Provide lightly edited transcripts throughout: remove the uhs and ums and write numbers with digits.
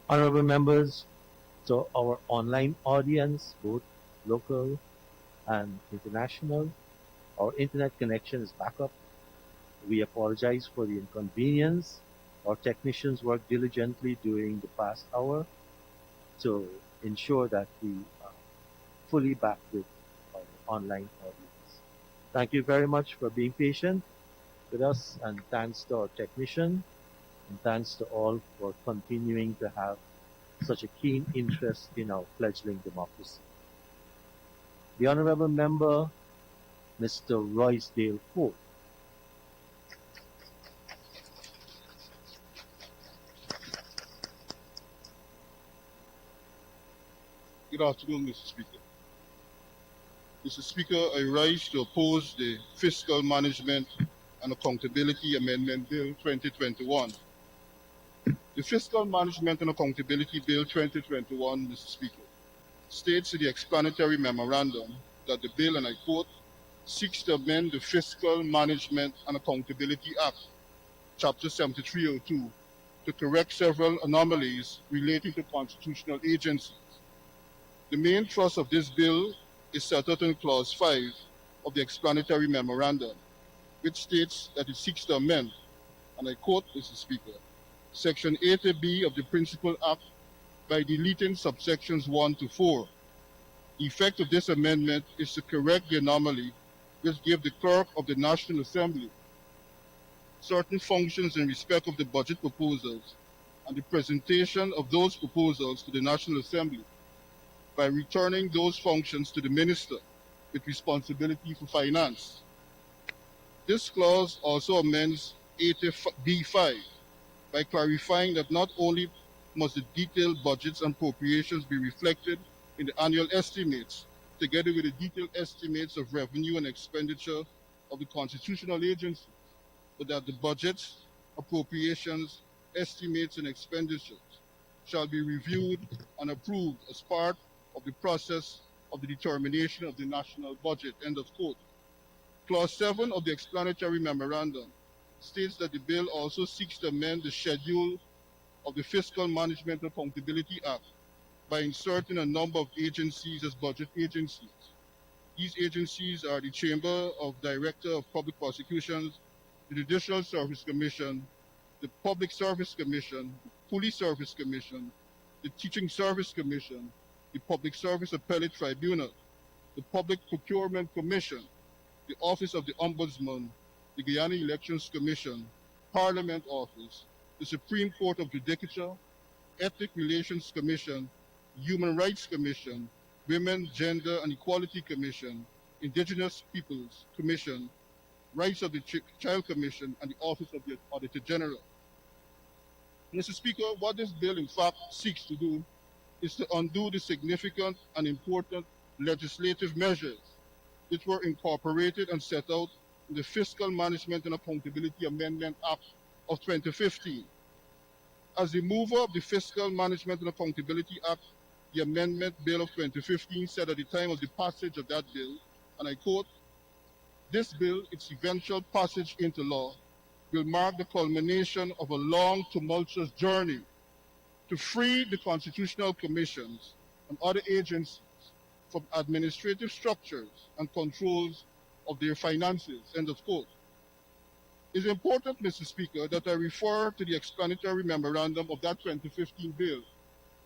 Honorable members, to our online audience, both local and international, our internet connection is back up. We apologize for the inconvenience. Our technicians worked diligently during the past hour to ensure that we are fully back with our online audience. Thank you very much for being patient with us, and thanks to our technician, and thanks to all for continuing to have such a keen interest in our fledgling democracy. The Honorable Member, Mr. Roysdale Ford. Good afternoon, Mr. Speaker. Mr. Speaker, I rise to oppose the Fiscal Management and Accountability Amendment Bill 2021. The Fiscal Management and Accountability Bill 2021, Mr. Speaker, states in the explanatory memorandum that the bill, and I quote, seeks to amend the Fiscal Management and Accountability Act, Chapter 7302, to correct several anomalies relating to constitutional agencies. The main thrust of this bill is set out in Clause 5 of the explanatory memorandum, which states that it seeks to amend, and I quote, Mr. Speaker, Section 80B of the Principal Act by deleting subsections 1 to 4. The effect of this amendment is to correct the anomaly which gave the Clerk of the National Assembly certain functions in respect of the budget proposals and the presentation of those proposals to the National Assembly, by returning those functions to the Minister with responsibility for finance. This clause also amends 80B5 by clarifying that not only must the detailed budgets and appropriations be reflected in the annual estimates, together with the detailed estimates of revenue and expenditure of the constitutional agencies, but that the budgets, appropriations, estimates, and expenditures shall be reviewed and approved as part of the process of the determination of the national budget, end of quote. Clause 7 of the explanatory memorandum states that the bill also seeks to amend the schedule of the Fiscal Management and Accountability Act by inserting a number of agencies as budget agencies. These agencies are the Chamber of Director of Public Prosecutions, the Judicial Service Commission, the Public Service Commission, the Police Service Commission, the Teaching Service Commission, the Public Service Appellate Tribunal, the Public Procurement Commission, the Office of the Ombudsman, the Guyana Elections Commission, Parliament Office, the Supreme Court of Judicature, Ethnic Relations Commission, Human Rights Commission, Women, Gender and Equality Commission, Indigenous Peoples Commission, Rights of the Child Commission, and the Office of the Auditor General. Mr. Speaker, what this bill in fact seeks to do is to undo the significant and important legislative measures which were incorporated and set out in the Fiscal Management and Accountability Amendment Act of 2015. As the mover of the Fiscal Management and Accountability Act, the Amendment Bill of 2015 said at the time of the passage of that bill, and I quote, this bill, its eventual passage into law, will mark the culmination of a long, tumultuous journey to free the constitutional commissions and other agencies from administrative structures and controls of their finances, end of quote. It's important, Mr. Speaker, that I refer to the explanatory memorandum of that 2015 bill,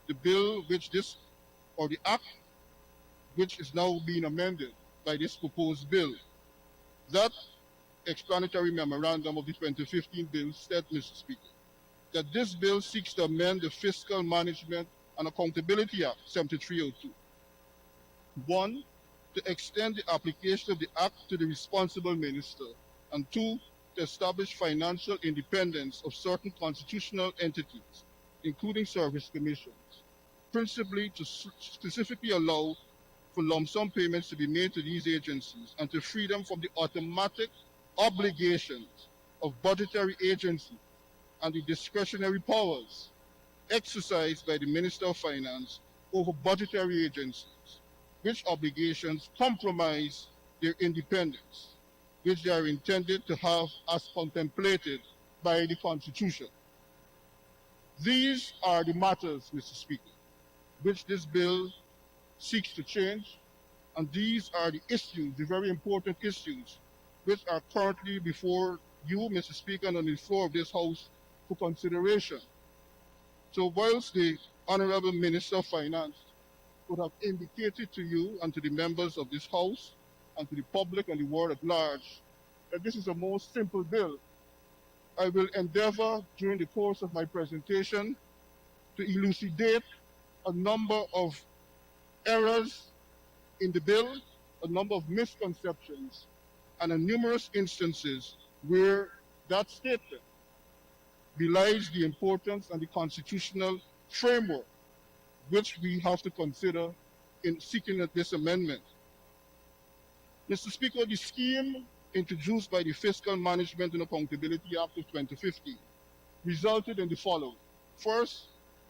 the bill which this, or the act which is now being amended by this proposed bill. That explanatory memorandum of the 2015 bill said, Mr. Speaker, that this bill seeks to amend the Fiscal Management and Accountability Act 7302. 1, to extend the application of the act to the responsible minister, and 2, to establish financial independence of certain constitutional entities, including service commissions, principally to specifically allow for lump sum payments to be made to these agencies and to free them from the automatic obligations of budgetary agencies and the discretionary powers exercised by the Minister of Finance over budgetary agencies, which obligations compromise their independence, which they are intended to have as contemplated by the Constitution. These are the matters, Mr. Speaker, which this bill seeks to change, and these are the issues, the very important issues, which are currently before you, Mr. Speaker, and on the floor of this House for consideration. So whilst the Honorable Minister of Finance would have indicated to you and to the members of this House and to the public and the world at large that this is a most simple bill, I will endeavor during the course of my presentation to elucidate a number of errors in the bill, a number of misconceptions, and in numerous instances where that statement belies the importance and the constitutional framework which we have to consider in seeking this amendment. Mr. Speaker, the scheme introduced by the Fiscal Management and Accountability Act of 2015 resulted in the following. First,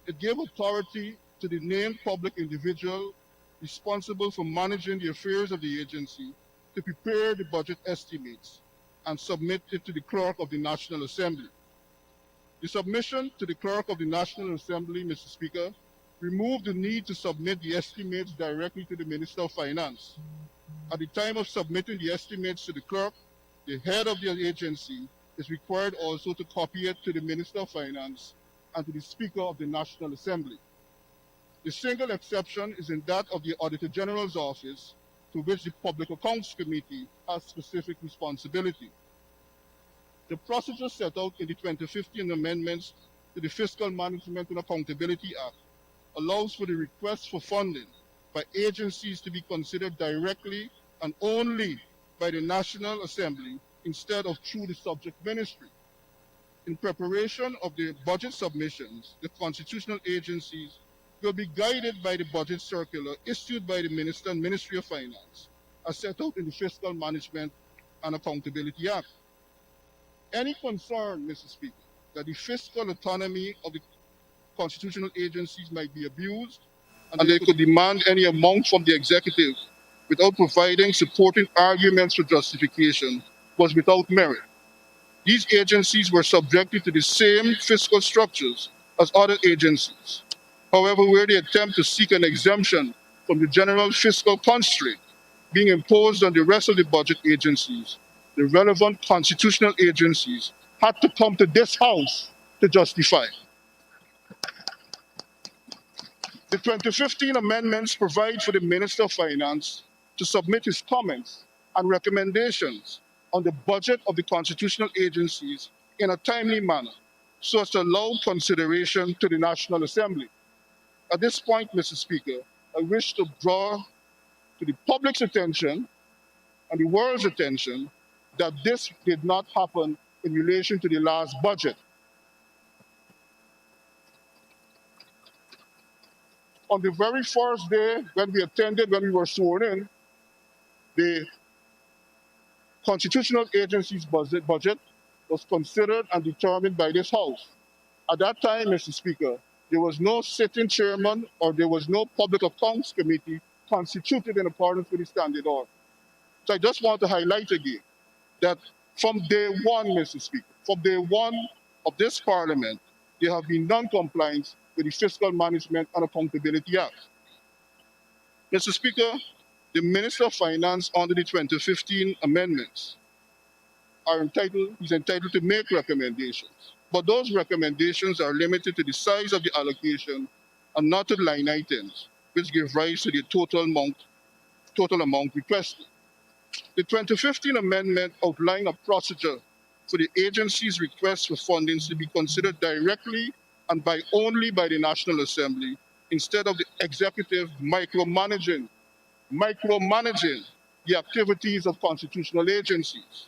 it gave authority to the named public individual responsible for managing the affairs of the agency to prepare the budget estimates and submit it to the Clerk of the National Assembly. The submission to the Clerk of the National Assembly, Mr. Speaker, removed the need to submit the estimates directly to the Minister of Finance. At the time of submitting the estimates to the clerk, the head of the agency is required also to copy it to the Minister of Finance and to the Speaker of the National Assembly. The single exception is in that of the Auditor General's Office, to which the Public Accounts Committee has specific responsibility. The procedure set out in the 2015 amendments to the Fiscal Management and Accountability Act allows for the request for funding by agencies to be considered directly and only by the National Assembly instead of through the subject ministry. In preparation of the budget submissions, the constitutional agencies will be guided by the budget circular issued by the Minister and Ministry of Finance, as set out in the Fiscal Management and Accountability Act. Any concern, Mr. Speaker, that the fiscal autonomy of the constitutional agencies might be abused and they could demand any amount from the executive without providing supporting arguments for justification was without merit. These agencies were subjected to the same fiscal structures as other agencies. However, where they attempt to seek an exemption from the general fiscal constraint being imposed on the rest of the budget agencies, the relevant constitutional agencies had to come to this House to justify. The 2015 amendments provide for the Minister of Finance to submit his comments and recommendations on the budget of the constitutional agencies in a timely manner so as to allow consideration to the National Assembly. At this point, Mr. Speaker, I wish to draw to the public's attention and the world's attention that this did not happen in relation to the last budget. On the very first day when we were sworn in, the constitutional agency's budget was considered and determined by this House. At that time, Mr. Speaker, there was no sitting chairman or there was no public accounts committee constituted in accordance with the standard order. So I just want to highlight again that from day one, Mr. Speaker, from day one of this Parliament, there have been non-compliance with the Fiscal Management and Accountability Act. Mr. Speaker, the Minister of Finance under the 2015 amendments is entitled to make recommendations. But those recommendations are limited to the size of the allocation and not to the line items, which give rise to the total amount requested. The 2015 amendment outlined a procedure for the agency's requests for funding to be considered directly and only by the National Assembly instead of the executive micromanaging the activities of constitutional agencies.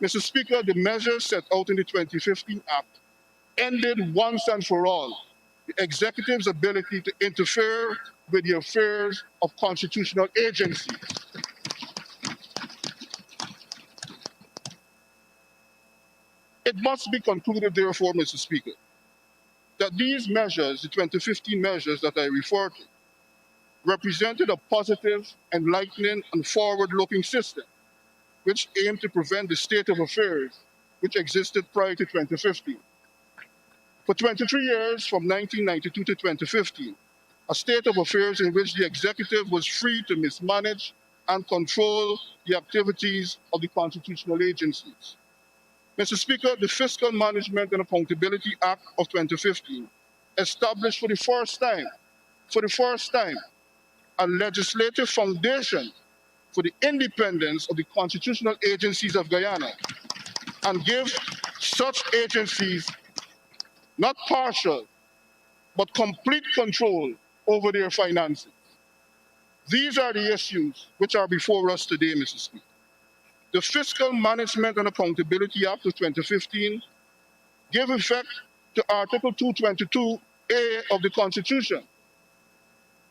Mr. Speaker, the measures set out in the 2015 Act ended once and for all the executive's ability to interfere with the affairs of constitutional agencies. It must be concluded, therefore, Mr. Speaker, that these measures, the 2015 measures that I refer to, represented a positive, enlightening, and forward-looking system which aimed to prevent the state of affairs which existed prior to 2015. For 23 years, from 1992 to 2015, a state of affairs in which the executive was free to mismanage and control the activities of the constitutional agencies. Mr. Speaker, the Fiscal Management and Accountability Act of 2015 established for the first time, a legislative foundation for the independence of the constitutional agencies of Guyana and give such agencies not partial but complete control over their finances. These are the issues which are before us today, Mr. Speaker. The Fiscal Management and Accountability Act of 2015 gave effect to Article 222A of the Constitution.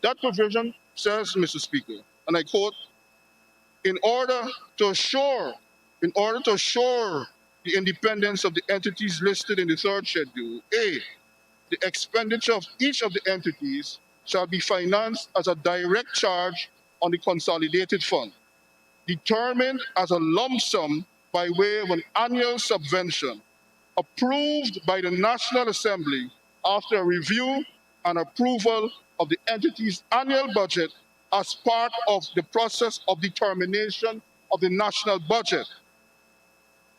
That provision says, Mr. Speaker, and I quote, in order to assure the independence of the entities listed in the third schedule, A, the expenditure of each of the entities shall be financed as a direct charge on the consolidated fund, determined as a lump sum by way of an annual subvention approved by the National Assembly after a review and approval of the entity's annual budget as part of the process of determination of the national budget.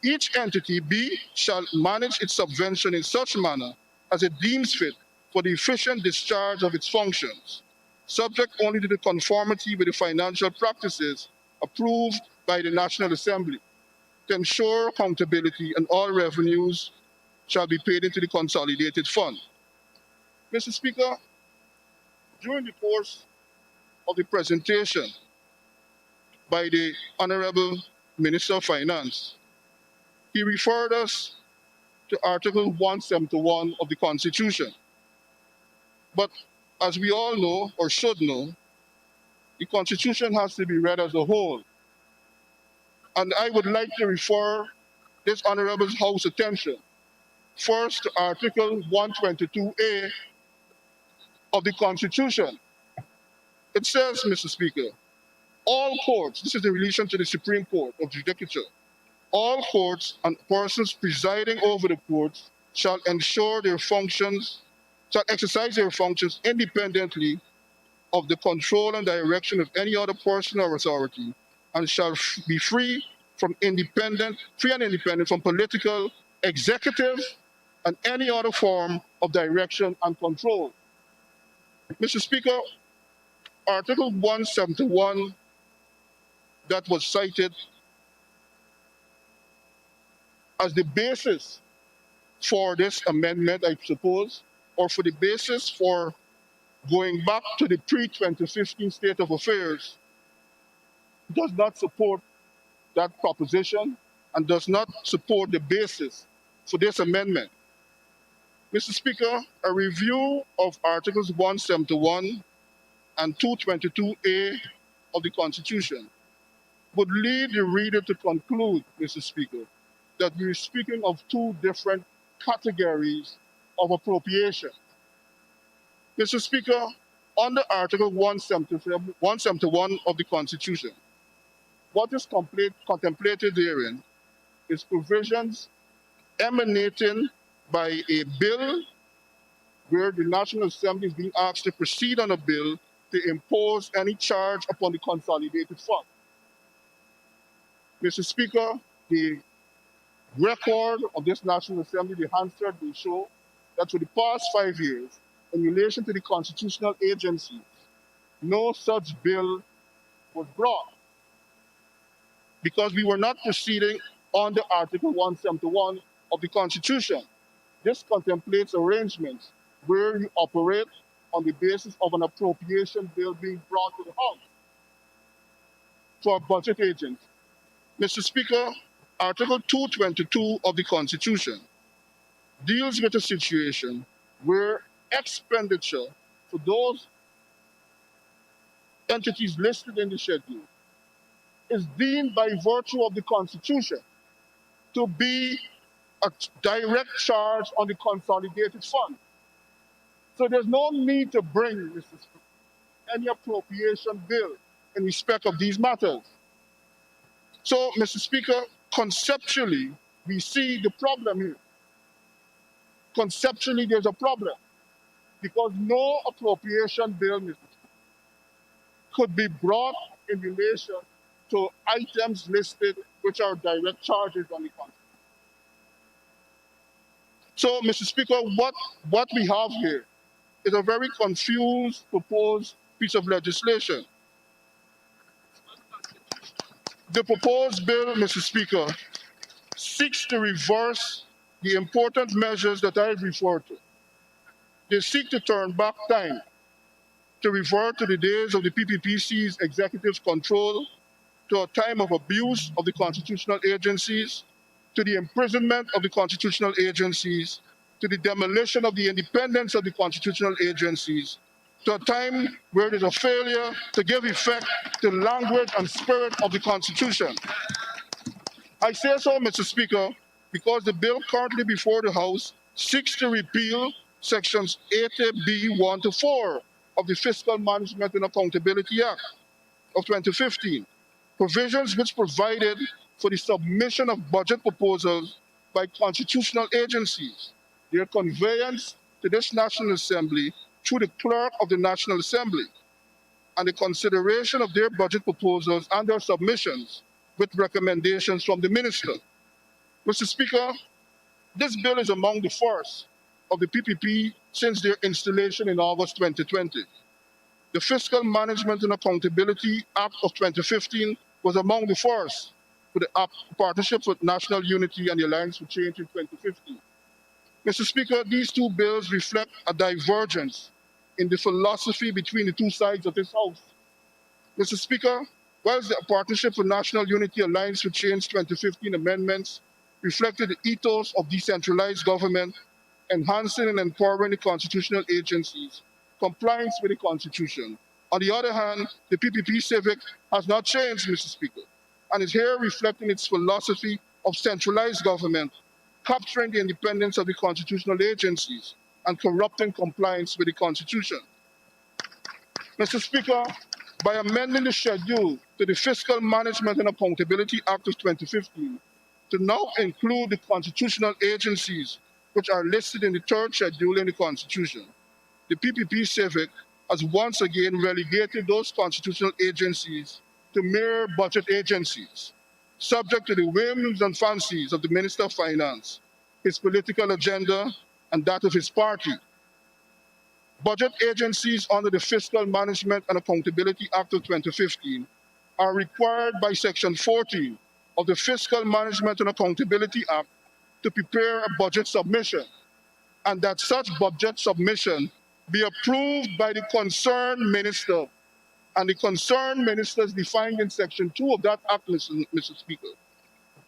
Each entity, B, shall manage its subvention in such manner as it deems fit for the efficient discharge of its functions, subject only to the conformity with the financial practices approved by the National Assembly, to ensure accountability, and all revenues shall be paid into the consolidated fund. Mr. Speaker, during the course of the presentation by the Honorable Minister of Finance, he referred us to Article 171 of the Constitution. But as we all know, or should know, the Constitution has to be read as a whole. And I would like to refer this Honorable House attention first to Article 122A of the Constitution. It says, Mr. Speaker, all courts, this is in relation to the Supreme Court of Judicature, all courts and persons presiding over the courts shall exercise their functions independently of the control and direction of any other person or authority, and shall be free and independent from political, executive, and any other form of direction and control. Mr. Speaker, Article 171 that was cited as the basis for this amendment, I suppose, or for the basis for going back to the pre-2015 state of affairs, does not support that proposition and does not support the basis for this amendment. Mr. Speaker, a review of Articles 171 and 222A of the Constitution would lead the reader to conclude, Mr. Speaker, that we are speaking of two different categories of appropriation. Mr. Speaker, under Article 171 of the Constitution, what is contemplated therein is provisions emanating by a bill where the National Assembly is being asked to proceed on a bill to impose any charge upon the consolidated fund. Mr. Speaker, the record of this National Assembly, the Hansard, will show that for the past 5 years, in relation to the constitutional agencies, no such bill was brought because we were not proceeding under Article 171 of the Constitution. This contemplates arrangements where you operate on the basis of an appropriation bill being brought to the House for a budget agency. Mr. Speaker, Article 222 of the Constitution deals with a situation where expenditure for those entities listed in the schedule is deemed by virtue of the Constitution to be a direct charge on the consolidated fund. So there's no need to bring, Mr. Speaker, any appropriation bill in respect of these matters. So, Mr. Speaker, conceptually, we see the problem here. conceptually there's a problem because no appropriation bill could be brought in relation to items listed which are direct charges on the country. So, Mr. Speaker, what we have here is a very confused proposed piece of legislation. The proposed bill, Mr. Speaker, seeks to reverse the important measures that I referred to. They seek to turn back time, to revert to the days of the PPPC's executive's control, to a time of abuse of the constitutional agencies, to the imprisonment of the constitutional agencies, to the demolition of the independence of the constitutional agencies, to a time where there's a failure to give effect to the language and spirit of the Constitution. I say so, Mr. Speaker, because the bill currently before the House seeks to repeal sections 80B 1 to 4 of the Fiscal Management and Accountability Act of 2015, provisions which provided for the submission of budget proposals by constitutional agencies, their conveyance to this National Assembly through the clerk of the National Assembly, and the consideration of their budget proposals and their submissions with recommendations from the minister. Mr. Speaker, this bill is among the first of the PPP since their installation in August 2020. The Fiscal Management and Accountability Act of 2015 was among the first, with the partnership with National Unity and the Alliance for Change in 2015. Mr. Speaker, these two bills reflect a divergence in the philosophy between the two sides of this House. Mr. Speaker, whilst the Partnership for National Unity Alliance for Change 2015 amendments reflected the ethos of decentralized government, enhancing and empowering the constitutional agencies, compliance with the Constitution. On the other hand, the PPP Civic has not changed, Mr. Speaker, and is here reflecting its philosophy of centralized government, capturing the independence of the constitutional agencies, and corrupting compliance with the Constitution. Mr. Speaker, by amending the schedule to the Fiscal Management and Accountability Act of 2015 to now include the constitutional agencies which are listed in the third schedule in the Constitution, the PPP Civic has once again relegated those constitutional agencies to mere budget agencies, subject to the whims and fancies of the Minister of Finance, his political agenda, and that of his party. Budget agencies under the Fiscal Management and Accountability Act of 2015 are required by Section 14 of the Fiscal Management and Accountability Act to prepare a budget submission, and that such budget submission be approved by the concerned minister, and the concerned minister is defined in Section 2 of that Act, Mr. Speaker,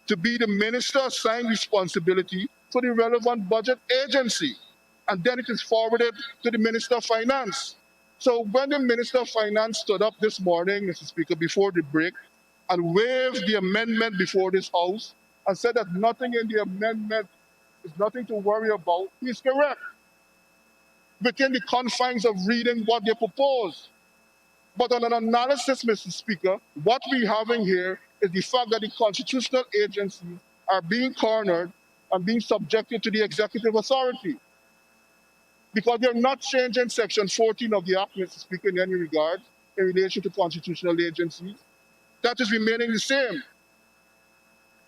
to be the minister assigned responsibility for the relevant budget agency, and then it is forwarded to the Minister of Finance. So when the Minister of Finance stood up this morning, Mr. Speaker, before the break, and waved the amendment before this House, and said that nothing in the amendment is nothing to worry about, he is correct, within the confines of reading what they propose. But on an analysis, Mr. Speaker, what we're having here is the fact that the constitutional agencies are being cornered and being subjected to the executive authority, because they're not changing Section 14 of the Act, Mr. Speaker, in any regard in relation to constitutional agencies. That is remaining the same.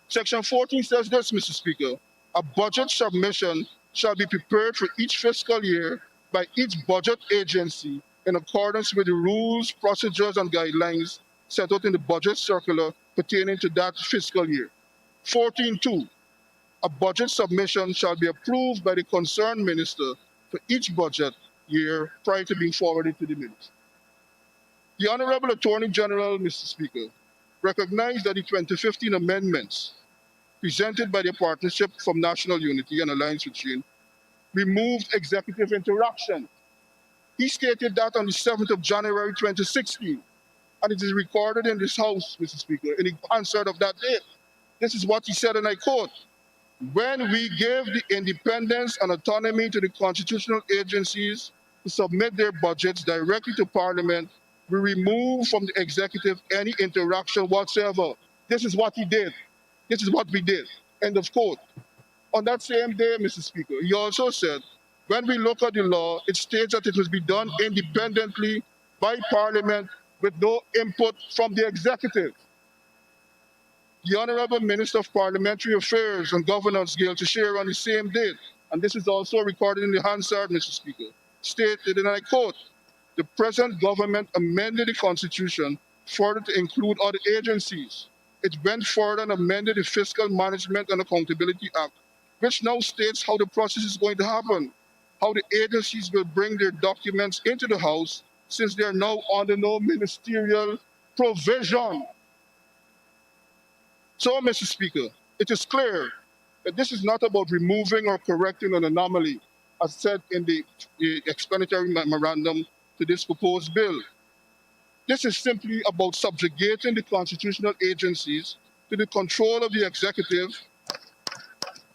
Section 14 says this, Mr. Speaker, a budget submission shall be prepared for each fiscal year by each budget agency in accordance with the rules, procedures, and guidelines set out in the budget circular pertaining to that fiscal year. 14.2, a budget submission shall be approved by the concerned minister for each budget year prior to being forwarded to the minister. The Honorable Attorney General, Mr. Speaker, recognized that the 2015 amendments presented by the Partnership from National Unity and Alliance for Change removed executive interaction. He stated that on the 7th of January 2016, and it is recorded in this House, Mr. Speaker, in the answer of that date. This is what he said, and I quote, "When we give the independence and autonomy to the constitutional agencies to submit their budgets directly to Parliament, we remove from the executive any interaction whatsoever." This is what he did. This is what we did. End of quote. On that same day, Mr. Speaker, he also said, when we look at the law, it states that it must be done independently by Parliament with no input from the executive. The Honorable Minister of Parliamentary Affairs and Governance, Gail Teixeira, on the same date, and this is also recorded in the Hansard, Mr. Speaker, stated, and I quote, the present government amended the Constitution further to include other agencies. It went further and amended the Fiscal Management and Accountability Act, which now states how the process is going to happen, how the agencies will bring their documents into the House, since they are now under no ministerial provision. So, Mr. Speaker, it is clear that this is not about removing or correcting an anomaly, as said in the explanatory memorandum to this proposed bill. This is simply about subjugating the constitutional agencies to the control of the executive.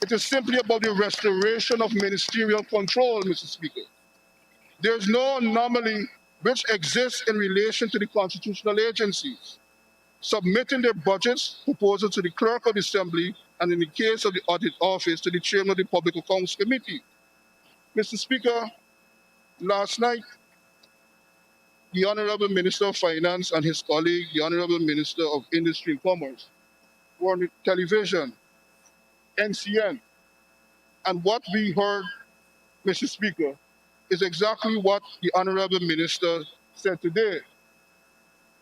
It is simply about the restoration of ministerial control, Mr. Speaker. There is no anomaly which exists in relation to the constitutional agencies submitting their budgets proposals to the clerk of the assembly, and in the case of the audit office, to the chairman of the public accounts committee. Mr. Speaker, last night, the Honorable Minister of Finance and his colleague, the Honorable Minister of Industry and Commerce, were on the television, NCN, and what we heard, Mr. Speaker, is exactly what the Honorable Minister said today,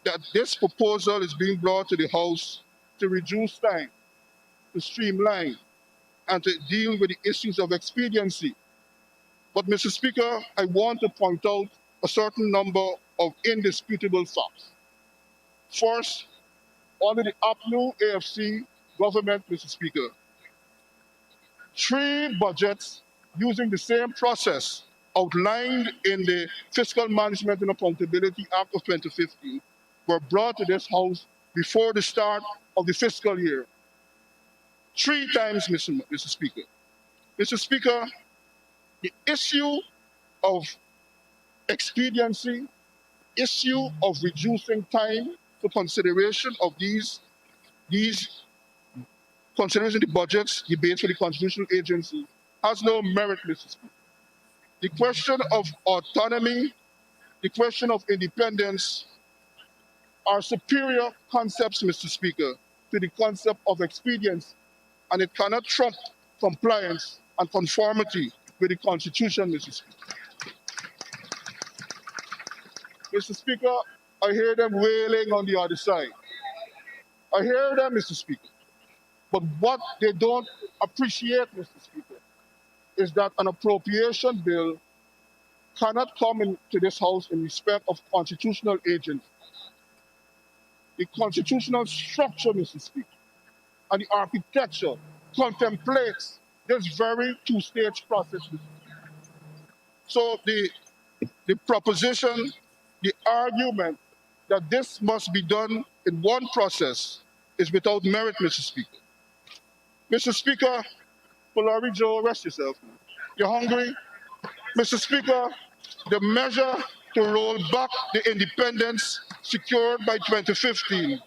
that this proposal is being brought to the House to reduce time, to streamline, and to deal with the issues of expediency. But, Mr. Speaker, I want to point out a certain number of indisputable facts. First, under the APNU AFC government, Mr. Speaker, 3 budgets using the same process outlined in the Fiscal Management and Accountability Act of 2015 were brought to this House before the start of the fiscal year. 3 times, Mr. Speaker. Mr. Speaker, the issue of expediency, issue of reducing time for consideration of these consideration the budgets, debates for the constitutional agency, has no merit, Mr. Speaker. The question of autonomy, the question of independence are superior concepts, Mr. Speaker, to the concept of expedience, and it cannot trump compliance and conformity with the Constitution, Mr. Speaker. Mr. Speaker, I hear them wailing on the other side. I hear them, Mr. Speaker. But what they don't appreciate, Mr. Speaker, is that an appropriation bill cannot come into this House in respect of constitutional agencies. The constitutional structure, Mr. Speaker, and the architecture contemplates this very 2-stage process, Mr. Speaker. So the proposition, the argument that this must be done in one process is without merit, Mr. Speaker. Mr. Speaker, Polari Joe, rest yourself. You're hungry? Mr. Speaker, the measure to roll back the independence secured by 2015,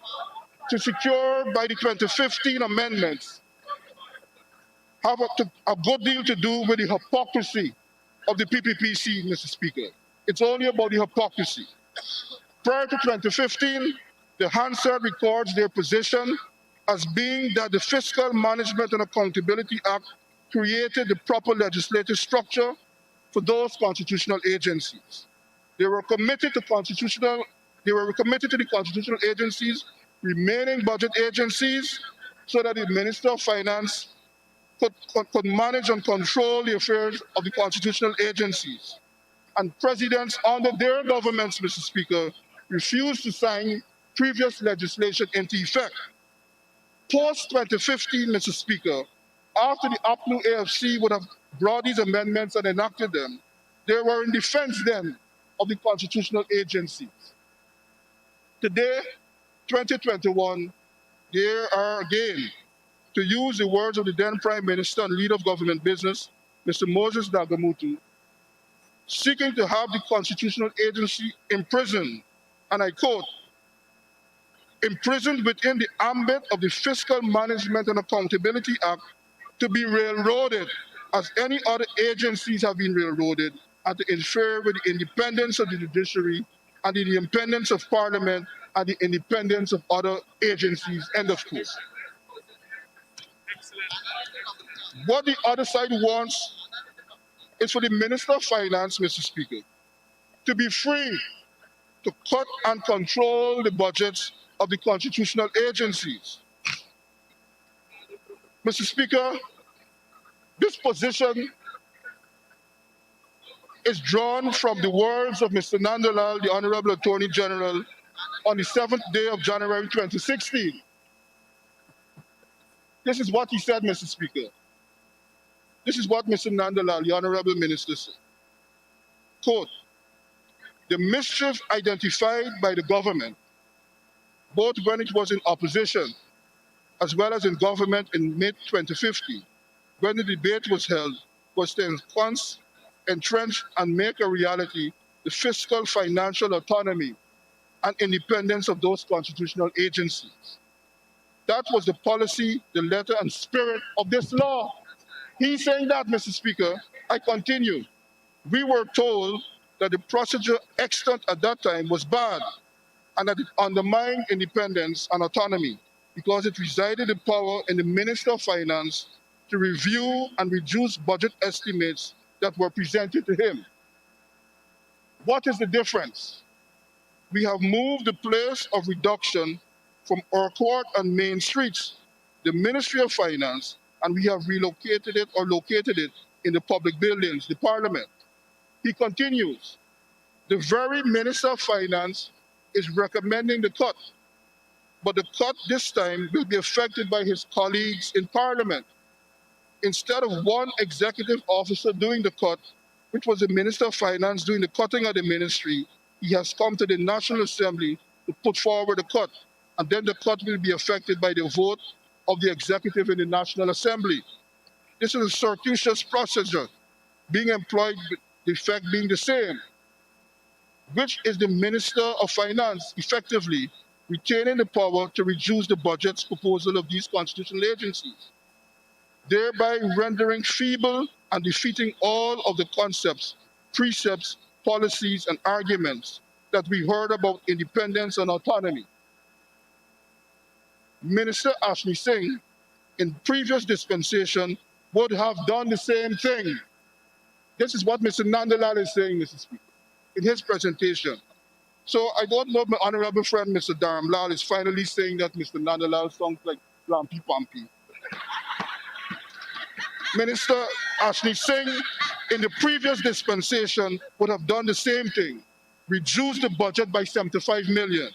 to secure by the 2015 amendments, have a good deal to do with the hypocrisy of the PPPC, Mr. Speaker. It's only about the hypocrisy. Prior to 2015, the Hansard records their position as being that the Fiscal Management and Accountability Act created the proper legislative structure for those constitutional agencies. They were committed to the constitutional agencies remaining budget agencies so that the Minister of Finance could manage and control the affairs of the constitutional agencies. And presidents under their governments, Mr. Speaker, refused to sign previous legislation into effect. Post-2015, Mr. Speaker, after the APNU AFC would have brought these amendments and enacted them, they were in defense then of the constitutional agencies. Today, 2021, they are again, to use the words of the then Prime Minister and leader of government business, Mr. Moses Dagamutu, seeking to have the constitutional agency imprisoned, and I quote, imprisoned within the ambit of the Fiscal Management and Accountability Act to be railroaded as any other agencies have been railroaded, and to interfere with the independence of the judiciary and the independence of parliament and the independence of other agencies. End of quote. What the other side wants is for the Minister of Finance, Mr. Speaker, to be free to cut and control the budgets of the constitutional agencies. Mr. Speaker, this position is drawn from the words of Mr. Nandalal, the Honorable Attorney General, on the 7th day of January 2016. This is what he said, Mr. Speaker. This is what Mr. Nandalal, the Honorable Minister, said. Quote, the mischief identified by the government, both when it was in opposition as well as in government in mid-2015, when the debate was held, was to ensconce, entrench, and make a reality the fiscal financial autonomy and independence of those constitutional agencies. That was the policy, the letter, and spirit of this law. He's saying that, Mr. Speaker. I continue. We were told that the procedure extant at that time was bad and that it undermined independence and autonomy because it resided in power in the Minister of Finance to review and reduce budget estimates that were presented to him. What is the difference? We have moved the place of reduction from Urquhart and Main Streets, the Ministry of Finance, and we have relocated it or located it in the public buildings, the Parliament. He continues, the very Minister of Finance is recommending the cut, but the cut this time will be affected by his colleagues in Parliament. Instead of one executive officer doing the cut, which was the Minister of Finance doing the cutting of the ministry, he has come to the National Assembly to put forward a cut, and then the cut will be affected by the vote of the executive in the National Assembly. This is a circuitous procedure being employed, the effect being the same, which is the Minister of Finance effectively retaining the power to reduce the budget's proposal of these constitutional agencies, thereby rendering feeble and defeating all of the concepts, precepts, policies, and arguments that we heard about independence and autonomy. Minister Ashley Singh, in previous dispensation, would have done the same thing. This is what Mr. Nandalal is saying, Mr. Speaker, in his presentation. So I don't know if my honorable friend, Mr. Dharamlal, is finally saying that Mr. Nandalal sounds like Lampi Pampi. Minister Ashley Singh, in the previous dispensation, would have done the same thing, reduced the budget by 75 million.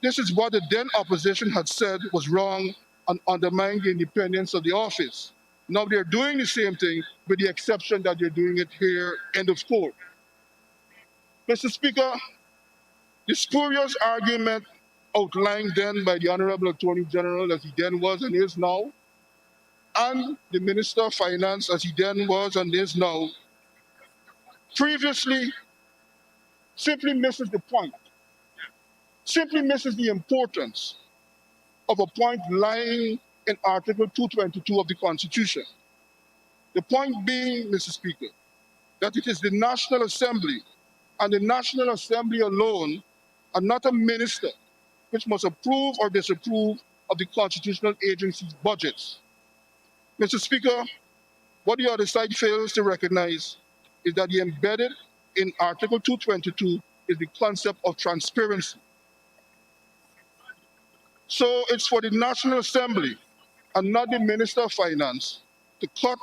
This is what the then opposition had said was wrong and undermined the independence of the office. Now they're doing the same thing with the exception that they're doing it here, end of quote. Mr. Speaker, the spurious argument outlined then by the Honorable Attorney General as he then was and is now, and the Minister of Finance as he then was and is now, previously simply misses the point, simply misses the importance of a point lying in Article 222 of the Constitution. The point being, Mr. Speaker, that it is the National Assembly and the National Assembly alone, and not a minister, which must approve or disapprove of the constitutional agency's budgets. Mr. Speaker, what the other side fails to recognize is that the embedded in Article 222 is the concept of transparency. So it's for the National Assembly and not the Minister of Finance to cut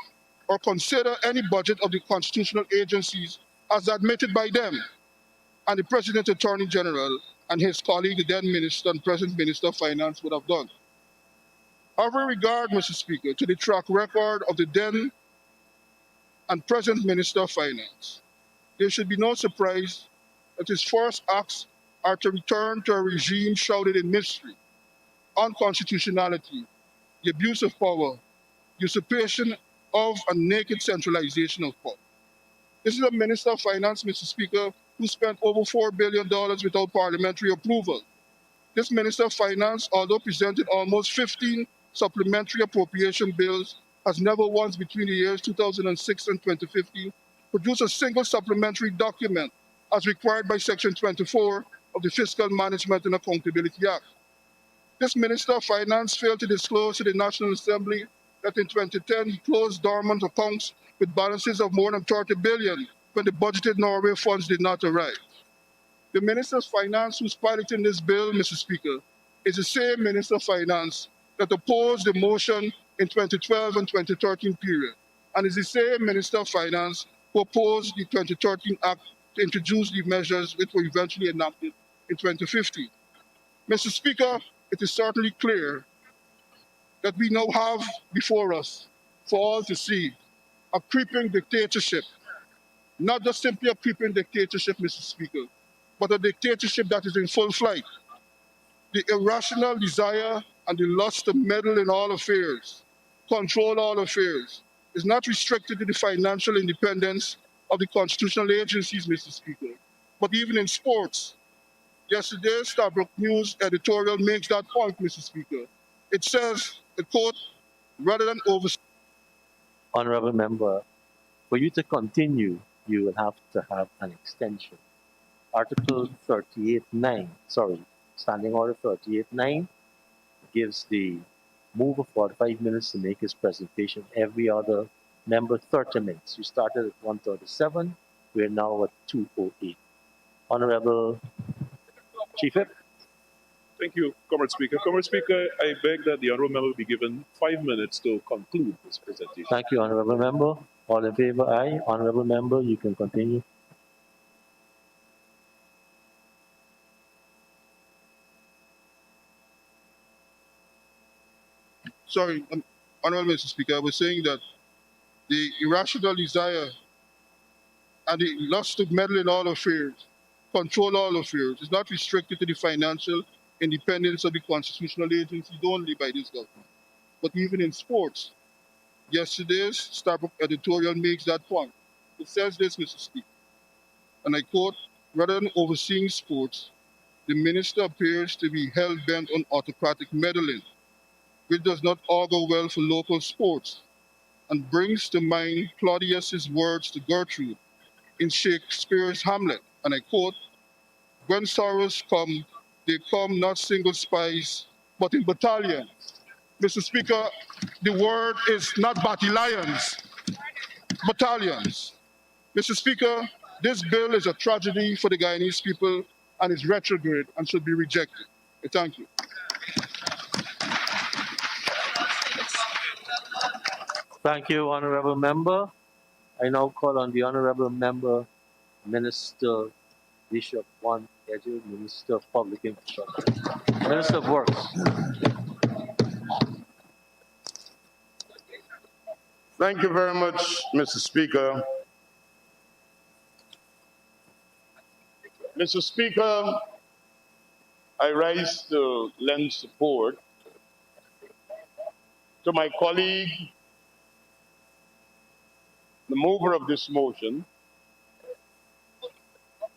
or consider any budget of the constitutional agencies as admitted by them and the President Attorney General and his colleague, the then Minister and Present Minister of Finance, would have done. However, regard, Mr. Speaker, to the track record of the then and present Minister of Finance, there should be no surprise that his first acts are to return to a regime shrouded in mystery, unconstitutionality, the abuse of power, usurpation of and naked centralization of power. This is a Minister of Finance, Mr. Speaker, who spent over $4 billion without parliamentary approval. This Minister of Finance, although presented almost 15 supplementary appropriation bills has never once between the years 2006 and 2015 produced a single supplementary document as required by Section 24 of the Fiscal Management and Accountability Act. This Minister of Finance failed to disclose to the National Assembly that in 2010 he closed dormant accounts with balances of more than 30 billion when the budgeted Norway funds did not arrive. The Minister of Finance who's piloting this bill, Mr. Speaker, is the same Minister of Finance that opposed the motion in 2012 and 2013 period, and is the same Minister of Finance who opposed the 2013 Act to introduce the measures which were eventually enacted in 2015. Mr. Speaker, it is certainly clear that we now have before us, for all to see, a creeping dictatorship. Not just simply a creeping dictatorship, Mr. Speaker, but a dictatorship that is in full flight. The irrational desire and the lust to meddle in all affairs, control all affairs, is not restricted to the financial independence of the constitutional agencies, Mr. Speaker, but even in sports. Yesterday's Stabrook News editorial makes that point, Mr. Speaker. It says, I quote, rather than over... Honorable member, for you to continue, you will have to have an extension. Article 38.9, Standing Order 38.9 gives the mover 45 minutes to make his presentation. Every other member 30 minutes. You started at 1:37. We're now at 2:08. Honorable Chief Whip. Thank you, Comrade Speaker. Comrade Speaker, I beg that the honourable member be given 5 minutes to conclude this presentation. Thank you, Honorable Member. All in favor, aye. Honorable Member, you can continue. Sorry, Honorable Mr. Speaker, I was saying that the irrational desire and the lust to meddle in all affairs, control all affairs, is not restricted to the financial independence of the constitutional agencies only by this government, but even in sports. Yesterday's Starbuck editorial makes that point. It says this, Mr. Speaker, and I quote, rather than overseeing sports, the minister appears to be hell-bent on autocratic meddling, which does not augur well for local sports, and brings to mind Claudius's words to Gertrude in Shakespeare's Hamlet, and I quote, when sorrows come, they come not single spies, but in battalions. Mr. Speaker, the word is not battalions, battalions. Mr. Speaker, this bill is a tragedy for the Guyanese people and is retrograde and should be rejected. Thank you. Thank you, Honorable Member. I now call on the Honorable Member, Minister Bishop Juan Edu, Minister of Public Infrastructure, Minister of Works. Thank you very much, Mr. Speaker. Mr. Speaker, I rise to lend support to my colleague, the mover of this motion,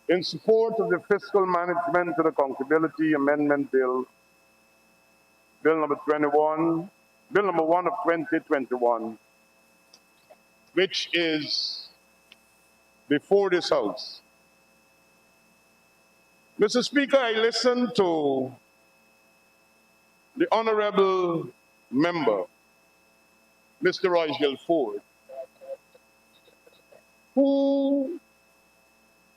in support of the Fiscal Management and Accountability Amendment Bill, Bill number 1 of 2021, which is before this House. Mr. Speaker, I listened to the Honorable Member, Mr. Royce Guilford, who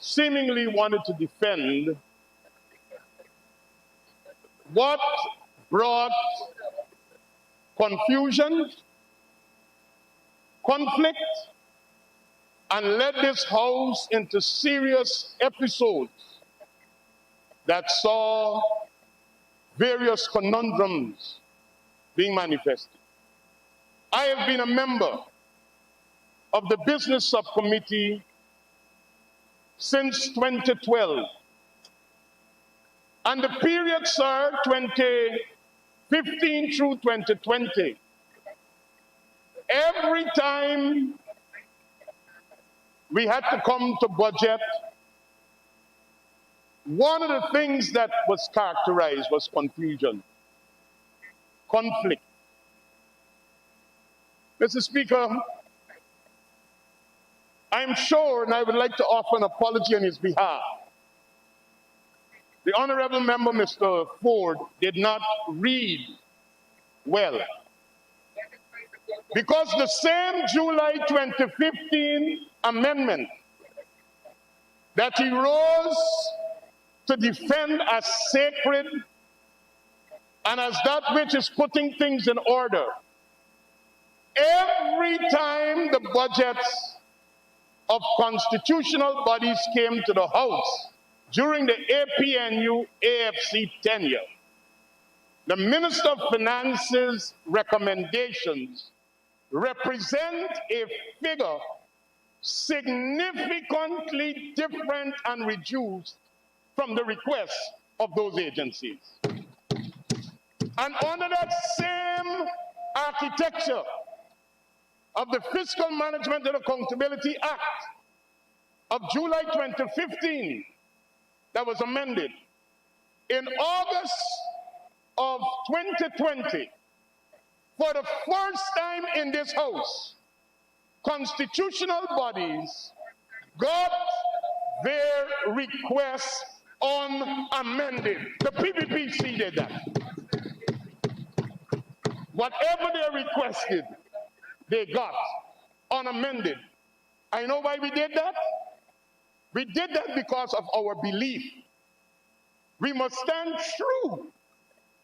seemingly wanted to defend what brought confusion, conflict, and led this House into serious episodes that saw various conundrums being manifested. I have been a member of the Business Subcommittee since 2012. And the period, sir, 2015 through 2020, every time we had to come to budget, one of the things that was characterized was confusion, conflict. Mr. Speaker, I'm sure, and I would like to offer an apology on his behalf. The honorable member, Mr. Ford, did not read well. Because the same July 2015 amendment that he rose to defend as sacred and as that which is putting things in order, every time the budgets of constitutional bodies came to the House during the APNU AFC tenure, the Minister of Finance's recommendations represent a figure significantly different and reduced from the requests of those agencies. And under that same architecture of the Fiscal Management and Accountability Act of July 2015 that was amended, in August of 2020, for the first time in this House, constitutional bodies got their requests unamended. The PPPC did that. Whatever they requested, they got unamended. I know why we did that. We did that because of our belief. We must stand true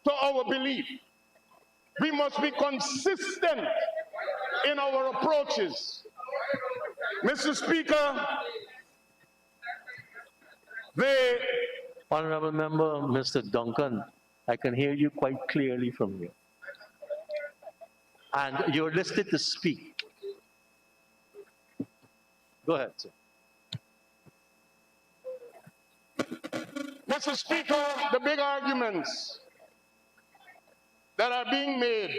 to our belief. We must be consistent in our approaches. Mr. Speaker, the Honorable Member, Mr. Duncan, I can hear you quite clearly from here. And you're listed to speak. Go ahead, sir. Mr. Speaker, the big arguments that are being made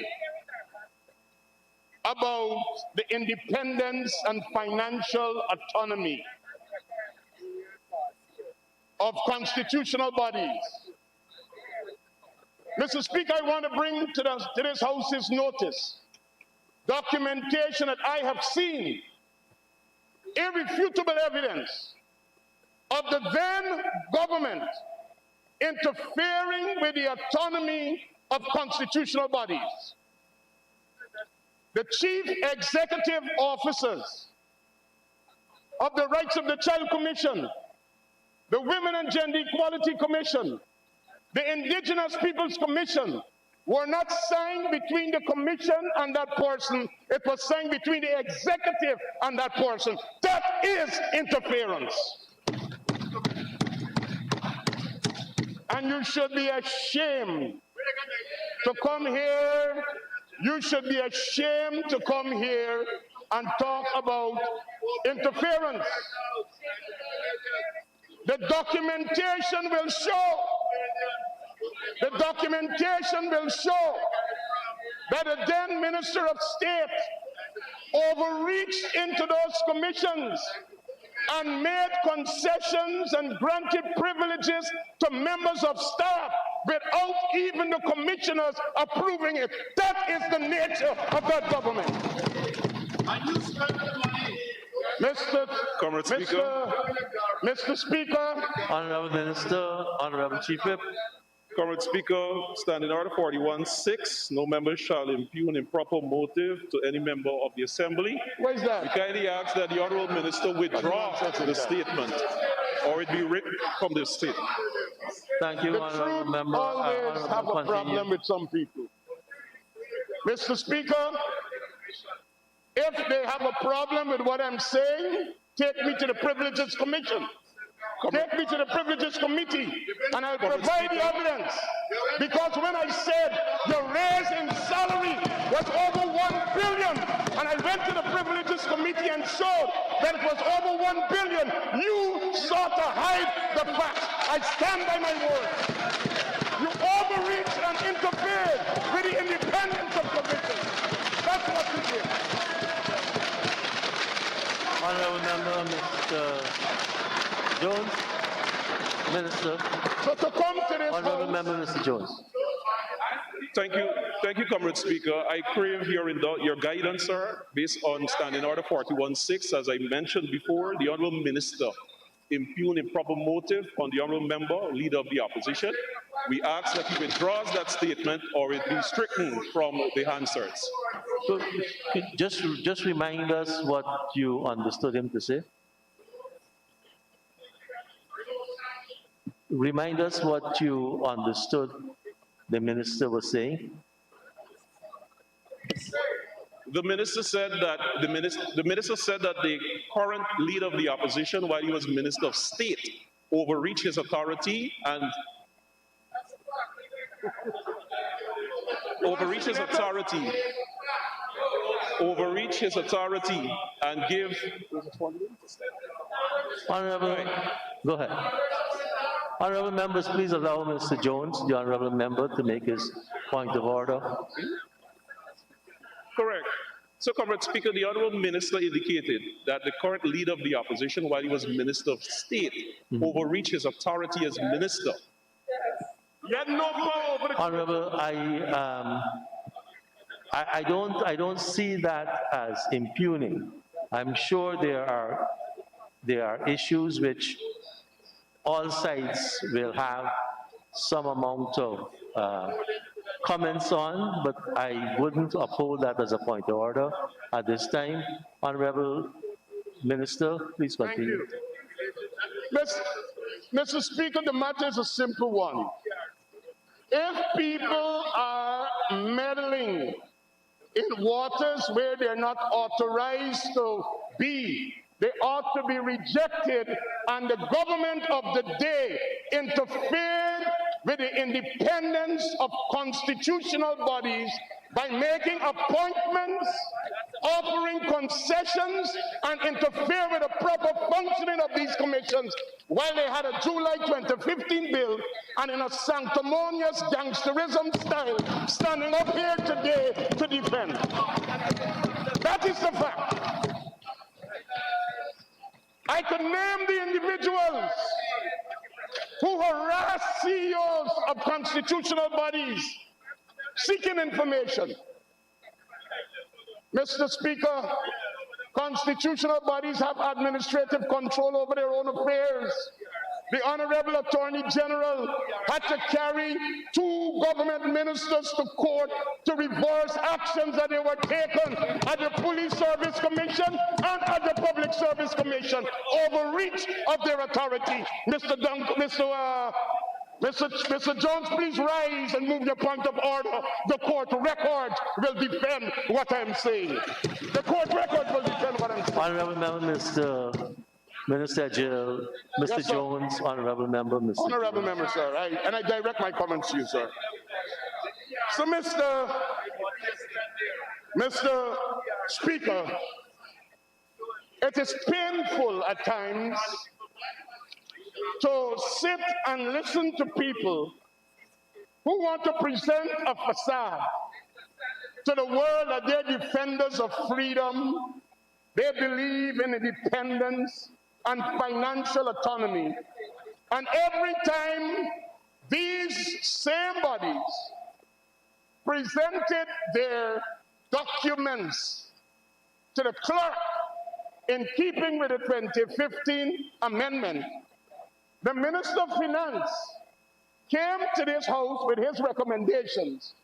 about the independence and financial autonomy of constitutional bodies. Mr. Speaker, I want to bring to this House's notice documentation that I have seen, irrefutable evidence of the then government interfering with the autonomy of constitutional bodies. The chief executive officers of the Rights of the Child Commission, the Women and Gender Equality Commission, the Indigenous Peoples Commission were not signed between the commission and that person. It was signed between the executive and that person. That is interference. And you should be ashamed to come here. You should be ashamed to come here and talk about interference. The documentation will show. The documentation will show that the then Minister of State overreached into those commissions and made concessions and granted privileges to members of staff without even the commissioners approving it. That is the nature of that government. And you spend the money. Mr. Speaker. Honorable Minister, Honorable Chief Whip. Comrade Speaker, Standing Order 41-6, no member shall impugn improper motive to any member of the Assembly. What is that? We kindly ask that the Honorable Minister withdraw the statement, or it be written from the state. Thank you, The Honorable truth Member. always have a problem with some people. Mr. Speaker, if they have a problem with what I'm saying, take me to the Privileges Commission. Take me to the Privileges Committee, and I'll provide the evidence. Because when I said your raise in salary was over $1 billion, and I went to the Privileges Committee and showed that it was over $1 billion, you sought to hide the facts. I stand by my word. You overreached and interfered with the independence of commissions. That's what you did. Honorable Member, Mr. Jones, Minister. So to come to this Honorable House, Member, Mr. Jones. Thank you, Comrade Speaker. I crave your guidance, sir, based on Standing Order 41-6. As I mentioned before, the Honourable Minister impugned improper motive on the Honourable Member, Leader of the Opposition. We ask that he withdraws that statement or it be stricken from the Hansards. So just remind us what you understood him to say. Remind us what you understood the minister was saying. The minister said that the current leader of the opposition, while he was Minister of State, overreached his authority and give. Honorable, go ahead. Honorable members, please allow Mr. Jones, the honorable member, to make his point of order. Correct. So, Comrade Speaker, the Honourable Minister indicated that the current leader of the opposition, while he was Minister of State, overreached his authority as minister. You had no power over the Honorable, I don't see that as impugning. I'm sure there are issues which all sides will have some amount of comments on, but I wouldn't uphold that as a point of order at this time. Honorable Minister, please continue. Thank you. Mr. Speaker, the matter is a simple one. If people are meddling in waters where they're not authorized to be, they ought to be rejected, and the government of the day interfered with the independence of constitutional bodies by making appointments, offering concessions, and interfere with the proper functioning of these commissions while they had a July 2015 bill and in a sanctimonious gangsterism style standing up here today to defend. That is the fact. I could name the individuals who harass CEOs of constitutional bodies seeking information. Mr. Speaker, constitutional bodies have administrative control over their own affairs. The Honorable Attorney General had to carry 2 government ministers to court to reverse actions that they were taken at the Police Service Commission and at the Public Service Commission, overreach of their authority. Mr. Jones, please rise and move your point of order. The court record will defend what I'm saying. The court record will defend what I'm saying. Honorable Member, Minister Jill, Mr. Yes, Jones, Honorable Member, Mr. Honorable Member, sir, and I direct my comments to you, sir. So, Mr. Speaker, it is painful at times to sit and listen to people who want to present a facade to the world that they're defenders of freedom, they believe in independence and financial autonomy. And every time these same bodies presented their documents to the clerk in keeping with the 2015 amendment, the Minister of Finance came to this House with his recommendations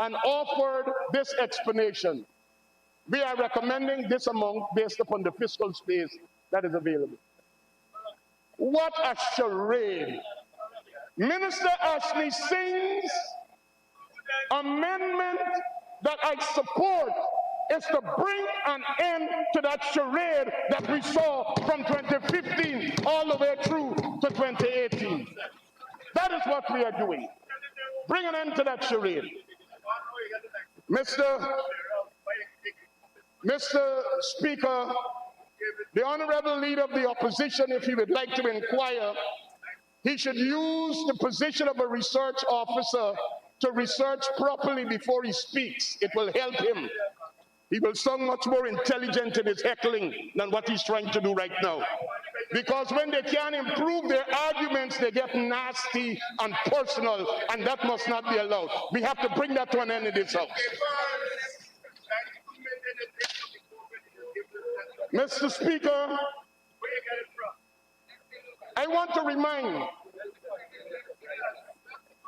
and offered this explanation. We are recommending this amount based upon the fiscal space that is available. What a charade. Minister Ashley Singh's amendment that I support is to bring an end to that charade that we saw from 2015 all the way through to 2018. That is what we are doing. Bring an end to that charade. Mr. Speaker, the Honorable Leader of the Opposition, if he would like to inquire, he should use the position of a research officer to research properly before he speaks. It will help him. He will sound much more intelligent in his heckling than what he's trying to do right now. Because when they can't improve their arguments, they get nasty and personal, and that must not be allowed. We have to bring that to an end in this house. Mr. Speaker, I want to remind,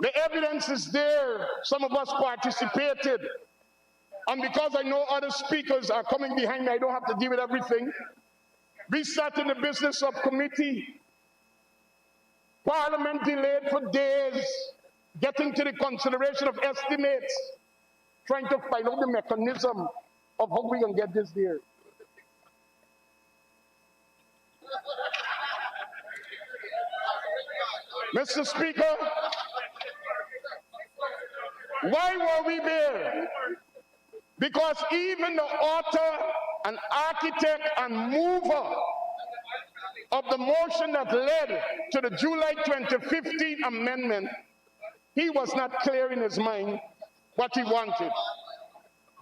the evidence is there. Some of us participated. And because I know other speakers are coming behind me, I don't have to deal with everything. We sat in the business subcommittee. Parliament delayed for days, getting to the consideration of estimates, trying to find out the mechanism of how we can get this there. Mr. Speaker, why were we there? Because even the author and architect and mover of the motion that led to the July 2015 amendment, he was not clear in his mind what he wanted.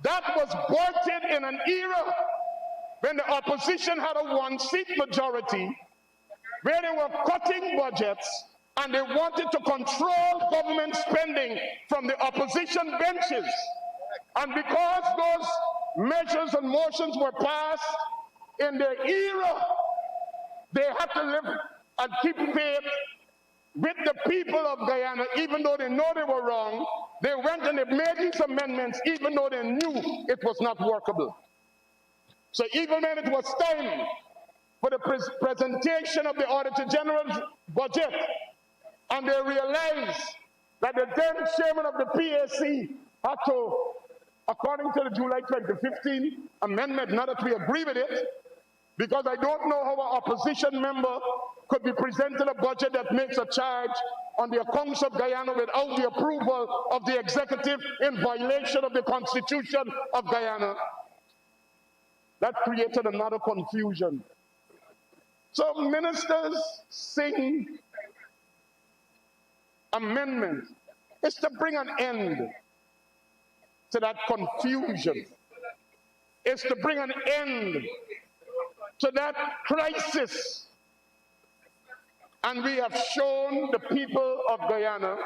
That was birthed in an era when the opposition had a one-seat majority, where they were cutting budgets and they wanted to control government spending from the opposition benches. And because those measures and motions were passed in their era, they had to live and keep faith with the people of Guyana, even though they know they were wrong. They went and they made these amendments, even though they knew it was not workable. So even when it was time for the presentation of the Auditor General's budget, and they realized that the then chairman of the PAC had to, according to the July 2015 amendment, not that we agree with it, because I don't know how an opposition member could be presented a budget that makes a charge on the accounts of Guyana without the approval of the executive in violation of the Constitution of Guyana. That created another confusion. So ministers sing amendment is to bring an end to that confusion. It's to bring an end to that crisis. And we have shown the people of Guyana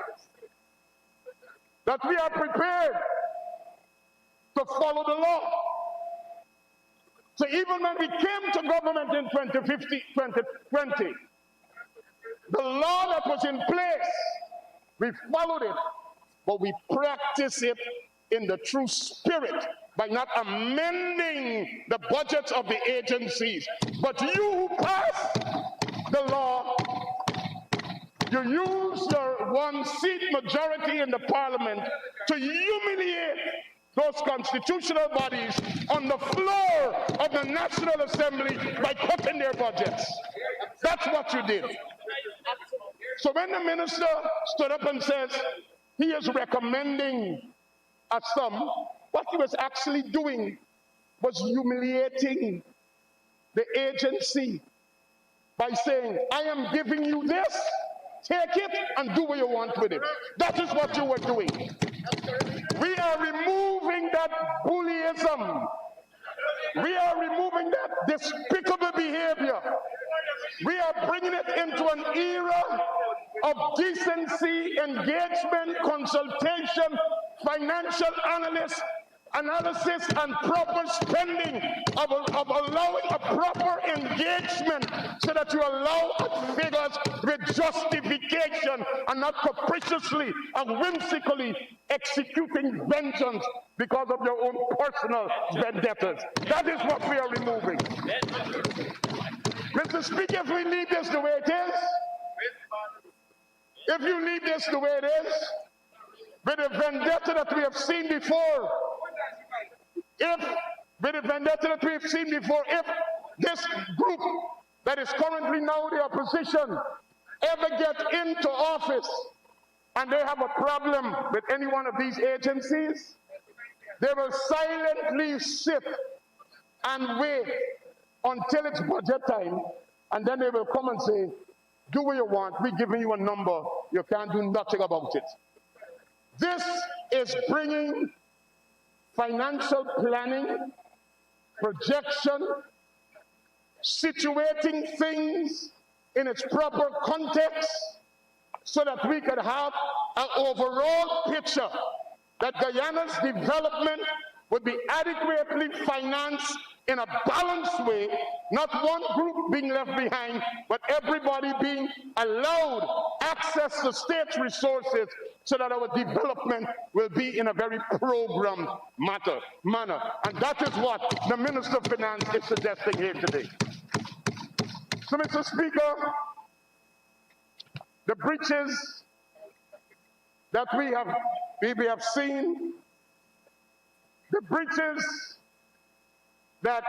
that we are prepared to follow the law. So even when we came to government in 2020, the law that was in place, we followed it, but we practice it in the true spirit by not amending the budgets of the agencies. But you who passed the law, you use your one-seat majority in the parliament to humiliate those constitutional bodies on the floor of the National Assembly by cutting their budgets. That's what you did. So when the minister stood up and says he is recommending a sum, what he was actually doing was humiliating the agency by saying, I am giving you this, take it and do what you want with it. That is what you were doing. We are removing that bullyism. We are removing that despicable behavior. We are bringing it into an era of decency, engagement, consultation, financial analysis, and proper spending, of allowing a proper engagement so that you allow figures with justification and not capriciously and whimsically executing vengeance because of your own personal vendettas. That is what we are removing. Mr. Speaker, if we leave this the way it is, if you leave this the way it is, with the vendetta that we have seen before, if this group that is currently now the opposition ever get into office and they have a problem with any one of these agencies, they will silently sit and wait until it's budget time, and then they will come and say, do what you want, we're giving you a number, you can't do nothing about it. This is bringing financial planning, projection, situating things in its proper context so that we could have an overall picture that Guyana's development would be adequately financed in a balanced way, not one group being left behind, but everybody being allowed access to state resources so that our development will be in a very programmed manner. And that is what the Minister of Finance is suggesting here today. So, Mr. Speaker, the breaches that we have seen, the breaches that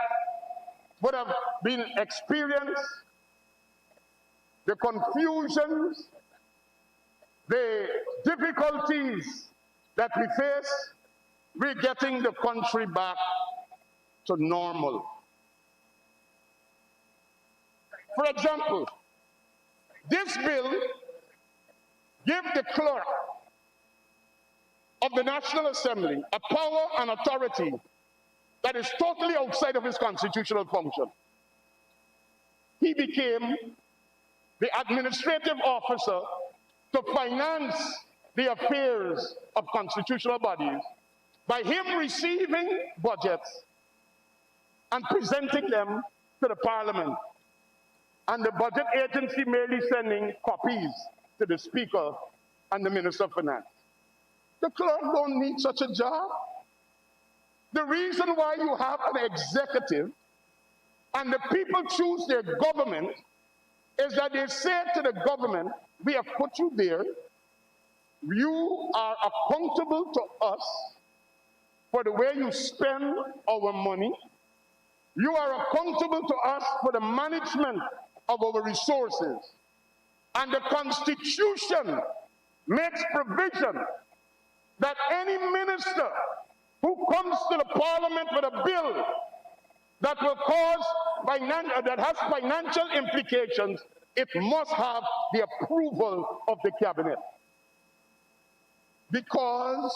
would have been experienced, the confusions, the difficulties that we face, we're getting the country back to normal. For example, this bill gives the clerk of the National Assembly a power and authority that is totally outside of his constitutional function. He became the administrative officer to finance the affairs of constitutional bodies by him receiving budgets and presenting them to the Parliament, and the budget agency merely sending copies to the Speaker and the Minister of Finance. The clerk don't need such a job. The reason why you have an executive and the people choose their government is that they say to the government, we have put you there, you are accountable to us for the way you spend our money, you are accountable to us for the management of our resources, and the Constitution makes provision that any minister who comes to the Parliament with a bill that will cause that has financial implications, it must have the approval of the cabinet. Because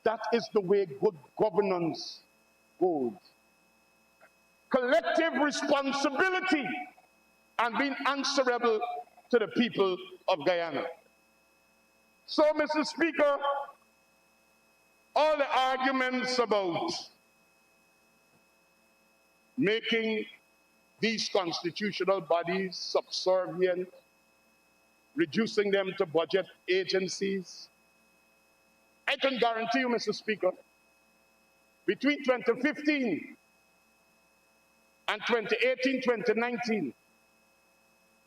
that is the way good governance goes. Collective responsibility and being answerable to the people of Guyana. So, Mr. Speaker, all the arguments about making these constitutional bodies subservient, reducing them to budget agencies, I can guarantee you, Mr. Speaker, between 2015 and 2018-2019,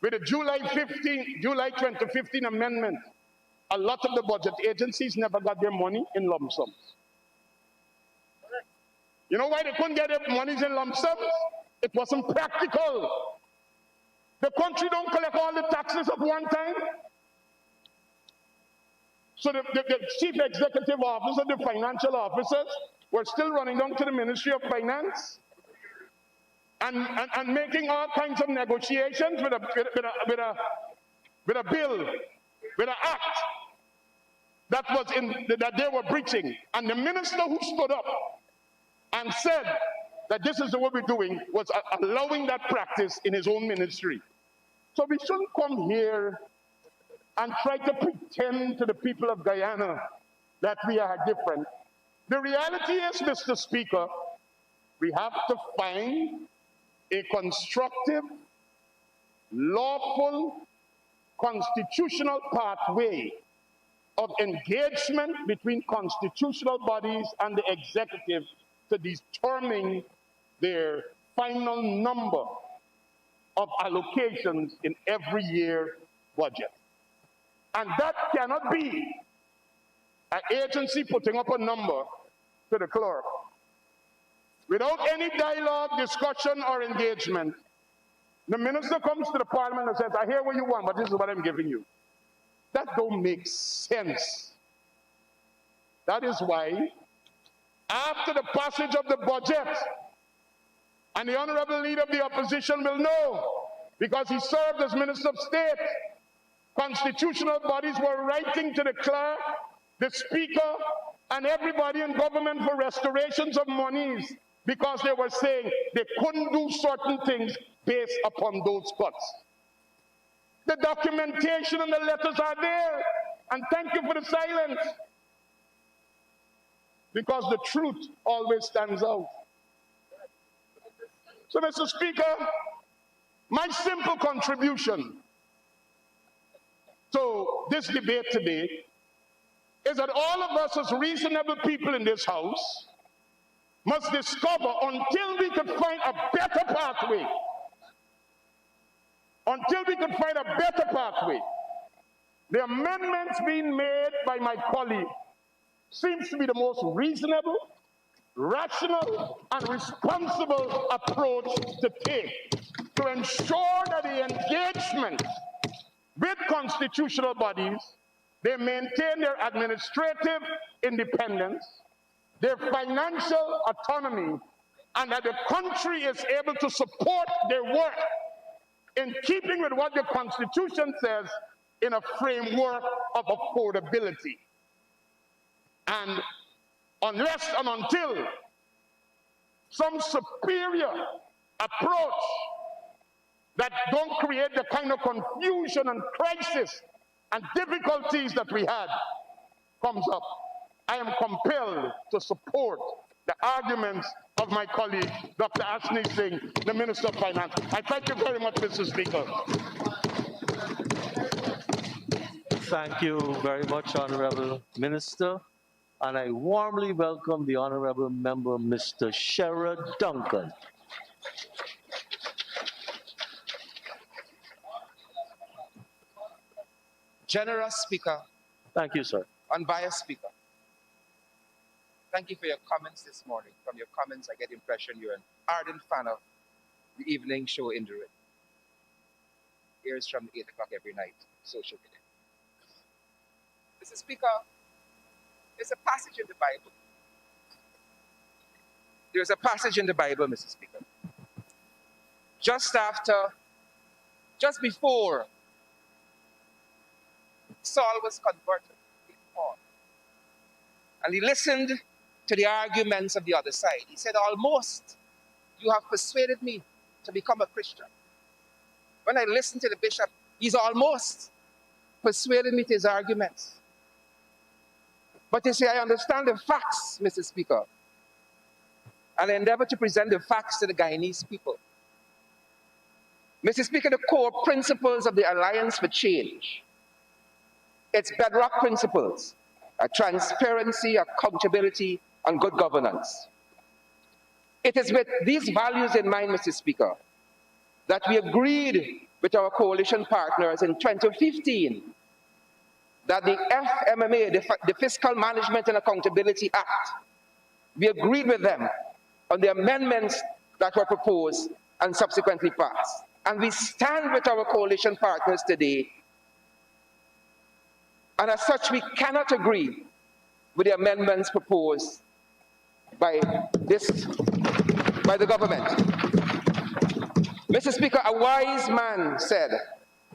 with the July 2015 amendment, a lot of the budget agencies never got their money in lump sums. You know why they couldn't get their monies in lump sums? It wasn't practical. The country don't collect all the taxes at one time. So the chief executive officer, the financial officers, were still running down to the Ministry of Finance and making all kinds of negotiations with a bill, with an act that they were breaching. And the minister who stood up and said that this is what we're doing was allowing that practice in his own ministry. So we shouldn't come here and try to pretend to the people of Guyana that we are different. The reality is, Mr. Speaker, we have to find a constructive, lawful, constitutional pathway of engagement between constitutional bodies and the executive to determine their final number of allocations in every year budget. And that cannot be an agency putting up a number to the clerk. Without any dialogue, discussion, or engagement, the minister comes to the Parliament and says, I hear what you want, but this is what I'm giving you. That don't make sense. That is why, after the passage of the budget, and the honorable leader of the opposition will know, because he served as Minister of State, constitutional bodies were writing to the clerk, the speaker, and everybody in government for restorations of monies because they were saying they couldn't do certain things based upon those cuts. The documentation and the letters are there, and thank you for the silence, because the truth always stands out. So, Mr. Speaker, my simple contribution to this debate today is that all of us as reasonable people in this House must discover, until we could find a better pathway, the amendments being made by my colleague seems to be the most reasonable, rational, and responsible approach to take to ensure that the engagement with constitutional bodies, they maintain their administrative independence, their financial autonomy, and that the country is able to support their work in keeping with what the Constitution says in a framework of affordability. And unless and until some superior approach that don't create the kind of confusion and crisis and difficulties that we had comes up, I am compelled to support the arguments of my colleague, Dr. Ashley Singh, the Minister of Finance. I thank you very much, Mr. Speaker. Thank you very much, Honorable Minister. And I warmly welcome the Honorable Member, Mr. Sherrod Duncan. Generous Speaker. Thank you, sir. Unbiased Speaker. Thank you for your comments this morning. From your comments, I get the impression you're an ardent fan of the evening show in the ring. Here's from 8 o'clock every night, social media. Mr. Speaker, there's a passage in the Bible. There's a passage in the Bible, Mr. Speaker. Just before Saul was converted, and he listened to the arguments of the other side. He said, almost you have persuaded me to become a Christian. When I listened to the bishop, he's almost persuaded me to his arguments. But you see, I understand the facts, Mr. Speaker, and I endeavor to present the facts to the Guyanese people. Mr. Speaker, the core principles of the Alliance for Change, its bedrock principles are transparency, accountability, and good governance. It is with these values in mind, Mr. Speaker, that we agreed with our coalition partners in 2015 that the FMMA, the Fiscal Management and Accountability Act, we agreed with them on the amendments that were proposed and subsequently passed. And we stand with our coalition partners today. And as such, we cannot agree with the amendments proposed by the government. Mr. Speaker, a wise man said,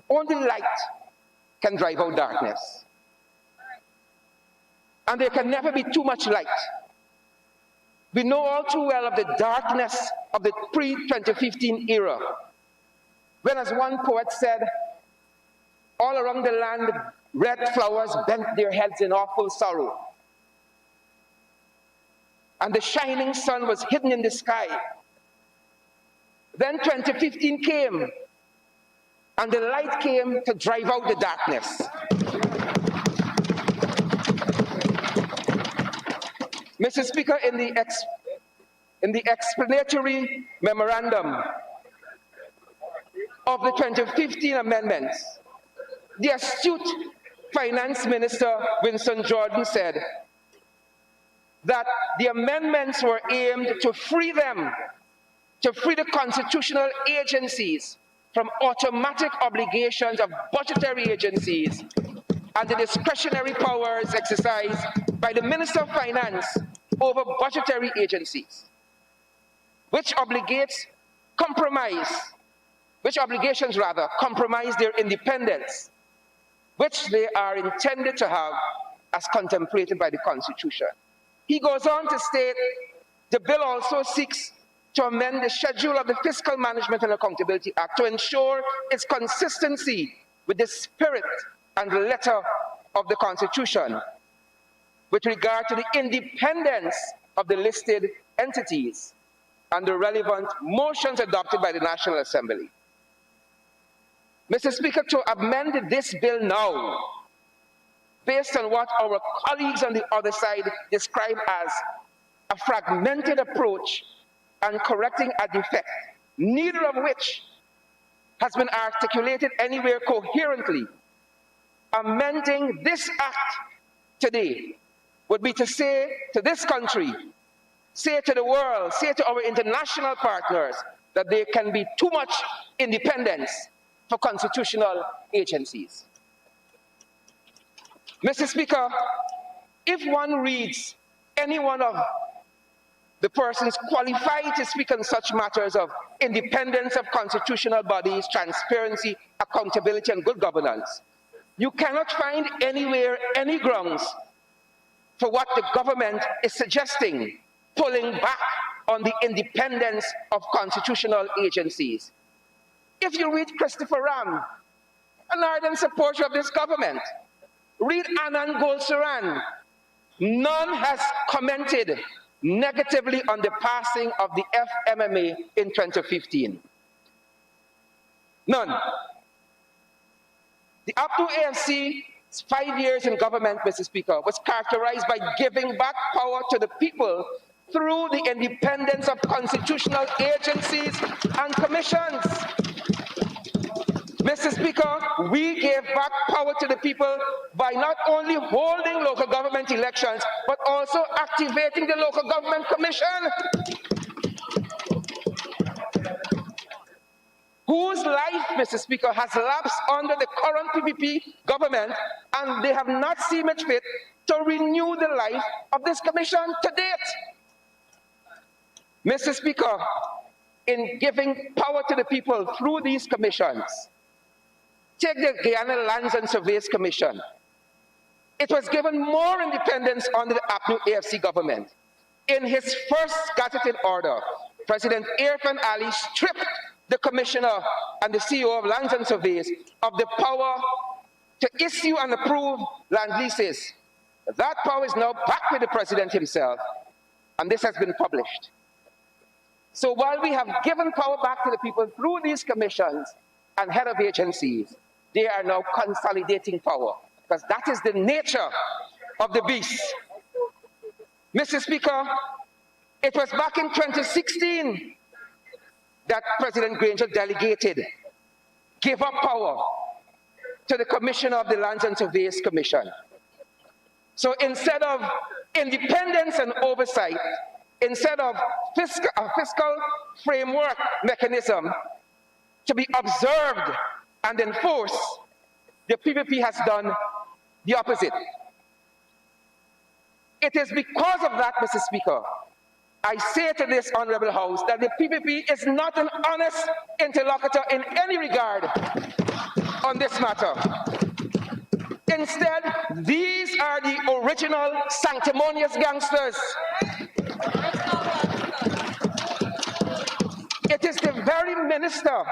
only light can drive out darkness. And there can never be too much light. We know all too well of the darkness of the pre-2015 era, when, as one poet said, all around the land, red flowers bent their heads in awful sorrow. And the shining sun was hidden in the sky. Then 2015 came, and the light came to drive out the darkness. Mr. Speaker, in the explanatory memorandum of the 2015 amendments, the astute Finance Minister Winston Jordan said that the amendments were aimed to free the constitutional agencies from automatic obligations of budgetary agencies and the discretionary powers exercised by the Minister of Finance over budgetary agencies, which obligations compromise their independence, which they are intended to have as contemplated by the Constitution. He goes on to state The bill also seeks to amend the schedule of the Fiscal Management and Accountability Act to ensure its consistency with the spirit and letter of the Constitution with regard to the independence of the listed entities and the relevant motions adopted by the National Assembly. Mr. Speaker, to amend this bill now, based on what our colleagues on the other side describe as a fragmented approach and correcting a defect, neither of which has been articulated anywhere coherently. Amending this act today would be to say to this country, say to the world, say to our international partners that there can be too much independence for constitutional agencies. Mr. Speaker, if one reads any one of the persons qualified to speak on such matters of independence of constitutional bodies, transparency, accountability, and good governance, you cannot find anywhere any grounds for what the government is suggesting, pulling back on the independence of constitutional agencies. If you read Christopher Ram, an ardent supporter of this government, read Anand Golsaran, none has commented negatively on the passing of the FMMA in 2015. None. The APNU AFC's 5 years in government, Mr. Speaker, was characterized by giving back power to the people through the independence of constitutional agencies and commissions. Mr. Speaker, we gave back power to the people by not only holding local government elections, but also activating the Local Government Commission, whose life, Mr. Speaker, has lapsed under the current PPP government, and they have not seen it fit to renew the life of this commission to date. Mr. Speaker, in giving power to the people through these commissions, take the Guyana Lands and Surveys Commission. It was given more independence under the APNU AFC government. In his first gazetted order, President Irfan Ali stripped the commissioner and the CEO of Lands and Surveys of the power to issue and approve land leases. That power is now back with the president himself, and this has been published. So while we have given power back to the people through these commissions and head of agencies, they are now consolidating power, because that is the nature of the beast. Mr. Speaker, it was back in 2016 that President Granger delegated, gave up power to the Commissioner of the Lands and Surveys Commission. So instead of independence and oversight, instead of a fiscal framework mechanism to be observed and enforced, the PPP has done the opposite. It is because of that, Mr. Speaker, I say to this Honorable House that the PPP is not an honest interlocutor in any regard on this matter. Instead, these are the original sanctimonious gangsters. It is the very minister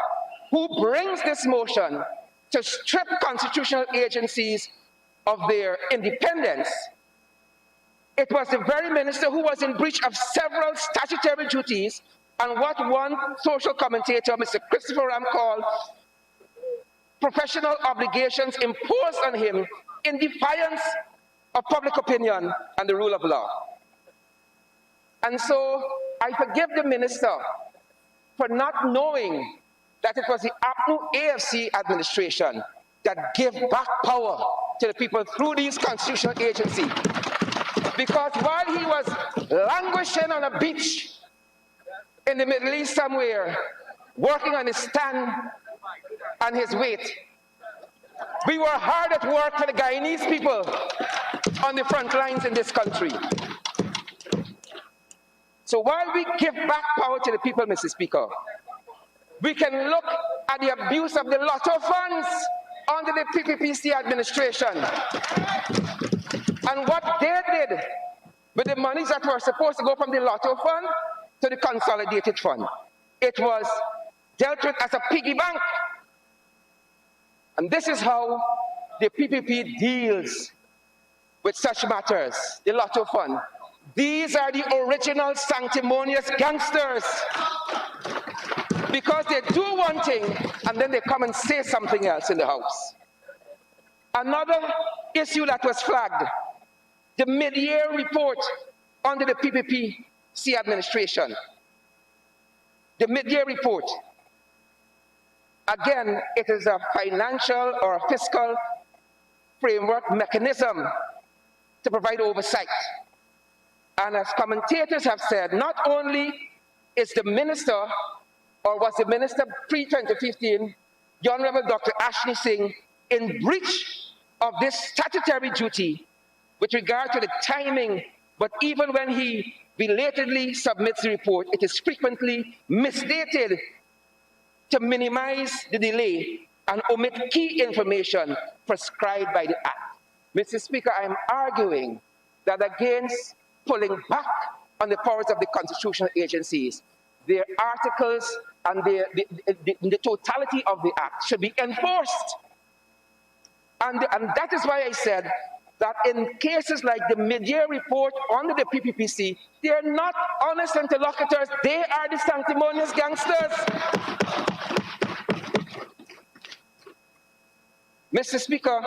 who brings this motion to strip constitutional agencies of their independence. It was the very minister who was in breach of several statutory duties and what one social commentator, Mr. Christopher Ram, called professional obligations imposed on him in defiance of public opinion and the rule of law. And so I forgive the minister for not knowing that it was the APNU AFC administration that gave back power to the people through these constitutional agencies. Because while he was languishing on a beach in the Middle East somewhere, working on his stand and his weight, we were hard at work for the Guyanese people on the front lines in this country. So while we give back power to the people, Mr. Speaker, we can look at the abuse of the lotto funds under the PPPC administration. And what they did, with the monies that were supposed to go from the lotto fund to the consolidated fund. It was dealt with as a piggy bank. And this is how the PPP deals with such matters, the lotto fund. These are the original sanctimonious gangsters. Because they do one thing and then they come and say something else in the house. Another issue that was flagged, the mid-year report under the PPPC administration. The mid-year report. Again, it is a financial or a fiscal framework mechanism to provide oversight. And as commentators have said, not only is the minister, or was the minister pre-2015, the Honorable Dr. Ashley Singh, in breach of this statutory duty with regard to the timing, but even when he belatedly submits the report, it is frequently misdated to minimize the delay and omit key information prescribed by the Act. Mr. Speaker, I am arguing that against pulling back on the powers of the constitutional agencies, their articles and the totality of the Act should be enforced. And that is why I said that in cases like the mid-year report under the PPPC, they are not honest interlocutors, they are the sanctimonious gangsters. Mr. Speaker,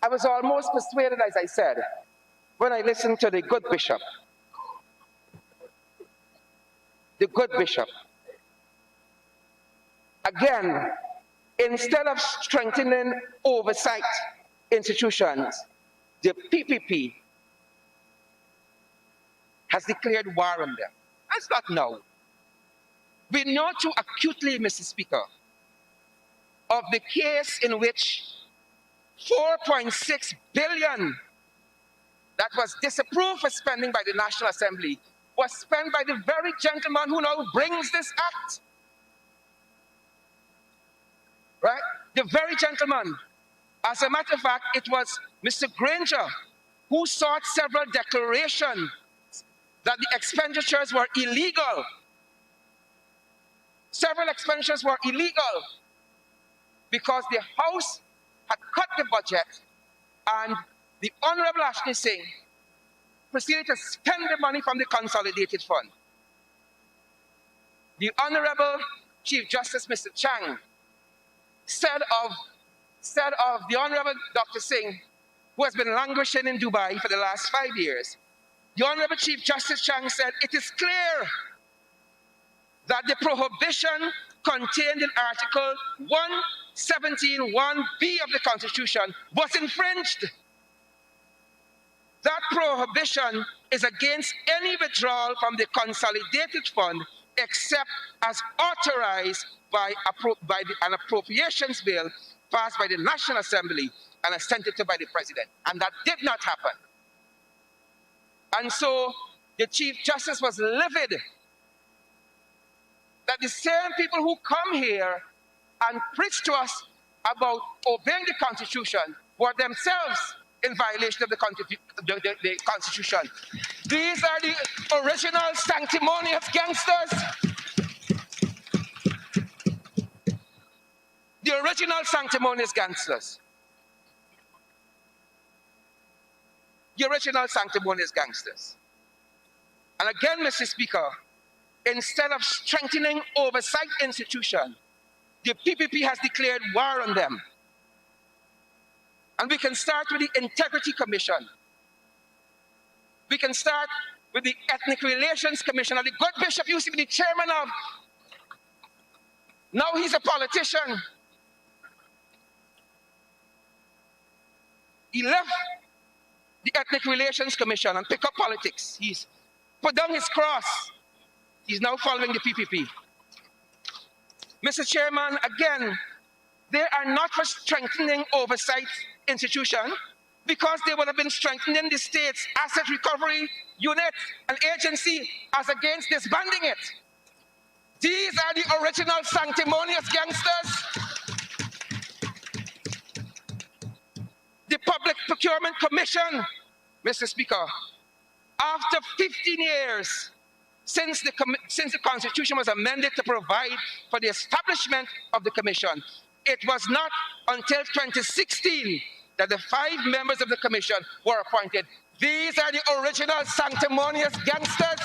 I was almost persuaded, as I said, when I listened to the good bishop. The good bishop. Again, instead of strengthening oversight institutions, the PPP has declared war on them. That's not now. We know too acutely, Mr. Speaker, of the case in which 4.6 billion that was disapproved for spending by the National Assembly was spent by the very gentleman who now brings this act. Right? The very gentleman. As a matter of fact, it was Mr. Granger who sought several declarations that the expenditures were illegal. Several expenditures were illegal because the House had cut the budget and the Honorable Ashley Singh proceeded to spend the money from the consolidated fund. The Honorable Chief Justice Mr. Chang said of the Honorable Dr. Singh, who has been languishing in Dubai for the last 5 years, the Honorable Chief Justice Chang said, it is clear that the prohibition contained in Article 117(1)(b) of the Constitution was infringed. That prohibition is against any withdrawal from the consolidated fund except as authorized by an appropriations bill passed by the National Assembly and assented to by the President. And that did not happen. And so the Chief Justice was livid that the same people who come here and preach to us about obeying the Constitution were themselves in violation of the Constitution. These are the original sanctimonious gangsters. The original sanctimonious gangsters. The original sanctimonious gangsters. And again, Mr. Speaker, instead of strengthening oversight institutions, the PPP has declared war on them. And we can start with the Integrity Commission. We can start with the Ethnic Relations Commission, that the good bishop used to be the chairman of. Now he's a politician. He left the Ethnic Relations Commission and picked up politics. He's put down his cross. He's now following the PPP. Mr. Chairman, again, they are not for strengthening oversight institution because they would have been strengthening the state's asset recovery unit and agency as against disbanding it. These are the original sanctimonious gangsters. The Public Procurement Commission, Mr. Speaker, after 15 years since the Constitution was amended to provide for the establishment of the Commission, it was not until 2016 that the 5 members of the Commission were appointed. These are the original sanctimonious gangsters.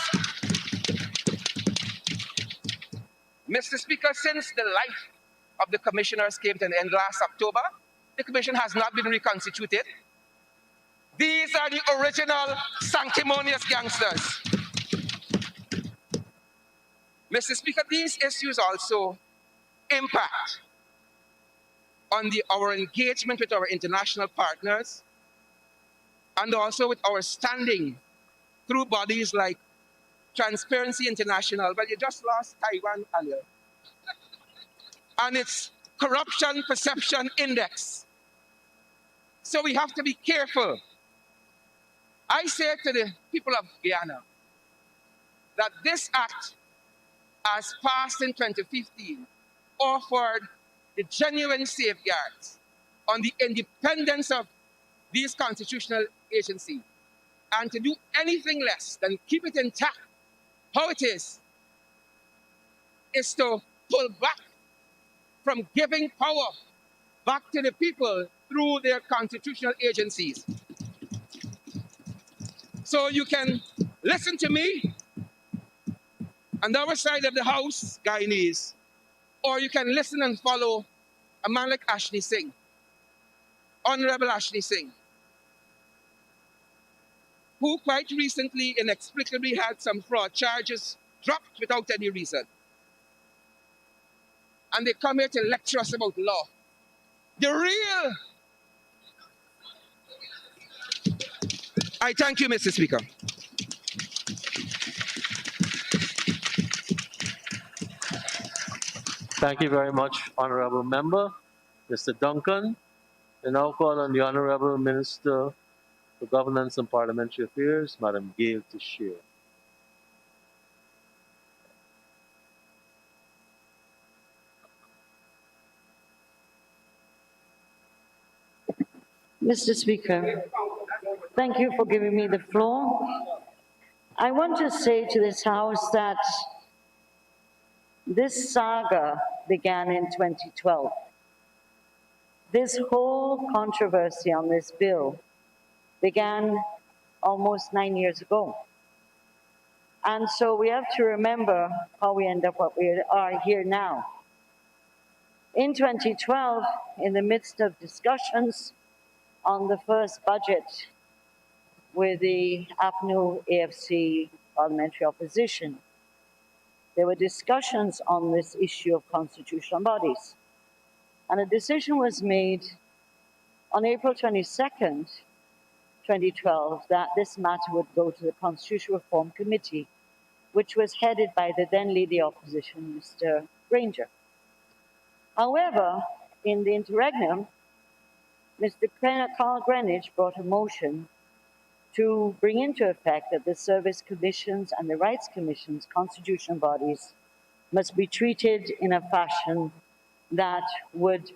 Mr. Speaker, since the life of the commissioners came to an end last October, the Commission has not been reconstituted. These are the original sanctimonious gangsters. Mr. Speaker, these issues also impact on our engagement with our international partners and also with our standing through bodies like Transparency International. Well, you just lost Taiwan earlier. And its Corruption Perception Index. So we have to be careful. I say to the people of Guyana that this act, as passed in 2015, offered the genuine safeguards on the independence of these constitutional agencies, and to do anything less than keep it intact how it is to pull back from giving power back to the people through their constitutional agencies. So you can listen to me on the other side of the house, Guyanese, or you can listen and follow a man like Ashley Singh, Honorable Ashley Singh, who quite recently inexplicably had some fraud charges dropped without any reason. And they come here to lecture us about law. The real... I thank you, Mr. Speaker. Thank you very much, Honorable Member. Mr. Duncan, I now call on the Honorable Minister for Governance and Parliamentary Affairs, Madam Gail Teixeira. Mr. Speaker, thank you for giving me the floor. I want to say to this House that this saga began in 2012. This whole controversy on this bill began almost 9 years ago. And so we have to remember how we end up what we are here now. In 2012, in the midst of discussions on the first budget with the APNU AFC parliamentary opposition, there were discussions on this issue of constitutional bodies. And a decision was made on April 22nd, 2012, that this matter would go to the Constitutional Reform Committee, which was headed by the then leader of the opposition, Mr. Granger. However, in the interregnum, Mr. Carl Greenwich brought a motion to bring into effect that the service commissions and the rights commissions, constitutional bodies, must be treated in a fashion that would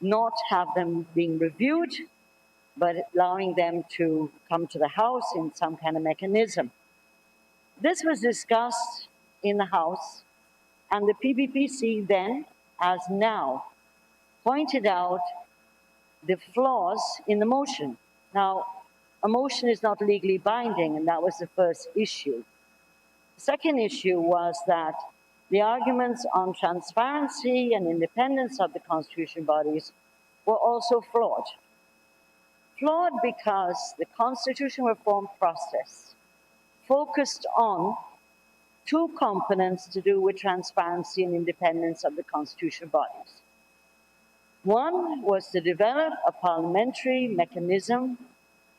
not have them being reviewed, but allowing them to come to the House in some kind of mechanism. This was discussed in the House, and the PPPC then, as now, pointed out the flaws in the motion. Now, a motion is not legally binding, and that was the first issue. The second issue was that the arguments on transparency and independence of the constitutional bodies were also flawed. Flawed because the constitutional reform process focused on two components to do with transparency and independence of the constitutional bodies. One was to develop a parliamentary mechanism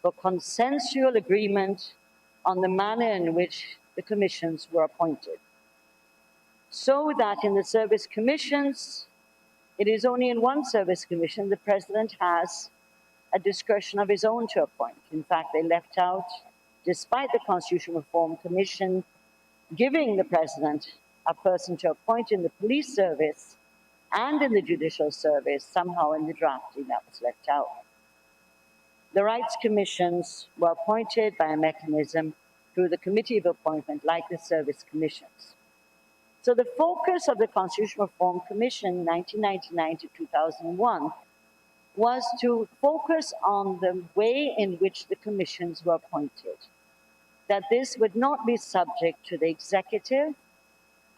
for consensual agreement on the manner in which the commissions were appointed, so that in the service commissions, it is only in one service commission the president has a discretion of his own to appoint. In fact, they left out, despite the Constitutional Reform Commission giving the president a person to appoint in the police service and in the judicial service, somehow in the drafting that was left out. the rights commissions were appointed by a mechanism through the committee of appointment, like the service commissions. So the focus of the Constitutional Reform Commission 1999 to 2001 was to focus on the way in which the commissions were appointed, that this would not be subject to the executive,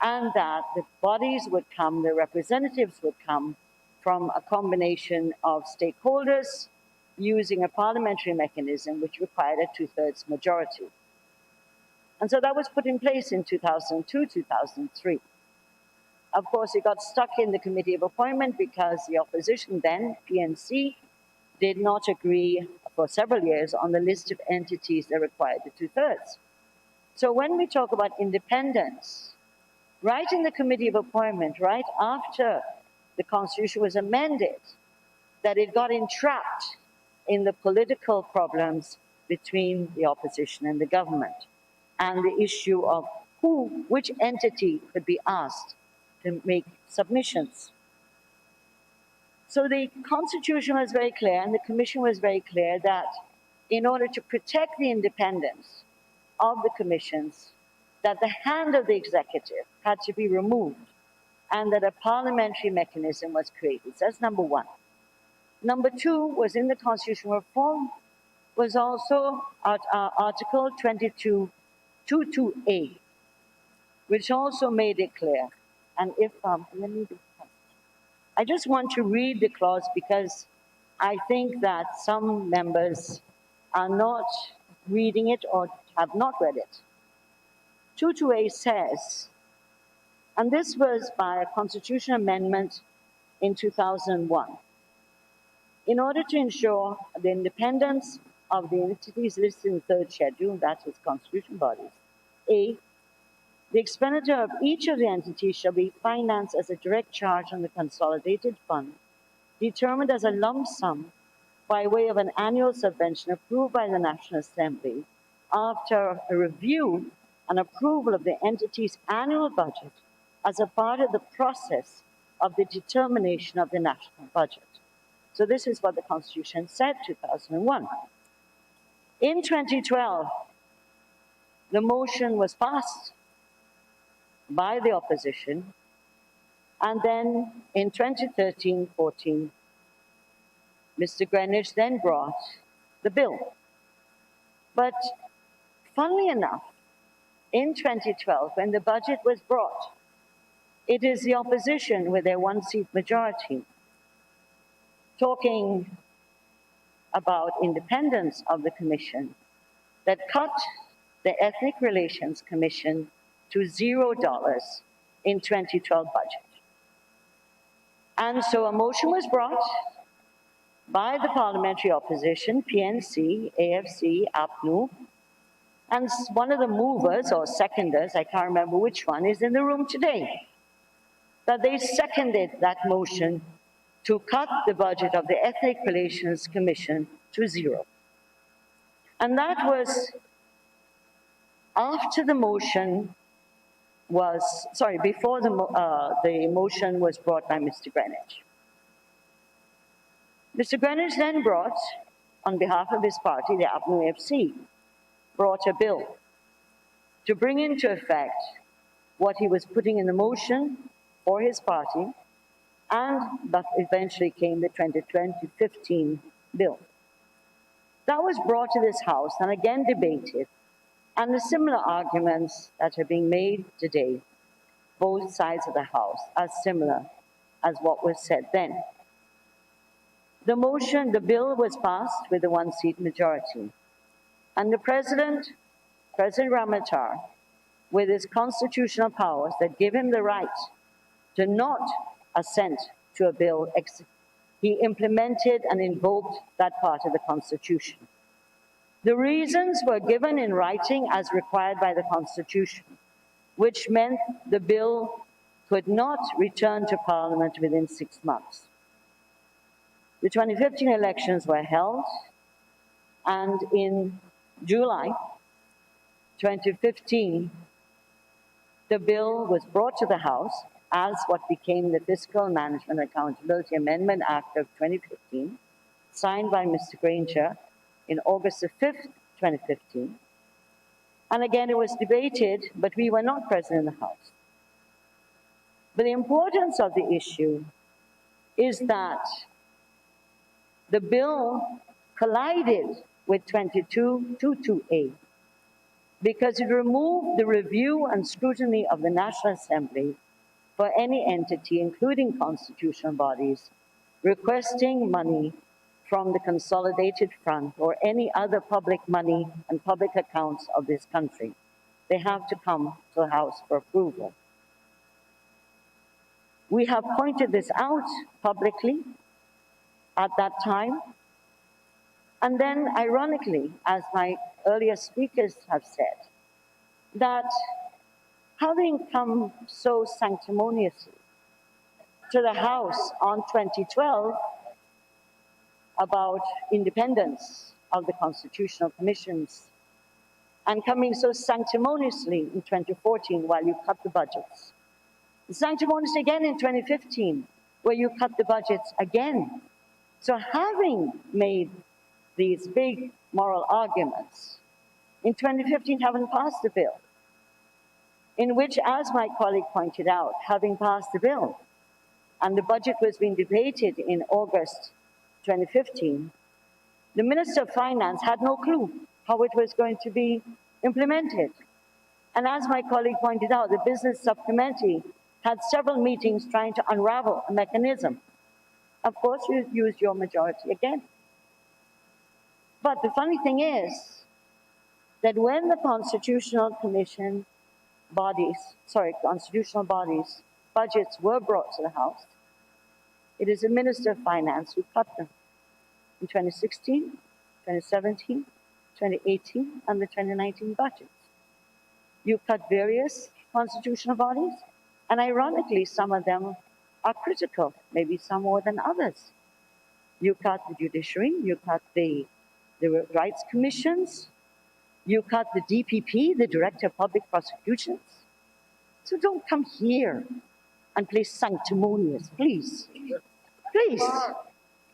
and that the bodies would come, the representatives would come from a combination of stakeholders using a parliamentary mechanism which required a two-thirds majority. And so that was put in place in 2002, 2003. Of course, it got stuck in the Committee of Appointment because the opposition then, PNC, did not agree for several years on the list of entities that required the two-thirds. So when we talk about independence, right in the Committee of Appointment, right after the Constitution was amended, that it got entrapped in the political problems between the opposition and the government, and the issue of which entity could be asked to make submissions. So the Constitution was very clear, and the Commission was very clear, that in order to protect the independence of the commissions, that the hand of the executive had to be removed, and that a parliamentary mechanism was created. So that's number one. Number two was in the constitutional reform, was also Article 22A, which also made it clear. And if, I just want to read the clause because I think that some members are not reading it or have not read it. 22A says, and this was by a constitutional amendment in 2001, in order to ensure the independence of the entities listed in the third schedule, that is constitutional bodies, A, the expenditure of each of the entities shall be financed as a direct charge on the consolidated fund, determined as a lump sum by way of an annual subvention approved by the National Assembly after a review and approval of the entity's annual budget as a part of the process of the determination of the national budget. So this is what the Constitution said, 2001. In 2012, the motion was passed by the opposition, and then in 2013-14, Mr. Greenwich then brought the bill. But funnily enough, in 2012, when the budget was brought, it is the opposition with their one-seat majority talking about independence of the commission that cut the Ethnic Relations Commission to $0 in 2012 budget. And so a motion was brought by the parliamentary opposition, PNC, AFC, APNU, and one of the movers or seconders, I can't remember which one, is in the room today, that they seconded that motion to cut the budget of the Ethnic Relations Commission to $0. And that was after the motion was, sorry, before the motion was brought by Mr. Greenwich. Mr. Greenwich then brought, on behalf of his party, the APNU FC, brought a bill to bring into effect what he was putting in the motion for his party, but eventually came the 2015 bill. That was brought to this House and again debated, and the similar arguments that are being made today, both sides of the House, are similar as what was said then. The motion, the bill was passed with a one-seat majority, and the President Ramatar, with his constitutional powers that give him the right to not assent to a bill, he implemented and invoked that part of the Constitution. The reasons were given in writing as required by the Constitution, which meant the bill could not return to Parliament within 6 months. The 2015 elections were held, and in July 2015, the bill was brought to the House as what became the Fiscal Management Accountability Amendment Act of 2015, signed by Mr. Granger in August the 5th, 2015. And again, it was debated, but we were not present in the House. But the importance of the issue is that the bill collided with 2222A because it removed the review and scrutiny of the National Assembly for any entity, including constitutional bodies, requesting money from the Consolidated Fund or any other public money and public accounts of this country. They have to come to the House for approval. We have pointed this out publicly at that time. And then, ironically, as my earlier speakers have said, that having come so sanctimoniously to the House on 2012 about independence of the constitutional commissions, and coming so sanctimoniously in 2014 while you cut the budgets, sanctimonious again in 2015 where you cut the budgets again. So having made these big moral arguments, in 2015 having passed the bill, in which, as my colleague pointed out, having passed the bill, and the budget was being debated in August 2015, the Minister of Finance had no clue how it was going to be implemented. And as my colleague pointed out, the Business Subcommittee had several meetings trying to unravel a mechanism. Of course, you used your majority again. But the funny thing is that when the constitutional bodies' budgets were brought to the House, it is the Minister of Finance who cut them in 2016, 2017, 2018, and the 2019 budgets. You cut various constitutional bodies, and ironically, some of them are critical, maybe some more than others. You cut the judiciary, you cut the rights commissions, you cut the DPP, the Director of Public Prosecutions. So don't come here and play sanctimonious, please. Please.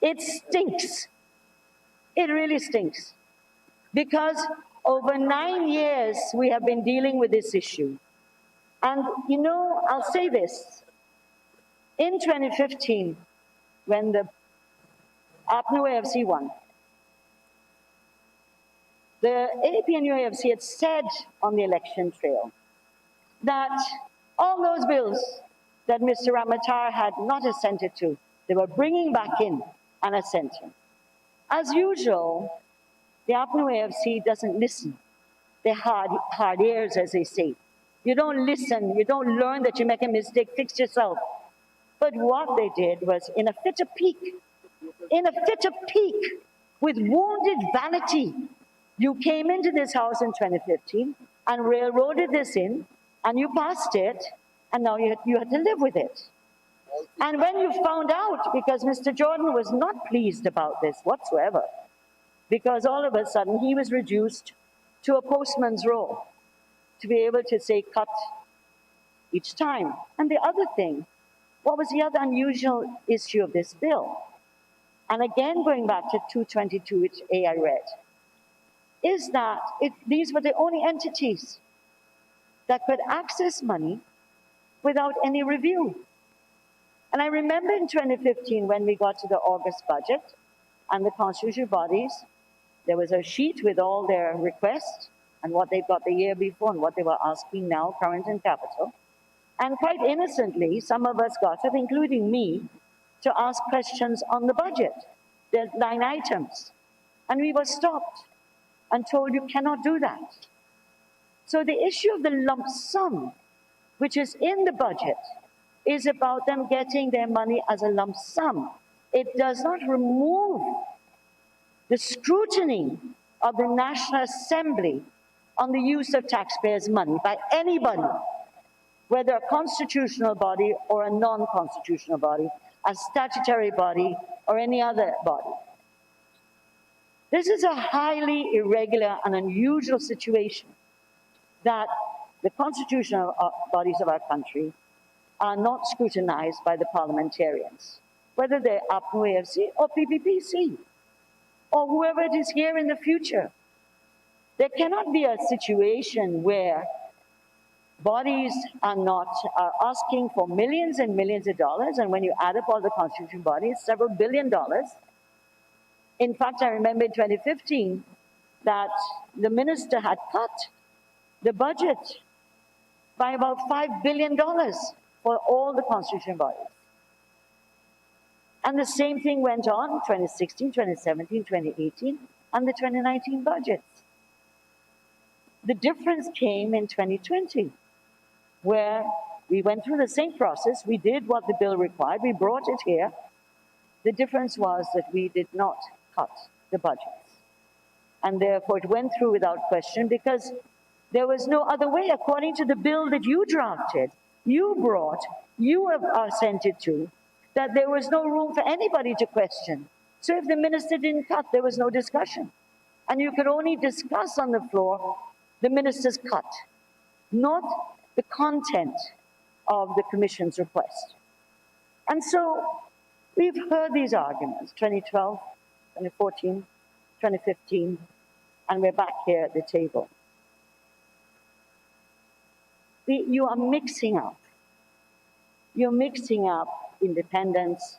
It stinks. It really stinks. Because over 9 years, we have been dealing with this issue. And, you know, I'll say this. In 2015, when the APNU AFC won, the APNU AFC had said on the election trail that all those bills that Mr. Ramatar had not assented to, they were bringing back in and assenting. As usual, the APNU AFC doesn't listen. They're hard ears, as they say. You don't listen, you don't learn that you make a mistake, fix yourself. But what they did was, in a fit of pique, with wounded vanity, you came into this House in 2015 and railroaded this in, and you passed it, and now you had to live with it. And when you found out, because Mr. Jordan was not pleased about this whatsoever, because all of a sudden he was reduced to a postman's role, to be able to say cut each time. And the other thing, what was the other unusual issue of this bill? And again, going back to 222, which I read, is that these were the only entities that could access money without any review. And I remember in 2015, when we got to the August budget and the constitutional bodies, there was a sheet with all their requests and what they got the year before and what they were asking now, current and capital. And quite innocently, some of us got up, including me, to ask questions on the budget, the line items. And we were stopped and told you cannot do that. So the issue of the lump sum, which is in the budget, is about them getting their money as a lump sum. It does not remove the scrutiny of the National Assembly on the use of taxpayers' money by anybody, whether a constitutional body or a non-constitutional body, a statutory body or any other body. This is a highly irregular and unusual situation that the constitutional bodies of our country are not scrutinized by the parliamentarians, whether they're APNU AFC or PPPC. or whoever it is here in the future. There cannot be a situation where bodies are asking for millions and millions of dollars, and when you add up all the constitution bodies, several $billions. In fact, I remember in 2015 that the minister had cut the budget by about $5 billion for all the constitution bodies. And the same thing went on 2016, 2017, 2018, and the 2019 budgets. The difference came in 2020, where we went through the same process. We did what the bill required. We brought it here. The difference was that we did not cut the budgets. And therefore, it went through without question because there was no other way. According to the bill that you drafted, you brought, you have sent it to, that there was no room for anybody to question. So if the minister didn't cut, there was no discussion. And you could only discuss on the floor the minister's cut, not the content of the commission's request. And so we've heard these arguments, 2012, 2014, 2015, and we're back here at the table. You are mixing up. You're mixing up independence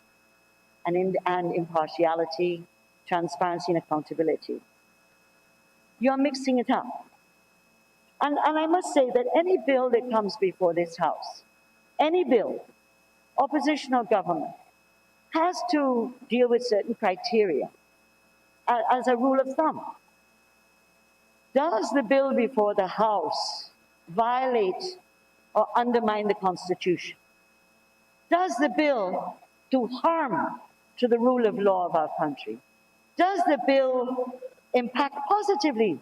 and impartiality, transparency and accountability. You're mixing it up. And I must say that any bill that comes before this House, any bill, opposition or government, has to deal with certain criteria as a rule of thumb. Does the bill before the House violate or undermine the Constitution? Does the bill do harm to the rule of law of our country? Does the bill impact positively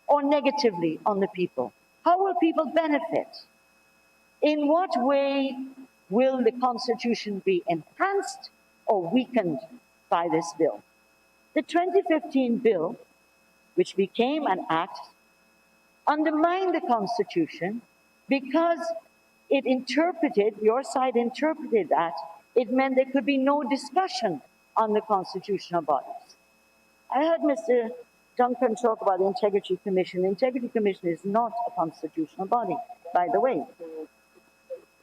or negatively on the people? How will people benefit? In what way will the Constitution be enhanced or weakened by this bill? The 2015 bill, which became an act, undermined the Constitution because it interpreted, your side interpreted that, it meant there could be no discussion on the constitutional bodies. I heard Mr. Duncan talk about the Integrity Commission. The Integrity Commission is not a constitutional body, by the way.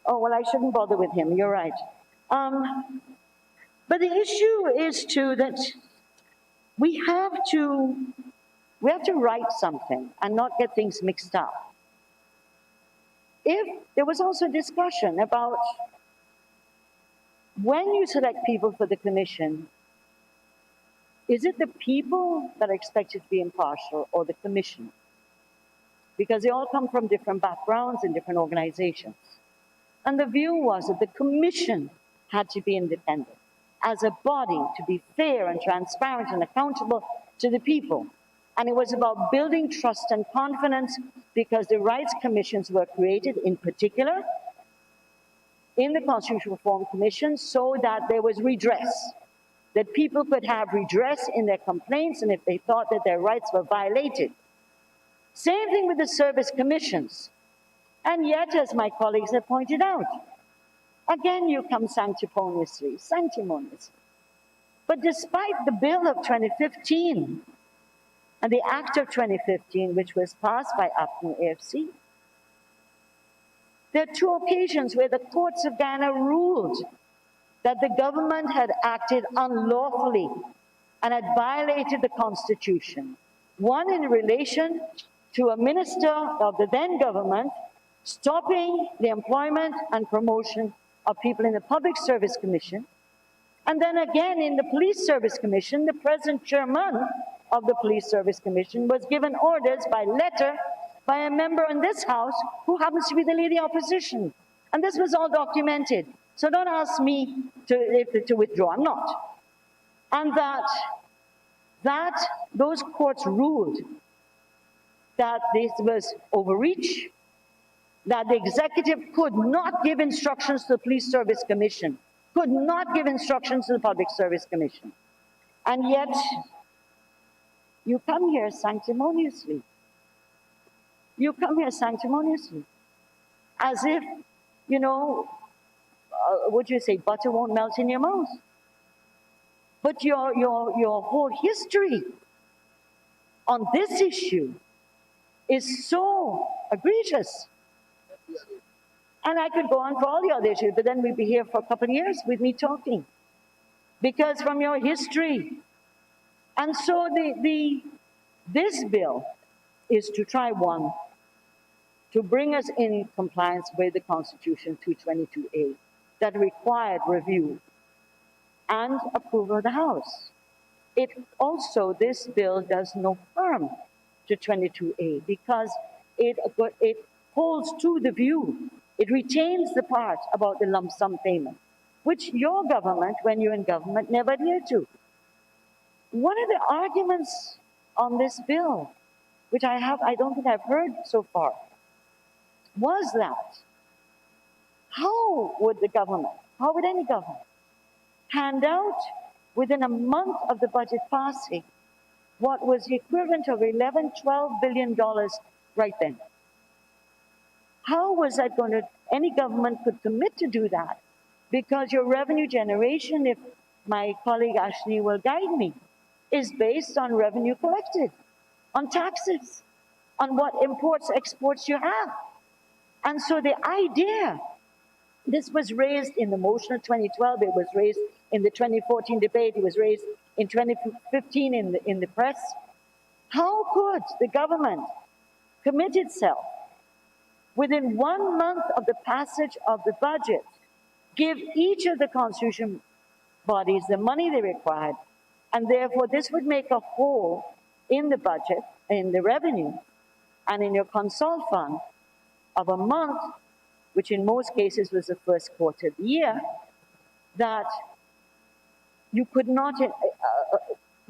Oh, well, I shouldn't bother with him, you're right. But the issue is too that we have to write something and not get things mixed up. There was also discussion about when you select people for the commission, is it the people that are expected to be impartial or the commission? Because they all come from different backgrounds and different organizations. And the view was that the commission had to be independent as a body to be fair and transparent and accountable to the people. And it was about building trust and confidence because the rights commissions were created in particular in the Constitutional Reform Commission so that there was redress, that people could have redress in their complaints and if they thought that their rights were violated. Same thing with the service commissions. And yet, as my colleagues have pointed out, again you come sanctimoniously. But despite the bill of 2015 and the Act of 2015, which was passed by AFNU AFC, there are two occasions where the courts of Guyana ruled that the government had acted unlawfully and had violated the Constitution. One in relation to a minister of the then government stopping the employment and promotion of people in the Public Service Commission. And then again in the Police Service Commission, the present chairman of the Police Service Commission was given orders by letter by a member in this House who happens to be the leading opposition. And this was all documented. So don't ask me to withdraw, I'm not. And that those courts ruled that this was overreach, that the executive could not give instructions to the Police Service Commission, could not give instructions to the Public Service Commission. And yet, you come here sanctimoniously. You come here sanctimoniously. As if, would you say, butter won't melt in your mouth. But your whole history on this issue is so egregious. And I could go on for all the other issues, but then we'd be here for a couple of years with me talking. Because from your history. And so this bill is to try, one, to bring us in compliance with the Constitution 222A that required review and approval of the House. It also, this bill does no harm to 22A because it holds to the view, it retains the part about the lump sum payment, which your government, when you're in government, never adhered to. One of the arguments on this bill, which I don't think I've heard so far, was that how would the government, how would any government, hand out within a month of the budget passing what was the equivalent of $11–12 billion right then? How was that going to, any government could commit to do that? Because your revenue generation, if my colleague Ashley will guide me, is based on revenue collected, on taxes, on what imports, exports you have. And so the idea, this was raised in the motion of 2012, it was raised in the 2014 debate, it was raised in 2015 in the press. How could the government commit itself within 1 month of the passage of the budget, give each of the constitution bodies the money they required, and therefore this would make a hole in the budget, in the revenue, and in your consult fund of a month, which in most cases was the first quarter of the year, that you could not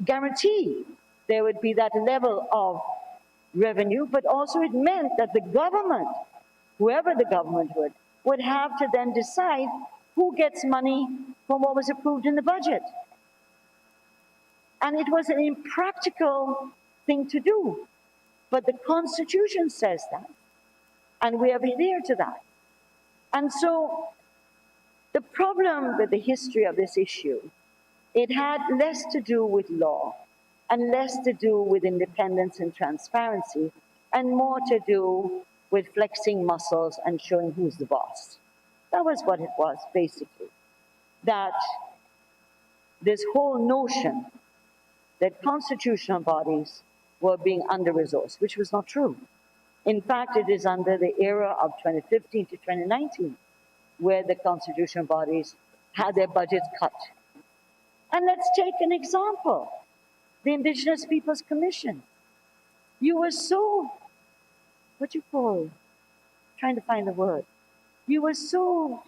guarantee there would be that level of revenue, but also it meant that the government, whoever the government would have to then decide who gets money from what was approved in the budget. And it was an impractical thing to do. But the Constitution says that, and we have adhered to that. And so the problem with the history of this issue, it had less to do with law and less to do with independence and transparency and more to do with flexing muscles and showing who's the boss. That was what it was, basically. That this whole notion that constitutional bodies were being under-resourced, which was not true. In fact, it is under the era of 2015 to 2019 where the constitutional bodies had their budgets cut. And let's take an example. The Indigenous Peoples Commission. You were so, what you call, trying to find the word. You were so,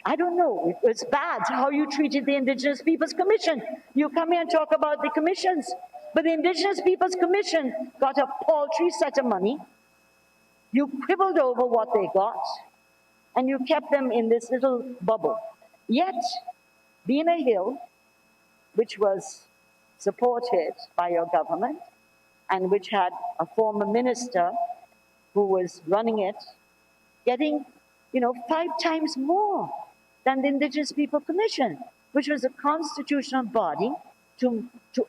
I don't know, it was bad how you treated the Indigenous Peoples Commission. You come here and talk about the commissions, but the Indigenous Peoples Commission got a paltry set of money. You quibbled over what they got, and you kept them in this little bubble. Yet, Bina Hill, which was supported by your government, and which had a former minister who was running it, getting, 5 times more than the Indigenous People Commission, which was a constitutional body to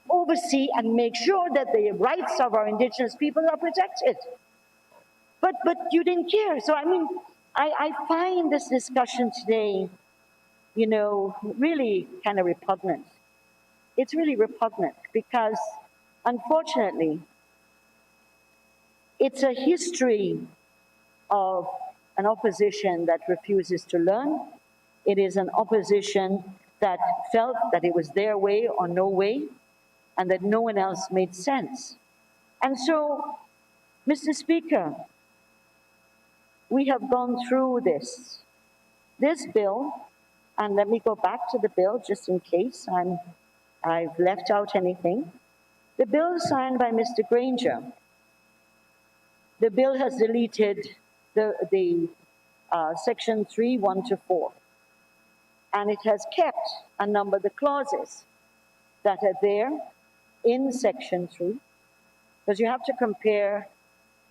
oversee and make sure that the rights of our Indigenous people are protected. But you didn't care. So, I find this discussion today, really kind of repugnant. It's really repugnant because, unfortunately, it's a history of an opposition that refuses to learn. It is an opposition that felt that it was their way or no way, and that no one else made sense. And so, Mr. Speaker, we have gone through this. This bill, and let me go back to the bill just in case I've left out anything. The bill signed by Mr. Granger. The bill has deleted the section 3, 1 to 4. And it has kept a number of the clauses that are there in section 3, because you have to compare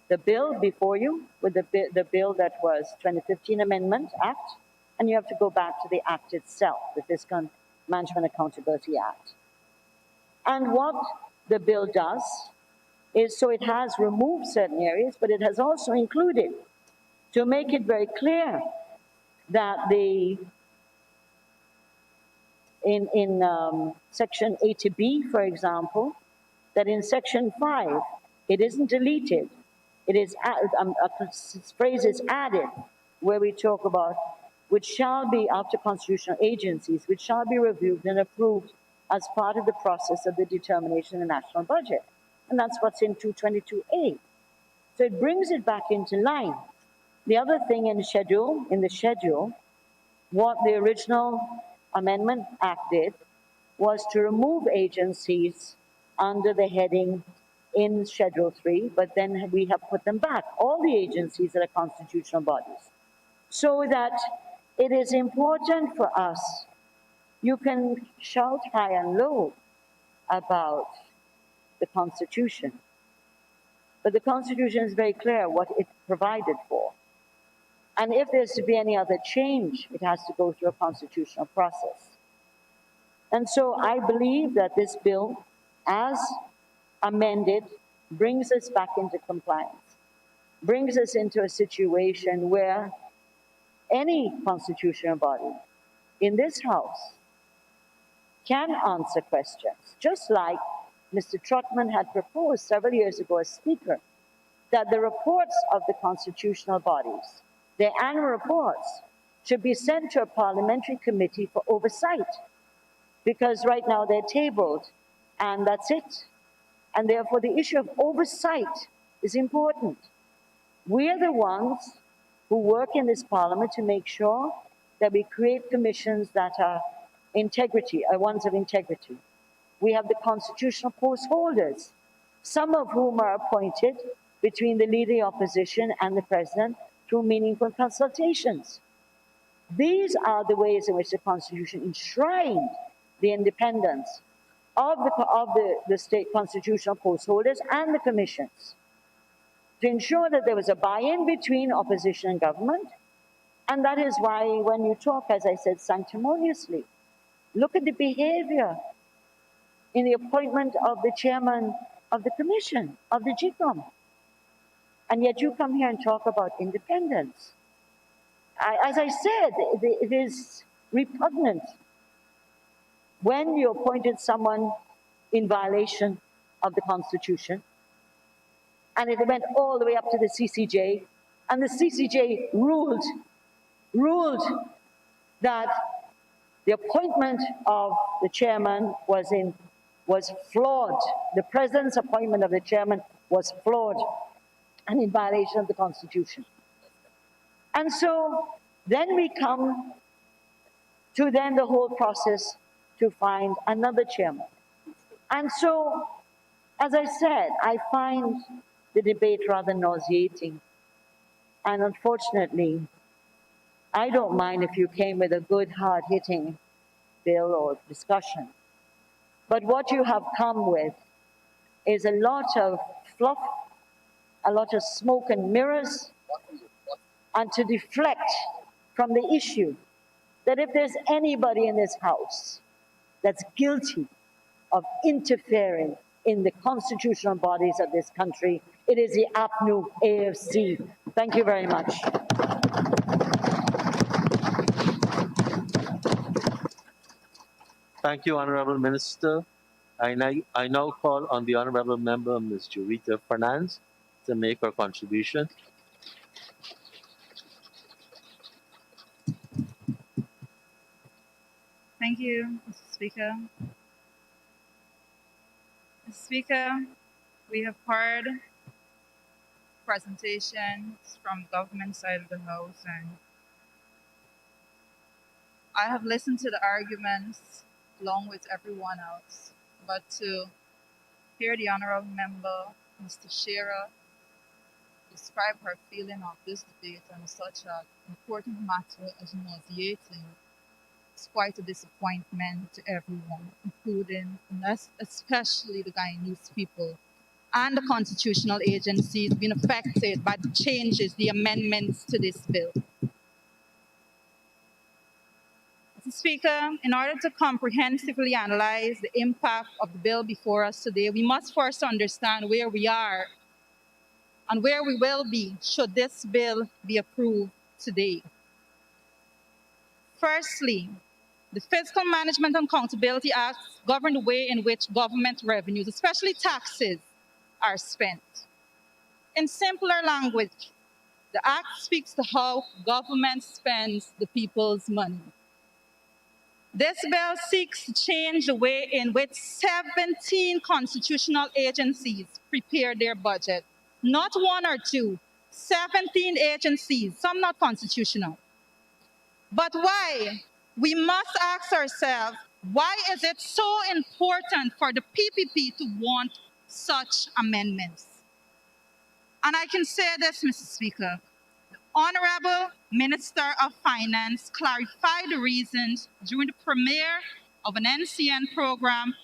the bill before you with the bill that was 2015 Amendment Act, and you have to go back to the Act itself, the Management Accountability Act. And what the bill does is, so it has removed certain areas, but it has also included, to make it very clear that in Section 80B, for example, that in Section 5, it isn't deleted. It is, a phrase is added where we talk about which shall be, after constitutional agencies, which shall be reviewed and approved as part of the process of the determination of the national budget. And that's what's in 222A. So it brings it back into line. The other thing in the schedule, what the original Amendment Act did was to remove agencies under the heading in Schedule 3, but then we have put them back, all the agencies that are constitutional bodies, so that it is important for us. You can shout high and low about the Constitution, but the Constitution is very clear what it provided for. And if there's to be any other change, it has to go through a constitutional process. And so I believe that this bill, as amended, brings us back into compliance, brings us into a situation where any constitutional body in this House can answer questions, just like Mr. Trotman had proposed several years ago as Speaker, that the reports of the constitutional bodies, their annual reports, should be sent to a parliamentary committee for oversight, because right now they're tabled and that's it. And therefore the issue of oversight is important. We are the ones who work in this parliament to make sure that we create commissions that are ones of integrity. We have the constitutional post holders, some of whom are appointed between the Leader of the Opposition and the President through meaningful consultations. These are the ways in which the Constitution enshrined the independence of the state constitutional post holders and the commissions, to ensure that there was a buy-in between opposition and government. And that is why when you talk, as I said, sanctimoniously, look at the behavior in the appointment of the chairman of the commission, of the GCOM. And yet you come here and talk about independence. As I said, it is repugnant when you appointed someone in violation of the Constitution, and it went all the way up to the CCJ, and the CCJ ruled that the appointment of the chairman was flawed. The president's appointment of the chairman was flawed and in violation of the Constitution. And so then we come to then the whole process to find another chairman. And so, as I said, I find the debate rather nauseating. And unfortunately, I don't mind if you came with a good, hard-hitting bill or discussion. But what you have come with is a lot of fluff, a lot of smoke and mirrors, and to deflect from the issue that if there's anybody in this House that's guilty of interfering in the constitutional bodies of this country, it is the APNU AFC. Thank you very much. Thank you, Honorable Minister. I now call on the Honorable Member, Ms. Jovita Fernandes, to make her contribution. Thank you, Mr. Speaker. Mr. Speaker, we have heard presentations from government side of the House, and I have listened to the arguments along with everyone else, but to hear the Honorable Member, Mr. Shearer, describe her feeling of this debate on such an important matter as nauseating, it's quite a disappointment to everyone, including and especially the Guyanese people and the constitutional agencies being affected by the changes, the amendments to this bill. Mr. Speaker, in order to comprehensively analyze the impact of the bill before us today, we must first understand where we are and where we will be should this bill be approved today. Firstly, the Fiscal Management and Accountability Act governs the way in which government revenues, especially taxes, are spent. In simpler language, the Act speaks to how government spends the people's money. This bill seeks to change the way in which 17 constitutional agencies prepare their budget. Not one or two, 17 agencies, some not constitutional. But why? We must ask ourselves, why is it so important for the PPP to want such amendments? And I can say this, Mr. Speaker. The Honorable Minister of Finance clarified the reasons during the premiere of an NCN program,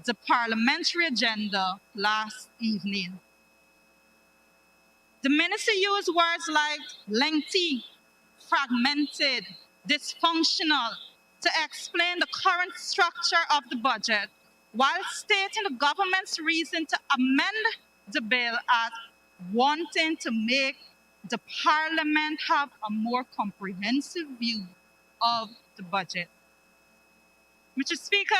The Parliamentary Agenda, last evening. The minister used words like lengthy, fragmented, dysfunctional to explain the current structure of the budget, while stating the government's reason to amend the bill as wanting to make the Parliament have a more comprehensive view of the budget. Mr. Speaker,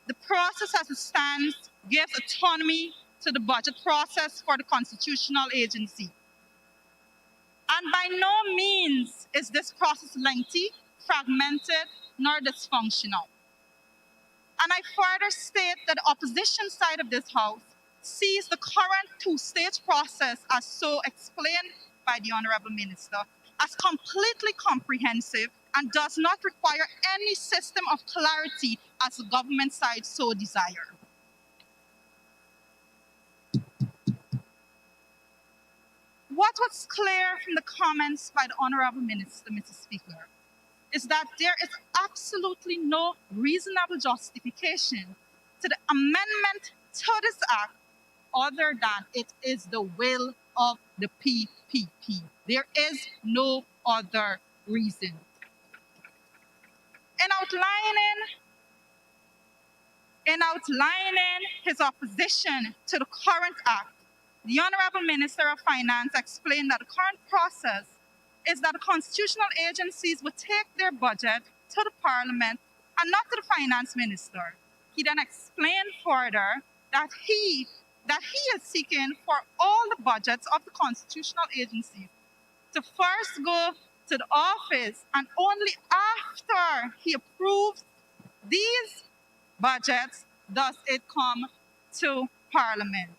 the process as it stands gives autonomy to the budget process for the constitutional agency. And by no means is this process lengthy, fragmented, nor dysfunctional. And I further state that the opposition side of this House sees the current two-stage process, as so explained by the Honorable Minister, as completely comprehensive and does not require any system of clarity as the government side so desire. What was clear from the comments by the Honorable Minister, Mr. Speaker, is that there is absolutely no reasonable justification to the amendment to this act other than it is the will of the PPP. There is no other reason. In outlining his opposition to the current act, the Honorable Minister of Finance explained that the current process is that the constitutional agencies would take their budget to the Parliament and not to the Finance Minister. He then explained further that he is seeking for all the budgets of the constitutional agencies to first go to the office, and only after he approves these budgets does it come to Parliament.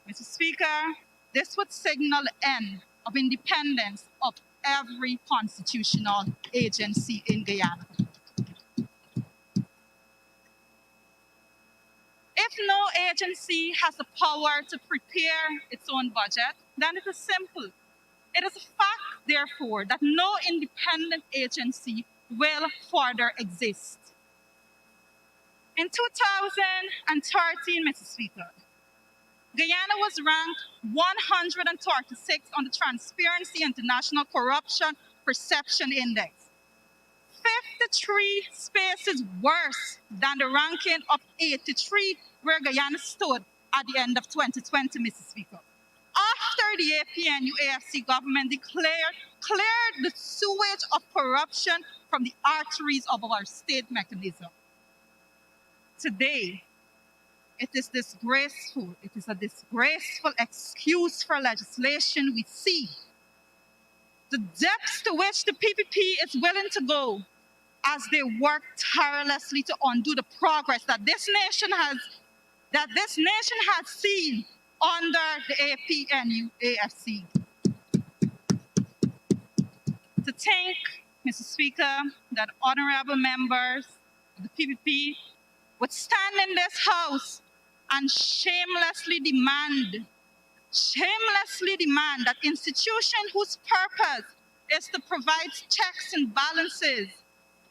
Mr. Speaker, this would signal the end of independence of every constitutional agency in Guyana. If no agency has the power to prepare its own budget, then it is simple. It is a fact, therefore, that no independent agency will further exist. In 2013, Mr. Speaker, Guyana was ranked 136 on the Transparency International Corruption Perception Index, 53 spaces worse than the ranking of 83 where Guyana stood at the end of 2020, Mr. Speaker. After the APNU-AFC government cleared the sewage of corruption from the arteries of our state mechanism. Today, it is disgraceful. It is a disgraceful excuse for legislation we see. The depths to which the PPP is willing to go as they work tirelessly to undo the progress that this nation has seen under the APNU-AFC. To think, Mr. Speaker, that honorable members of the PPP would stand in this House and shamelessly demand that institutions whose purpose is to provide checks and balances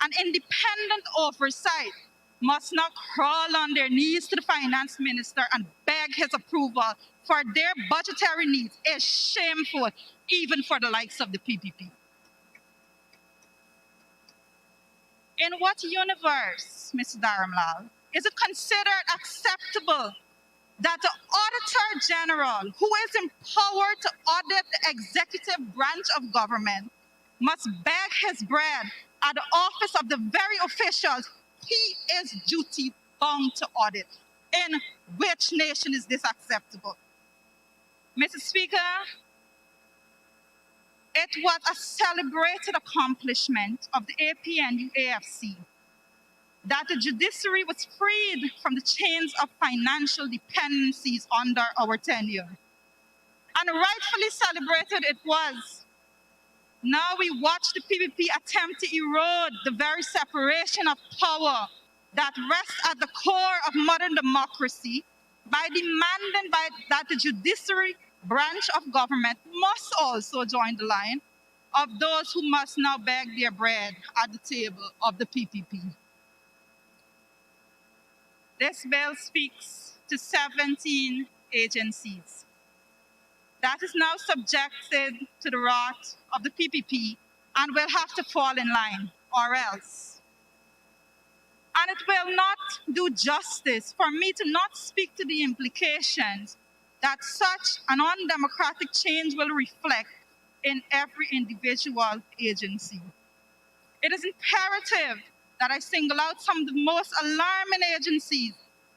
and independent oversight must not crawl on their knees to the finance minister and beg his approval for their budgetary needs is shameful, even for the likes of the PPP. In what universe, Mr. Dharamlal, is it considered acceptable that the Auditor General, who is empowered to audit the executive branch of government, must beg his bread at the office of the very officials he is duty bound to audit? In which nation is this acceptable? Mr. Speaker, it was a celebrated accomplishment of the APNU-AFC that the judiciary was freed from the chains of financial dependencies under our tenure. And rightfully celebrated it was. Now we watch the PPP attempt to erode the very separation of power that rests at the core of modern democracy by demanding that the judiciary branch of government must also join the line of those who must now beg their bread at the table of the PPP. This bill speaks to 17 agencies that is now subjected to the wrath of the PPP and will have to fall in line, or else. And it will not do justice for me to not speak to the implications that such an undemocratic change will reflect in every individual agency. It is imperative that I single out some of the most alarming agencies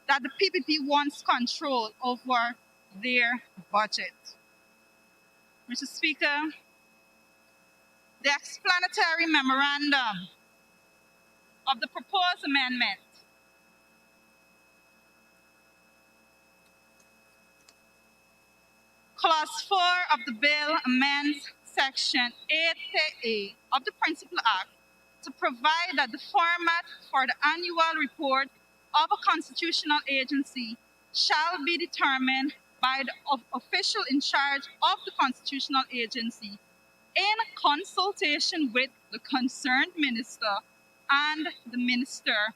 that the PPP wants control over their budget. Mr. Speaker, the explanatory memorandum of the proposed amendment Clause 4 of the bill amends Section 8A of the Principal Act to provide that the format for the annual report of a constitutional agency shall be determined by the official in charge of the constitutional agency in consultation with the concerned minister and the minister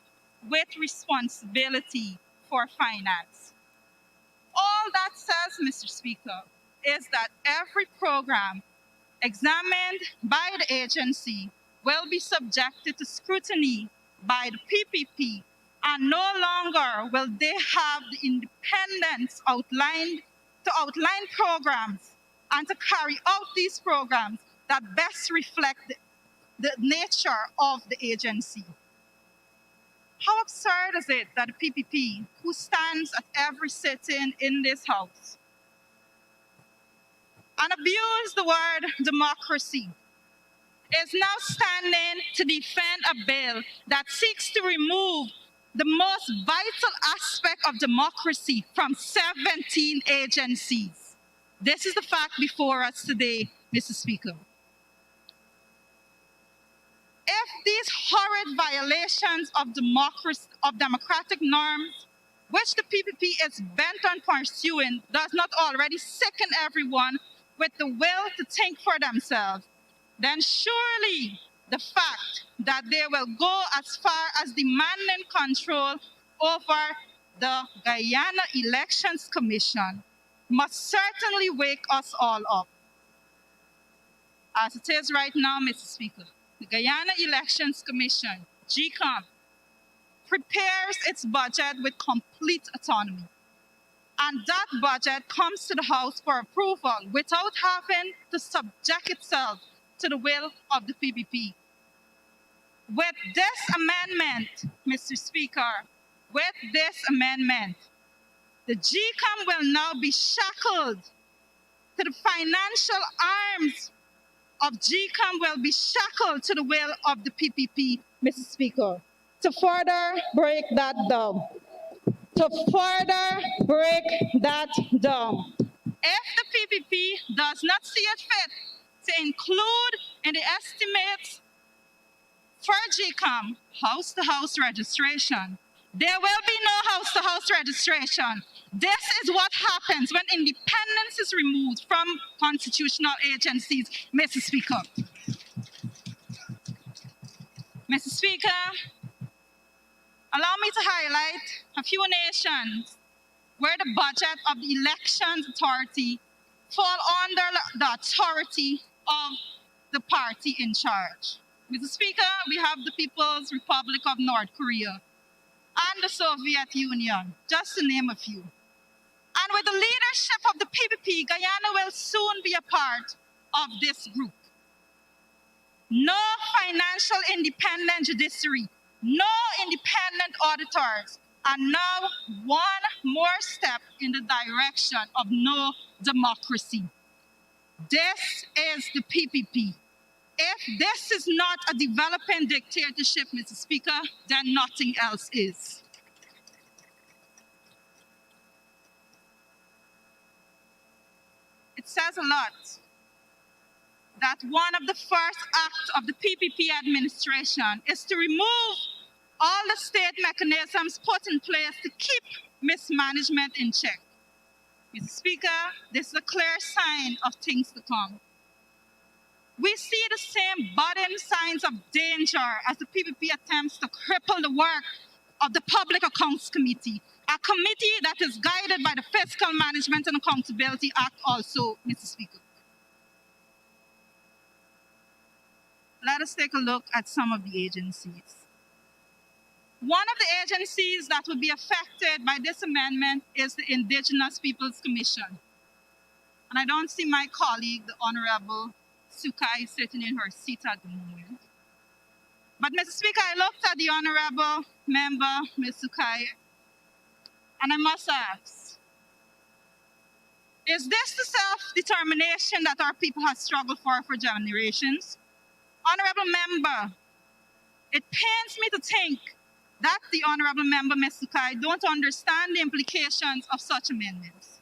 with responsibility for finance. All that says, Mr. Speaker, is that every program examined by the agency will be subjected to scrutiny by the PPP, and no longer will they have the independence to outline programs and to carry out these programs that best reflect the nature of the agency. How absurd is it that the PPP, who stands at every sitting in this House and abuse the word democracy, is now standing to defend a bill that seeks to remove the most vital aspect of democracy from 17 agencies? This is the fact before us today, Mr. Speaker. If these horrid violations of democratic norms, which the PPP is bent on pursuing, does not already sicken everyone with the will to think for themselves, then surely the fact that they will go as far as demanding control over the Guyana Elections Commission must certainly wake us all up. As it is right now, Mr. Speaker, the Guyana Elections Commission, GECOM, prepares its budget with complete autonomy. And that budget comes to the House for approval without having to subject itself to the will of the PPP. With this amendment, Mr. Speaker, with this amendment, the GECOM will now be shackled to the financial arms of GECOM will be shackled to the will of the PPP, Mr. Speaker. To further break that down, if the PPP does not see it fit to include in the estimates for GECOM house-to-house registration, there will be no house-to-house registration. This is what happens when independence is removed from constitutional agencies, Mr. Speaker. Mr. Speaker, allow me to highlight a few nations where the budget of the Elections Authority fall under the authority of the party in charge. Mr. Speaker, we have the People's Republic of North Korea and the Soviet Union, just to name a few. And with the leadership of the PPP, Guyana will soon be a part of this group. No financial independent judiciary, no independent auditors, and now one more step in the direction of no democracy. This is the PPP. If this is not a developing dictatorship, Mr. Speaker, then nothing else is. It says a lot that one of the first acts of the PPP administration is to remove all the state mechanisms put in place to keep mismanagement in check. Mr. Speaker, this is a clear sign of things to come. We see the same budding signs of danger as the PPP attempts to cripple the work of the Public Accounts Committee, a committee that is guided by the Fiscal Management and Accountability Act also, Mr. Speaker. Let us take a look at some of the agencies. One of the agencies that will be affected by this amendment is the Indigenous Peoples Commission. And I don't see my colleague, the Honorable Sukai, sitting in her seat at the moment. But, Mr. Speaker, I looked at the Honorable Member, Ms. Sukai, and I must ask, is this the self-determination that our people have struggled for generations? Honorable Member, it pains me to think that the Honorable Member, Ms. Sukai, don't understand the implications of such amendments.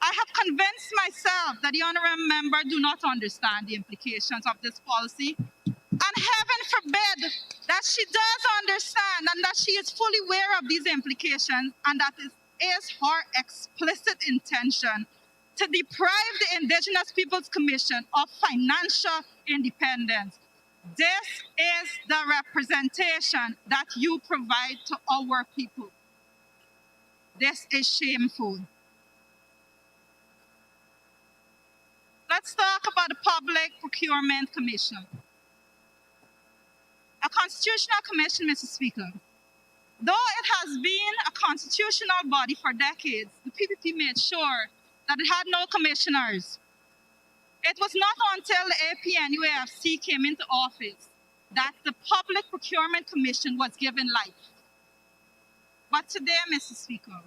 I have convinced myself that the Honorable Member do not understand the implications of this policy, and heaven forbid that she does understand and that she is fully aware of these implications, and that is her explicit intention to deprive the Indigenous Peoples Commission of financial independence. This is the representation that you provide to our people. This is shameful. Let's talk about the Public Procurement Commission. A constitutional commission, Mr. Speaker. Though it has been a constitutional body for decades, the PPP made sure that it had no commissioners. It was not until the APNUAFC came into office that the Public Procurement Commission was given life. But today, Mr. Speaker,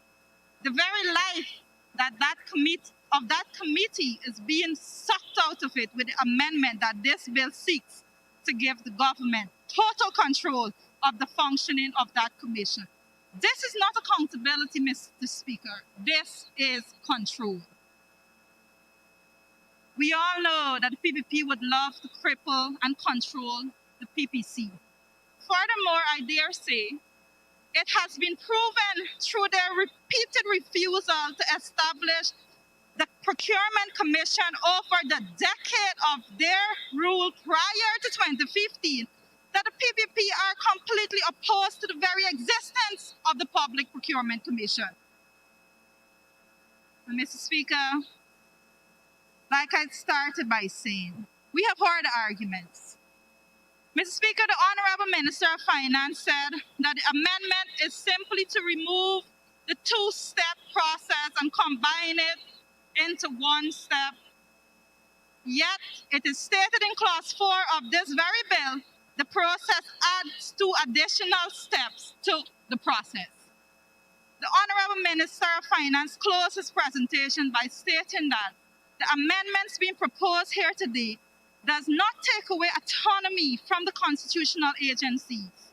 the very life that committee is being sucked out of it with the amendment that this bill seeks to give the government total control of the functioning of that commission. This is not accountability, Mr. Speaker. This is control. We all know that the PPP would love to cripple and control the PPC. Furthermore, I dare say, it has been proven through their repeated refusal to establish the Procurement Commission over the decade of their rule prior to 2015 that the PPP are completely opposed to the very existence of the Public Procurement Commission. And Mr. Speaker, like I started by saying, we have heard arguments. Mr. Speaker, the Honorable Minister of Finance said that the amendment is simply to remove the two-step process and combine it into one step. Yet, it is stated in Clause 4 of this very bill, the process adds two additional steps to the process. The Honorable Minister of Finance closed his presentation by stating that the amendments being proposed here today does not take away autonomy from the constitutional agencies.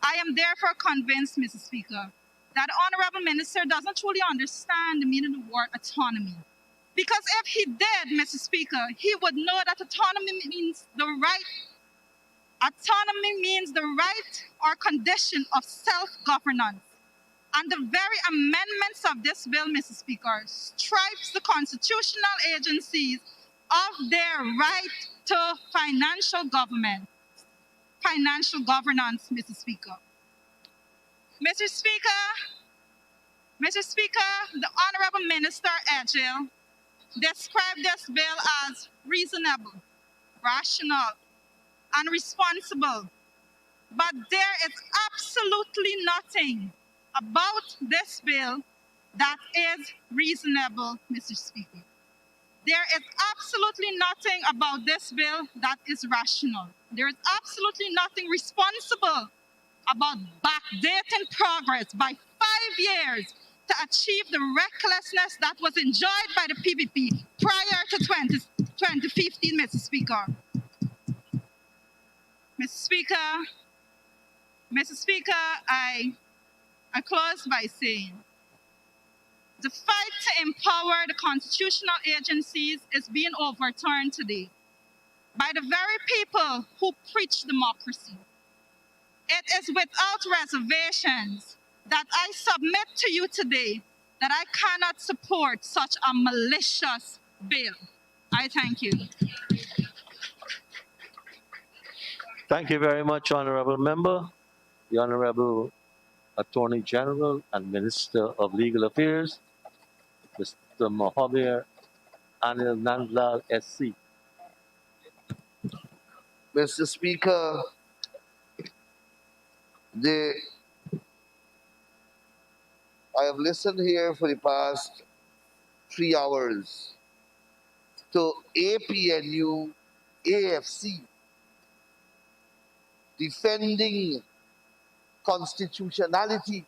I am therefore convinced, Mr. Speaker, that the Honorable Minister doesn't truly understand the meaning of the word autonomy. Because if he did, Mr. Speaker, he would know that autonomy means the right or condition of self-governance. And the very amendments of this bill, Mr. Speaker, strips the constitutional agencies of their right to financial governance, Mr. Speaker. Mr. Speaker, the Honorable Minister Edgell described this bill as reasonable, rational, and responsible. But there is absolutely nothing about this bill that is reasonable, Mr. Speaker. There is absolutely nothing about this bill that is rational. There is absolutely nothing responsible about backdating progress by 5 years to achieve the recklessness that was enjoyed by the PPP prior to 2015, Mr. Speaker. Mr. Speaker, Mr. Speaker, I close by saying the fight to empower the constitutional agencies is being overturned today by the very people who preach democracy. It is without reservations that I submit to you today that I cannot support such a malicious bill. I thank you. Thank you very much, Honorable Member. The Honorable Attorney General and Minister of Legal Affairs, Mr. Mohammed Anil Nandlal, SC. Mr. Speaker, I have listened here for the past 3 hours to APNU, AFC, defending constitutionality,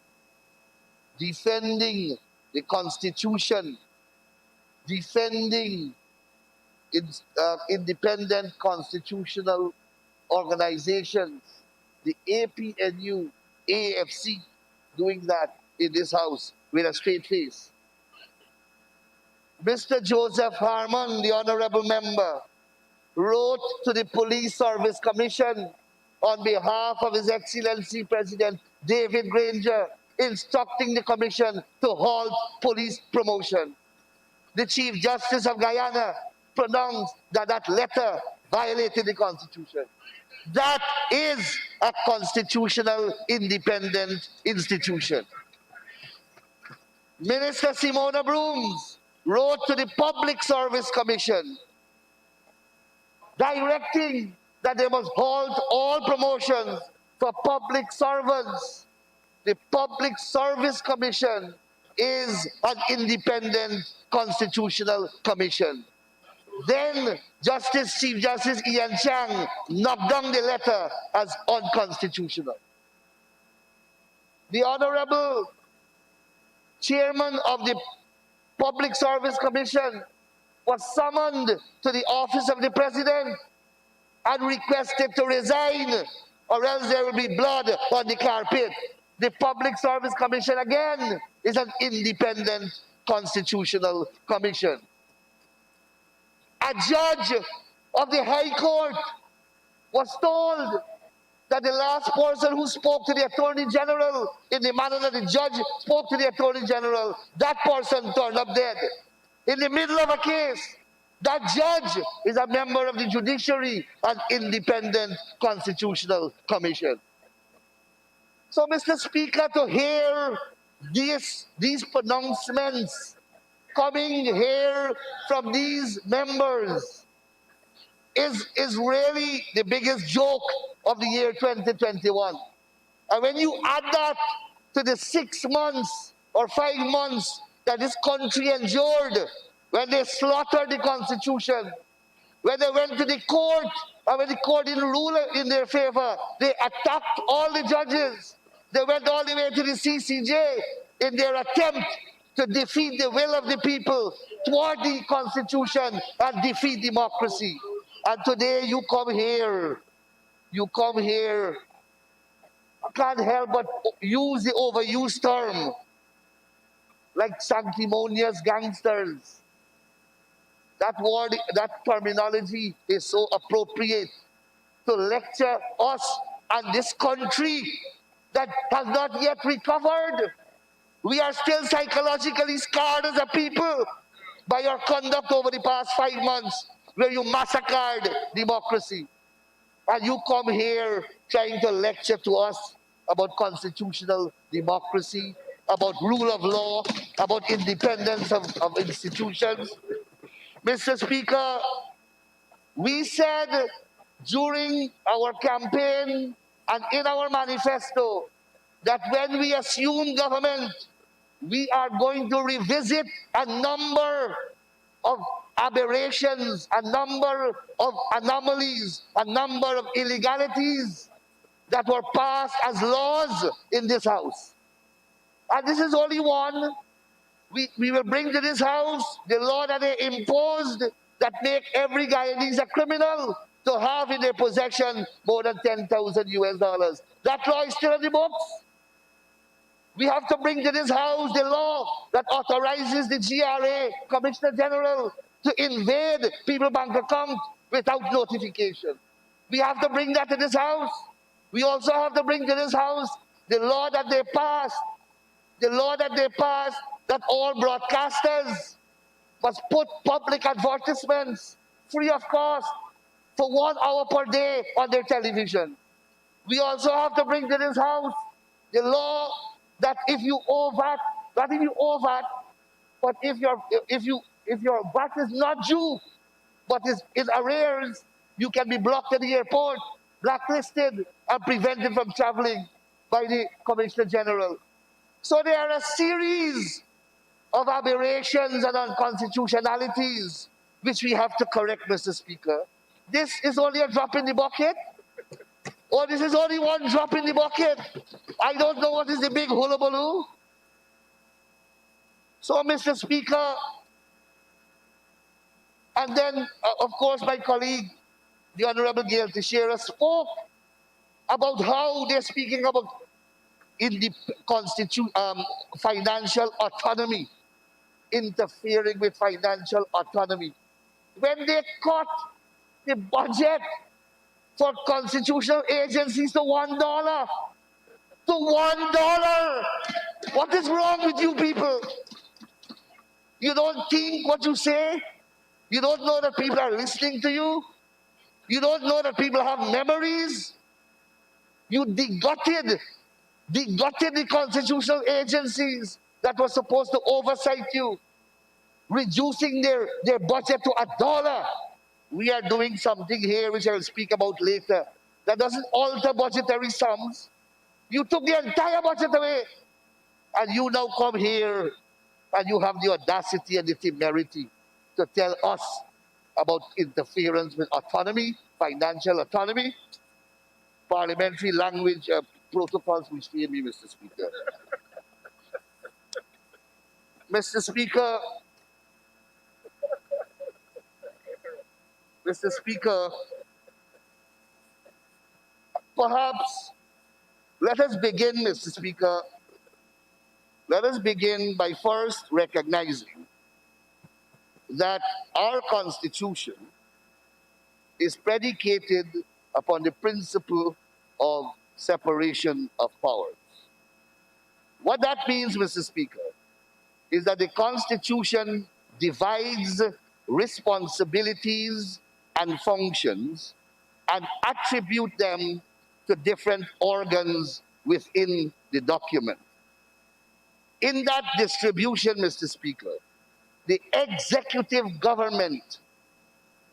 defending the Constitution, defending independent constitutional organizations, the APNU, AFC, doing that in this House with a straight face. Mr. Joseph Harmon, the Honorable Member, wrote to the Police Service Commission on behalf of His Excellency President David Granger, instructing the Commission to halt police promotion. The Chief Justice of Guyana pronounced that that letter violated the Constitution. That is a constitutional independent institution. Minister Simona Brooms wrote to the Public Service Commission directing that they must halt all promotions for public servants. The Public Service Commission is an independent constitutional commission. Then Chief Justice Ian Chang knocked down the letter as unconstitutional. The Honorable Chairman of the Public Service Commission was summoned to the office of the President and requested to resign, or else there will be blood on the carpet. The Public Service Commission, again, is an independent constitutional commission. A judge of the High Court was told that the last person who spoke to the Attorney General in the manner that the judge spoke to the Attorney General, that person turned up dead. In the middle of a case, that judge is a member of the judiciary, an independent constitutional commission. So, Mr. Speaker, to hear these pronouncements coming here from these members is really the biggest joke of the year 2021. And when you add that to the 6 months or 5 months that this country endured, when they slaughtered the Constitution, when they went to the court, and when the court didn't rule in their favor, they attacked all the judges. They went all the way to the CCJ in their attempt to defeat the will of the people toward the Constitution and defeat democracy. And today you come here, I can't help but use the overused term, like sanctimonious gangsters. That word, that terminology is so appropriate to lecture us and this country that has not yet recovered. We are still psychologically scarred as a people by your conduct over the past 5 months, where you massacred democracy. And you come here trying to lecture to us about constitutional democracy, about rule of law, about independence of institutions. Mr. Speaker, we said during our campaign and in our manifesto that when we assume government, we are going to revisit a number of aberrations, a number of anomalies, a number of illegalities that were passed as laws in this house. And this is only one. We will bring to this house the law that they imposed that make every Guyanese a criminal to have in their possession more than 10,000 US dollars. That law is still in the books. We have to bring to this house the law that authorizes the GRA, Commissioner General, to invade people's bank accounts without notification. We have to bring that to this house. We also have to bring to this house the law that they passed, that all broadcasters must put public advertisements free of cost for 1 hour per day on their television. We also have to bring to this house the law that if you owe VAT, not if you owe VAT, but if your VAT is not due, but is in arrears, you can be blocked at the airport, blacklisted, and prevented from traveling by the Commissioner General. So there are a series of aberrations and unconstitutionalities which we have to correct, Mr. Speaker. This is only a drop in the bucket, or this is only one drop in the bucket. I don't know what is the big hullabaloo. So, Mr. Speaker, and then, of course, my colleague, the Honorable Gail Teixeira, spoke about how they're speaking about in the financial autonomy, interfering with financial autonomy. When they cut the budget for constitutional agencies to $1, to $1. What is wrong with you people? You don't think what you say? You don't know that people are listening to you? You don't know that people have memories? You gutted the constitutional agencies that were supposed to oversight you, reducing their budget to $1. We are doing something here which I will speak about later that doesn't alter budgetary sums. You took the entire budget away, and you now come here and you have the audacity and the temerity to tell us about interference with autonomy, financial autonomy, parliamentary language protocols which fail me, Mr. Speaker. Mr. Speaker, perhaps let us begin, Mr. Speaker. Let us begin by first recognizing that our Constitution is predicated upon the principle of separation of powers. What that means, Mr. Speaker, is that the Constitution divides responsibilities and functions and attribute them to different organs within the document. In that distribution, Mr. Speaker, the executive government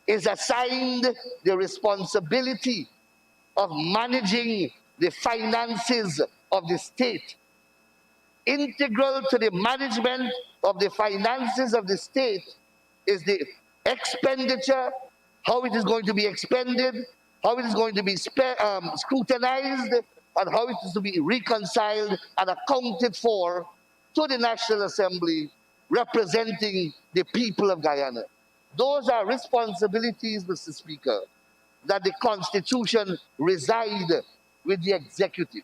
is assigned the responsibility of managing the finances of the state. Integral to the management of the finances of the state is the expenditure, how it is going to be expended, how it is going to be scrutinized, and how it is to be reconciled and accounted for to the National Assembly representing the people of Guyana. Those are responsibilities, Mr. Speaker, that the Constitution reside with the executive.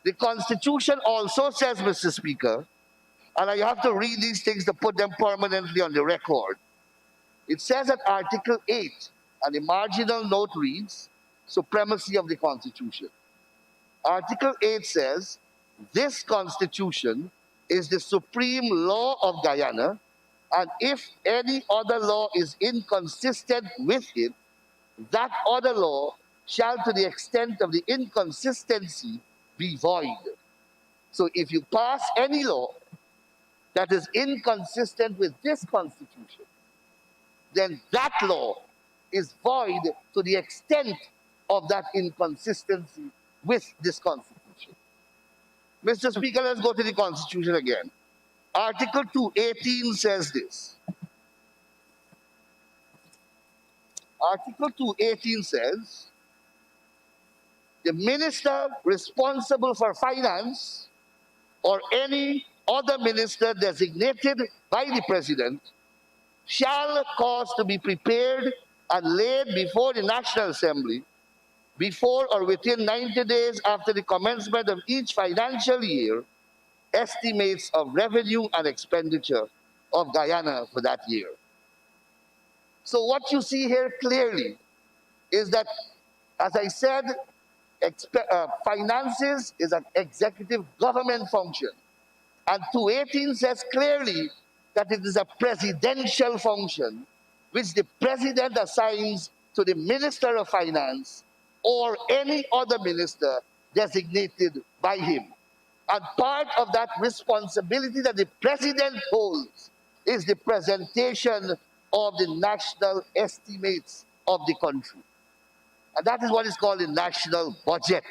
The Constitution also says, Mr. Speaker, and I have to read these things to put them permanently on the record. It says at Article 8, and the marginal note reads, supremacy of the Constitution. Article 8 says, this Constitution is the supreme law of Guyana, and if any other law is inconsistent with it, that other law shall, to the extent of the inconsistency, be void. So if you pass any law that is inconsistent with this Constitution, then that law is void to the extent of that inconsistency with this Constitution. Mr. Speaker, let's go to the Constitution again. Article 218 says this. Article 218 says, the minister responsible for finance or any other minister designated by the president shall cause to be prepared and laid before the National Assembly before or within 90 days after the commencement of each financial year estimates of revenue and expenditure of Guyana for that year. So what you see here clearly is that, as I said, finances is an executive government function. And 218 says clearly that it is a presidential function which the president assigns to the Minister of Finance or any other minister designated by him. And part of that responsibility that the president holds is the presentation of the national estimates of the country. And that is what is called the national budget.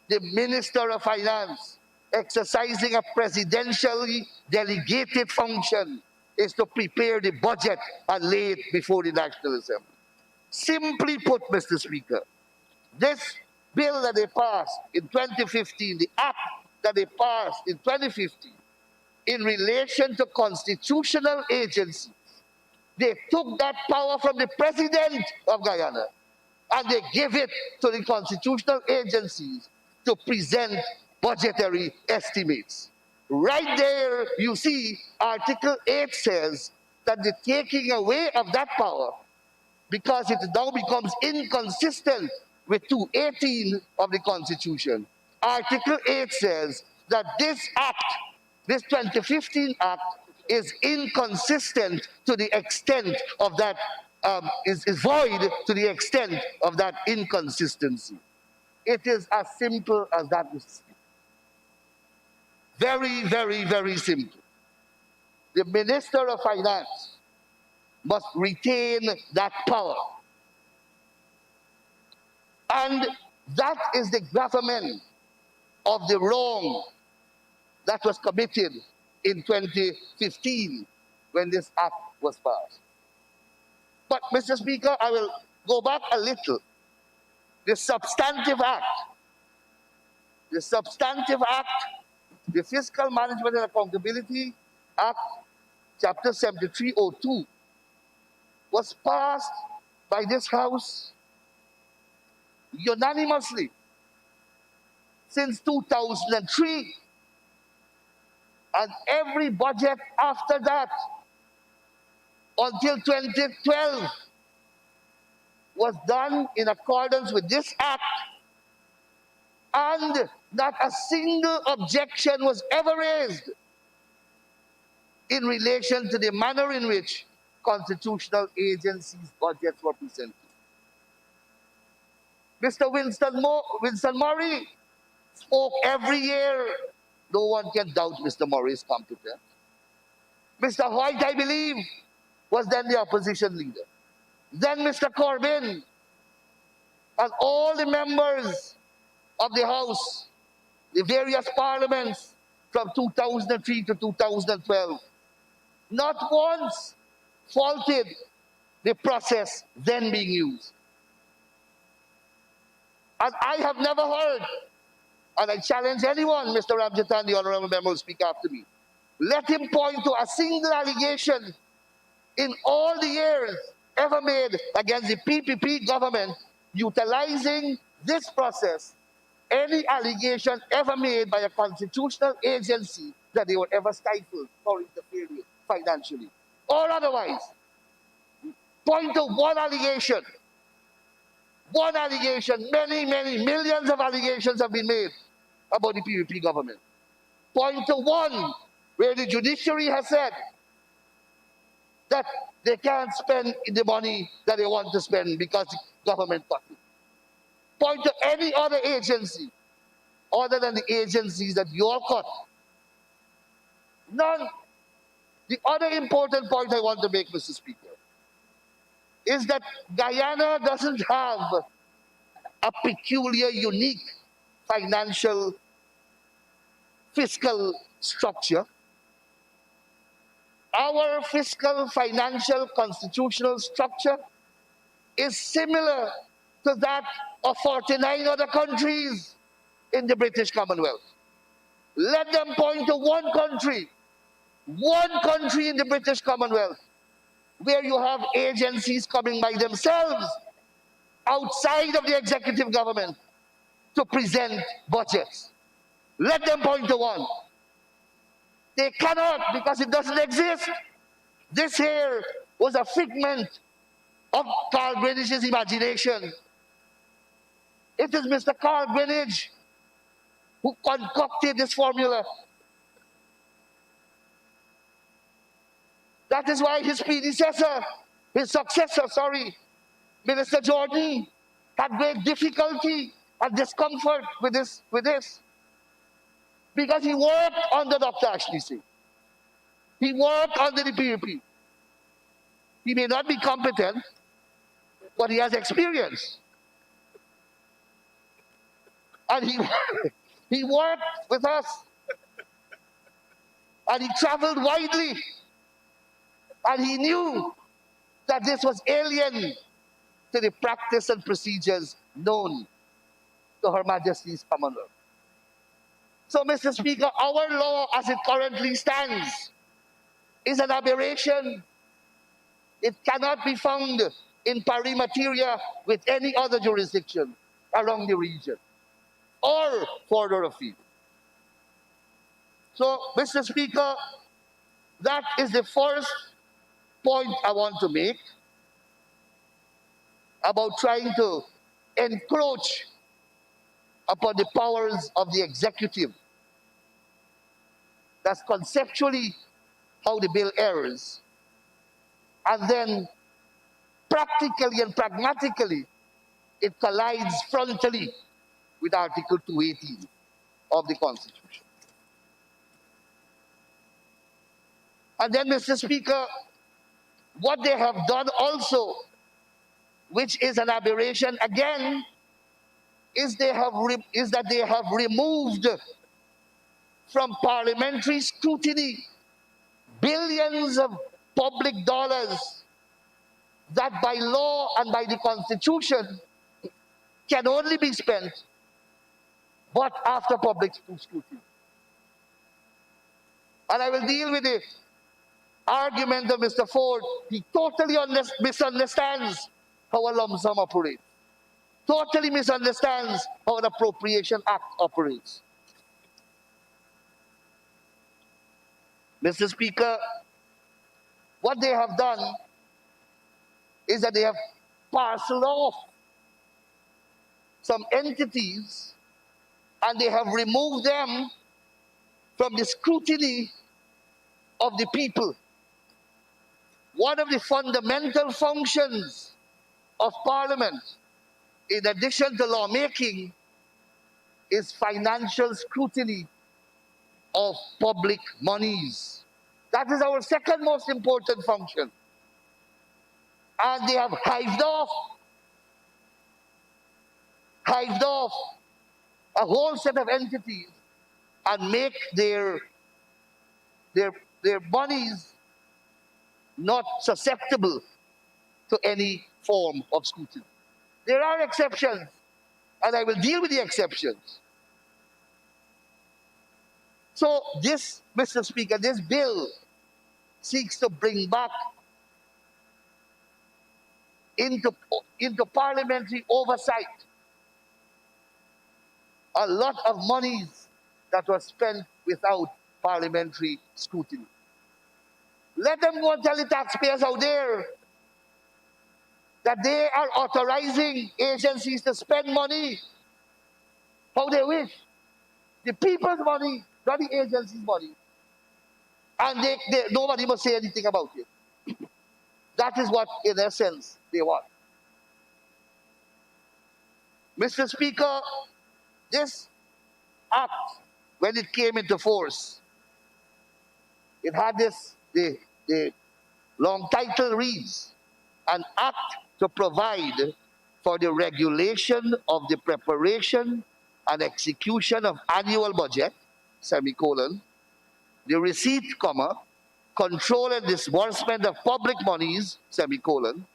The Minister of Finance, exercising a presidentially delegated function, is to prepare the budget and lay it before the National Assembly. Simply put, Mr. Speaker, this bill that they passed in 2015, the act that they passed in 2015, in relation to constitutional agencies, they took that power from the president of Guyana and they gave it to the constitutional agencies to present budgetary estimates. Right there, you see, Article 8 says that the taking away of that power, because it now becomes inconsistent with 218 of the Constitution, Article 8 says that this act, this 2015 act, is inconsistent to the extent of that, is void to the extent of that inconsistency. It is as simple as that, Mr. Speaker. Very, very, very simple. The Minister of Finance must retain that power. And that is the gravamen of the wrong that was committed in 2015 when this act was passed. But, Mr. Speaker, I will go back a little. The Substantive Act, the Fiscal Management and Accountability Act, Chapter 7302, was passed by this House unanimously since 2003. And every budget after that, until 2012, was done in accordance with this act. And not a single objection was ever raised in relation to the manner in which constitutional agencies' budgets were presented. Mr. Winston Murray spoke every year. No one can doubt Mr. Murray's competence. Mr. White, I believe, was then the opposition leader. Then Mr. Corbyn and all the members of the House, the various parliaments from 2003 to 2012, not once faulted the process then being used. And I have never heard, and I challenge anyone, Mr. Ramjatan, the honorable member, will speak after me, let him point to a single allegation in all the years ever made against the PPP government utilizing this process, any allegation ever made by a constitutional agency that they were ever stifled or interfered financially or otherwise. Point to one allegation. One allegation. Many, many millions of allegations have been made about the PPP government. Point to one where the judiciary has said that they can't spend the money that they want to spend because the government cut it. Point to any other agency other than the agencies that you all cut. None. The other important point I want to make, Mr. Speaker, is that Guyana doesn't have a peculiar, unique financial, fiscal structure. Our fiscal, financial, constitutional structure is similar to that of 49 other countries in the British Commonwealth. Let them point to one country in the British Commonwealth where you have agencies coming by themselves outside of the executive government to present budgets. Let them point to one. They cannot, because it doesn't exist. This here was a figment of Carl Greenwich's imagination. It is Mr. Carl Greenwich who concocted this formula. That is why his successor, Minister Jordan, had great difficulty and discomfort with this. Because he worked under Dr. Ashley Singh. He worked under the PUP. He may not be competent, but he has experience. And he worked with us. And he traveled widely. And he knew that this was alien to the practice and procedures known to Her Majesty's Commonwealth. So, Mr. Speaker, our law as it currently stands is an aberration. It cannot be found in pari materia with any other jurisdiction around the region or further afield. So, Mr. Speaker, that is the first point I want to make about trying to encroach upon the powers of the executive. That's conceptually how the bill errs. And then practically and pragmatically, it collides frontally with Article 218 of the Constitution. And then, Mr. Speaker, what they have done also, which is an aberration again, is that they have removed from parliamentary scrutiny billions of public dollars that by law and by the Constitution can only be spent but after public scrutiny. And I will deal with the argument of Mr. Ford. He totally misunderstands how a lump sum operates. Totally misunderstands how an Appropriation Act operates. Mr. Speaker, what they have done is that they have parceled off some entities and they have removed them from the scrutiny of the people. One of the fundamental functions of Parliament, in addition to lawmaking, is financial scrutiny of public monies. That is our second most important function. And they have hived off a whole set of entities and make their monies not susceptible to any form of scrutiny. There are exceptions, and I will deal with the exceptions. So this, Mr. Speaker, this bill seeks to bring back into parliamentary oversight a lot of monies that were spent without parliamentary scrutiny. Let them go and tell the taxpayers out there that they are authorizing agencies to spend money how they wish. The people's money, not the agency's money. And nobody must say anything about it. That is what, in essence, they want. Mr. Speaker, this act, when it came into force, it had the long title reads, an act to provide for the regulation of the preparation and execution of annual budget, semicolon, the receipt, comma, control and disbursement of public monies, semicolon,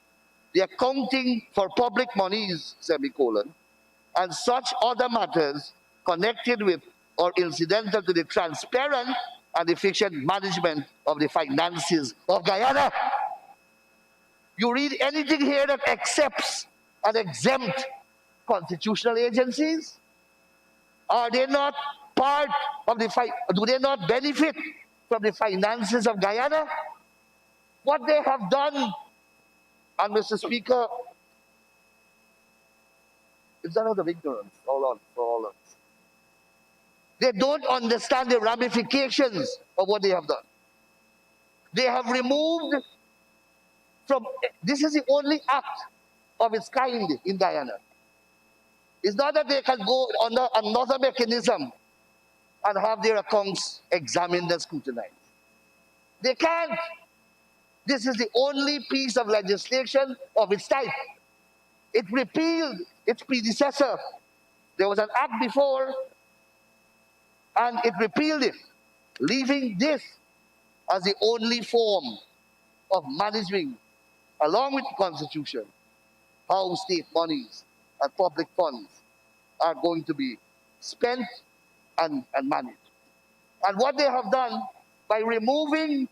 the accounting for public monies, semicolon, and such other matters connected with or incidental to the transparent and efficient management of the finances of Guyana. You read anything here that accepts and exempt constitutional agencies? Are they not part of the do they not benefit from the finances of Guyana? What they have done, and Mr. Speaker, it's not out of ignorance, for all of us. They don't understand the ramifications of what they have done. They have removed from, this is the only act of its kind in Guyana. It's not that they can go under another mechanism and have their accounts examined and scrutinized. They can't. This is the only piece of legislation of its type. It repealed its predecessor. There was an act before, and it repealed it, leaving this as the only form of managing, along with the Constitution, how state monies and public funds are going to be spent and managed. And what they have done by removing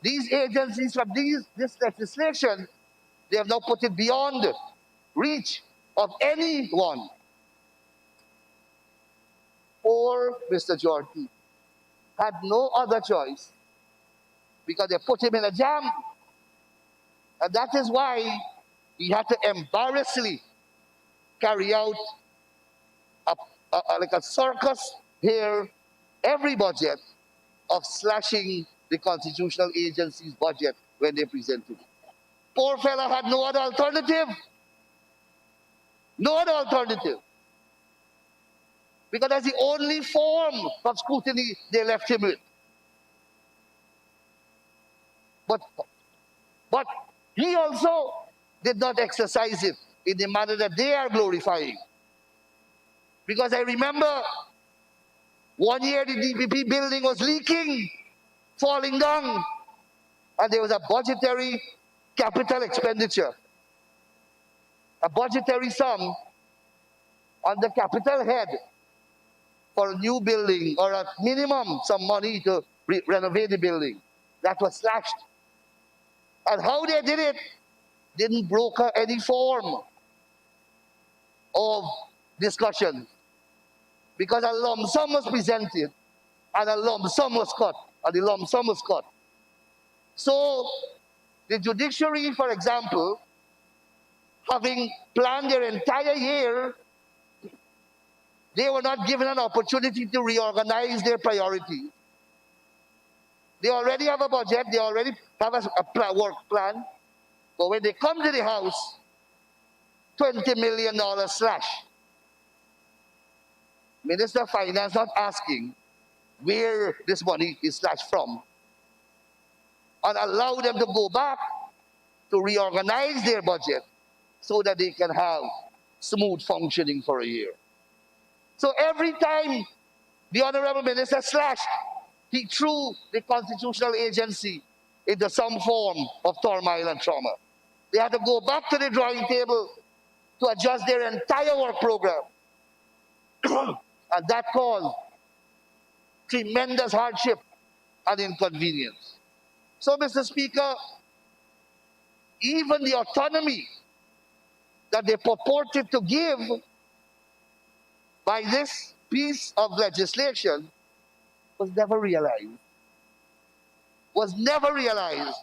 these agencies from this legislation, they have now put it beyond reach of anyone. Poor Mr. Jordan had no other choice because they put him in a jam. And that is why he had to embarrassingly carry out like a circus here, every budget, of slashing the constitutional agency's budget when they presented it. Poor fella had no other alternative. No other alternative. Because that's the only form of scrutiny they left him with. But he also did not exercise it in the manner that they are glorifying. Because I remember one year the DPP building was leaking, falling down, and there was a budgetary capital expenditure, a budgetary sum on the capital head for a new building, or at minimum some money to renovate the building. That was slashed. And how they did it didn't broker any form of discussion, because a lump sum was presented and a lump sum was cut, and the lump sum was cut. So the judiciary, for example, having planned their entire year, they were not given an opportunity to reorganize their priorities. They already have a budget, they already have a work plan, but when they come to the House, $20 million slash. Minister of Finance not asking where this money is slashed from, and allow them to go back to reorganize their budget so that they can have smooth functioning for a year. So every time the Honorable Minister slashed, he threw the constitutional agency into some form of turmoil and trauma. They had to go back to the drawing table to adjust their entire work program. And that caused tremendous hardship and inconvenience. So, Mr. Speaker, even the autonomy that they purported to give by this piece of legislation was never realized. Was never realized,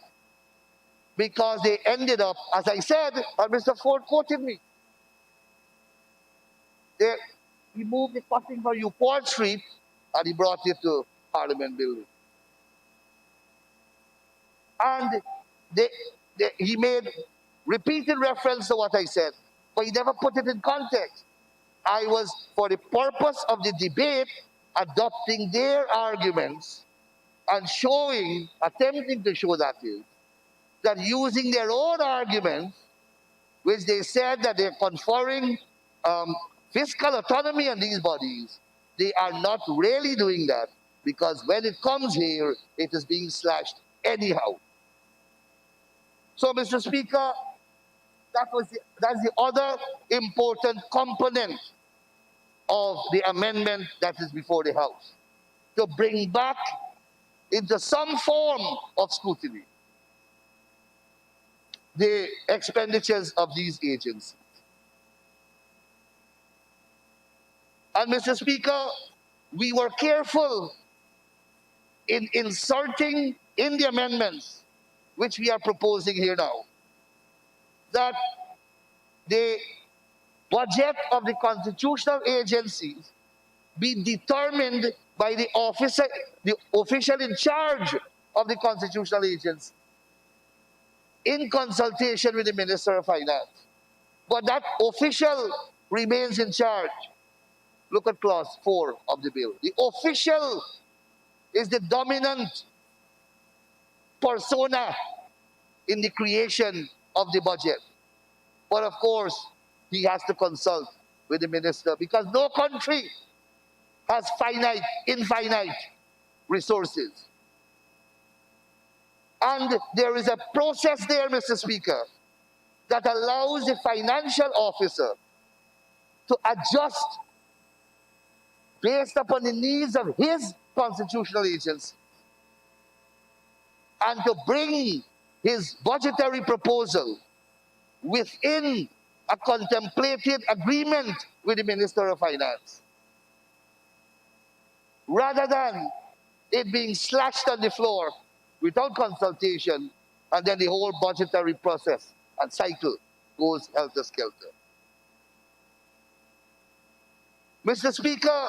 because they ended up, as I said, and Mr. Ford quoted me, he moved the cutting for Newport Street and he brought it to Parliament Building. And he made repeated reference to what I said, but he never put it in context. I was, for the purpose of the debate, adopting their arguments and showing, attempting to show that using their own arguments which they said that they're conferring fiscal autonomy on these bodies, they are not really doing that, because when it comes here, it is being slashed anyhow. So, Mr. Speaker, that's the other important component of the amendment that is before the House, to bring back into some form of scrutiny the expenditures of these agencies. And Mr. Speaker, we were careful in inserting in the amendments which we are proposing here now, that the budget of the constitutional agencies be determined by the official in charge of the constitutional agency, in consultation with the Minister of Finance. But that official remains in charge. Look at clause 4 of the bill. The official is the dominant persona in the creation of the budget. But of course, he has to consult with the minister, because no country has infinite resources. And there is a process there, Mr. Speaker, that allows the financial officer to adjust based upon the needs of his constitutional agency, and to bring his budgetary proposal within a contemplated agreement with the Minister of Finance, rather than it being slashed on the floor without consultation, and then the whole budgetary process and cycle goes helter-skelter. Mr. Speaker,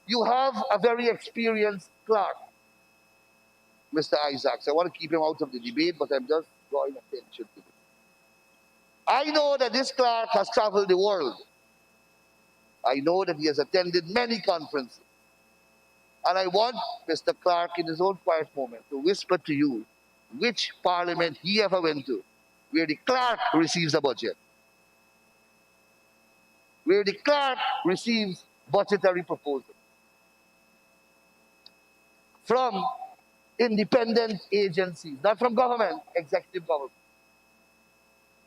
you have a very experienced clerk, Mr. Isaacs. I want to keep him out of the debate, but I'm just drawing attention to it. I know that this clerk has traveled the world. I know that he has attended many conferences. And I want Mr. Clark, in his own quiet moment, to whisper to you which parliament he ever went to where the clerk receives a budget, where the clerk receives budgetary proposals from independent agencies, not from government, executive government.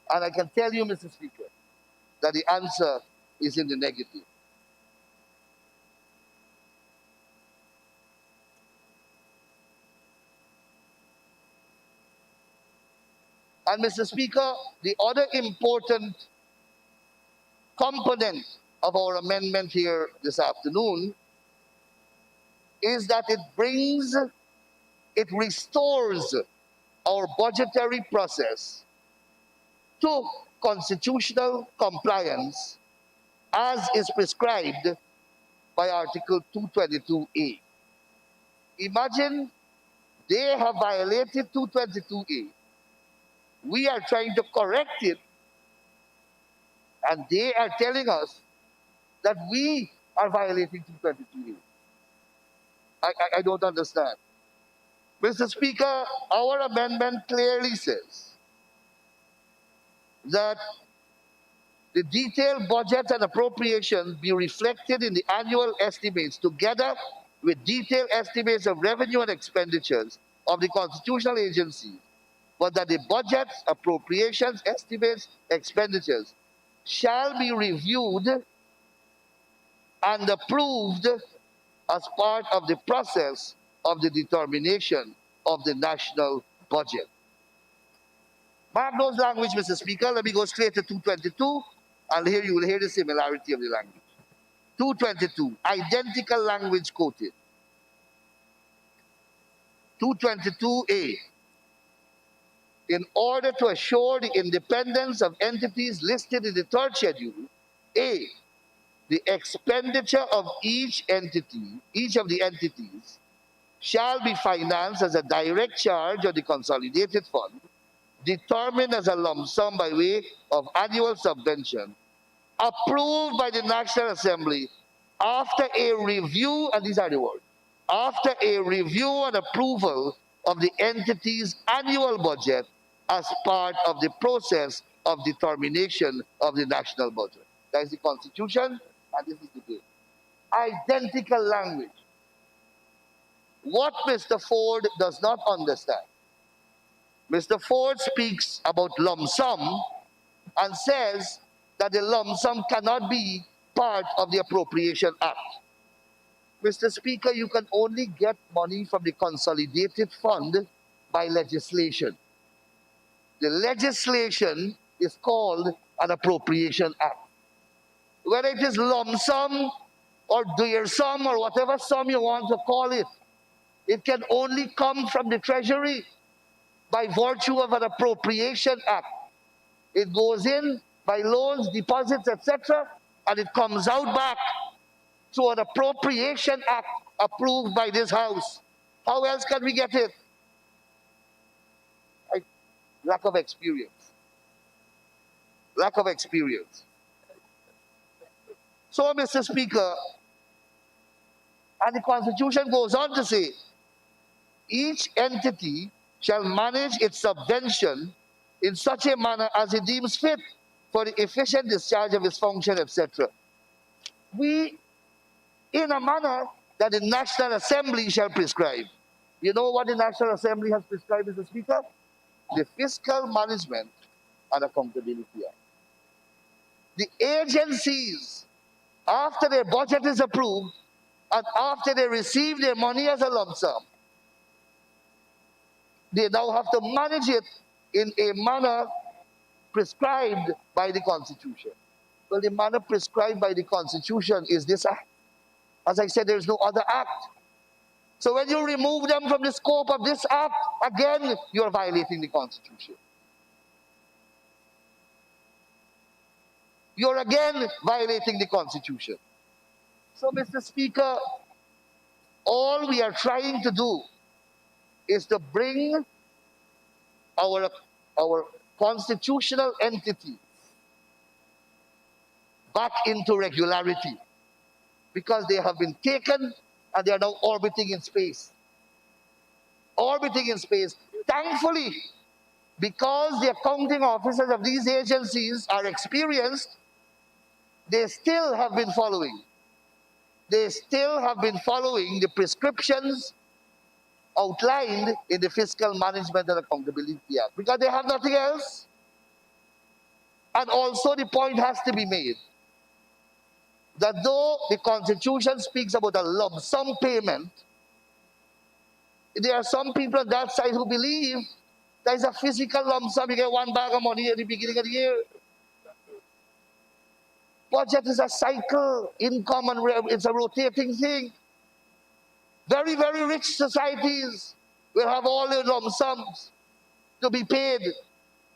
And I can tell you, Mr. Speaker, that the answer is in the negative. And Mr. Speaker, the other important component of our amendment here this afternoon is that it restores our budgetary process to constitutional compliance as is prescribed by Article 222A. Imagine they have violated 222A. We are trying to correct it, and they are telling us that we are violating 222A. I don't understand. Mr. Speaker, our amendment clearly says that the detailed budget and appropriations be reflected in the annual estimates together with detailed estimates of revenue and expenditures of the constitutional agencies, but that the budgets, appropriations, estimates, expenditures shall be reviewed and approved as part of the process of the determination of the national budget. Mark those language, Mr. Speaker. Let me go straight to 222, and here you will hear the similarity of the language. 222, identical language quoted. 222A, in order to assure the independence of entities listed in the third schedule, A, the expenditure of each of the entities, shall be financed as a direct charge of the consolidated fund, determined as a lump sum by way of annual subvention, approved by the National Assembly after a review, and these are the words, after a review and approval of the entity's annual budget as part of the process of determination of the national budget. That is the Constitution, and this is the bill. Identical language. What Mr. Ford does not understand, Mr. Ford speaks about lump sum and says that the lump sum cannot be part of the Appropriation Act. Mr. Speaker, you can only get money from the Consolidated Fund by legislation. The legislation is called an Appropriation Act. Whether it is lump sum or dear sum or whatever sum you want to call it, it can only come from the Treasury by virtue of an Appropriation Act. It goes in by loans, deposits, etc., and it comes out back through an Appropriation Act approved by this House. How else can we get it? Lack of experience. Lack of experience. So, Mr. Speaker, and the Constitution goes on to say, each entity shall manage its subvention in such a manner as it deems fit for the efficient discharge of its function, etc. In a manner that the National Assembly shall prescribe. You know what the National Assembly has prescribed, Mr. Speaker? The Fiscal Management and Accountability Act. The agencies, after their budget is approved and after they receive their money as a lump sum, they now have to manage it in a manner prescribed by the Constitution. Well, the manner prescribed by the Constitution is this act. As I said, there is no other act. So when you remove them from the scope of this act, again, you are violating the Constitution. You are again violating the Constitution. So, Mr. Speaker, all we are trying to do is to bring our constitutional entities back into regularity, because they have been taken and they are now orbiting in space. Orbiting in space. Thankfully, because the accounting officers of these agencies are experienced, they still have been following. They still have been following the prescriptions outlined in the Fiscal Management and Accountability Act, because they have nothing else. And also the point has to be made that though the Constitution speaks about a lump sum payment, there are some people on that side who believe there is a physical lump sum. You get one bag of money at the beginning of the year. Budget is a cycle, income, and it's a rotating thing. Very, very rich societies will have all their lump sums to be paid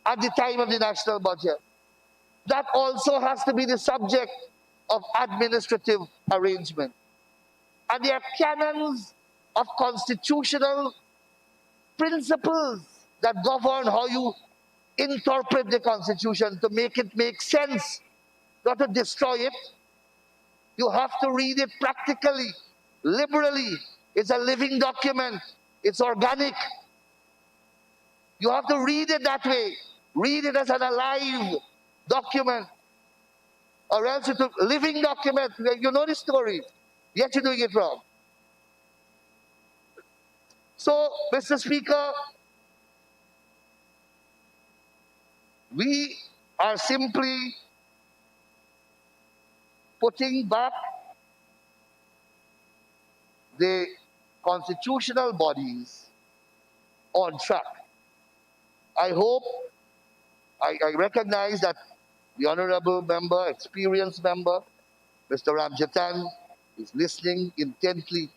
at the time of the national budget. That also has to be the subject of administrative arrangement. And there are canons of constitutional principles that govern how you interpret the Constitution to make it make sense, not to destroy it. You have to read it practically, liberally. It's a living document. It's organic. You have to read it that way. Read it as an alive document. Or else it's a living document. You know the story, yet you're doing it wrong. So, Mr. Speaker, we are simply putting back the constitutional bodies on track. I hope, I recognize that the honorable member, experienced member, Mr. Ramjatan, is listening intently.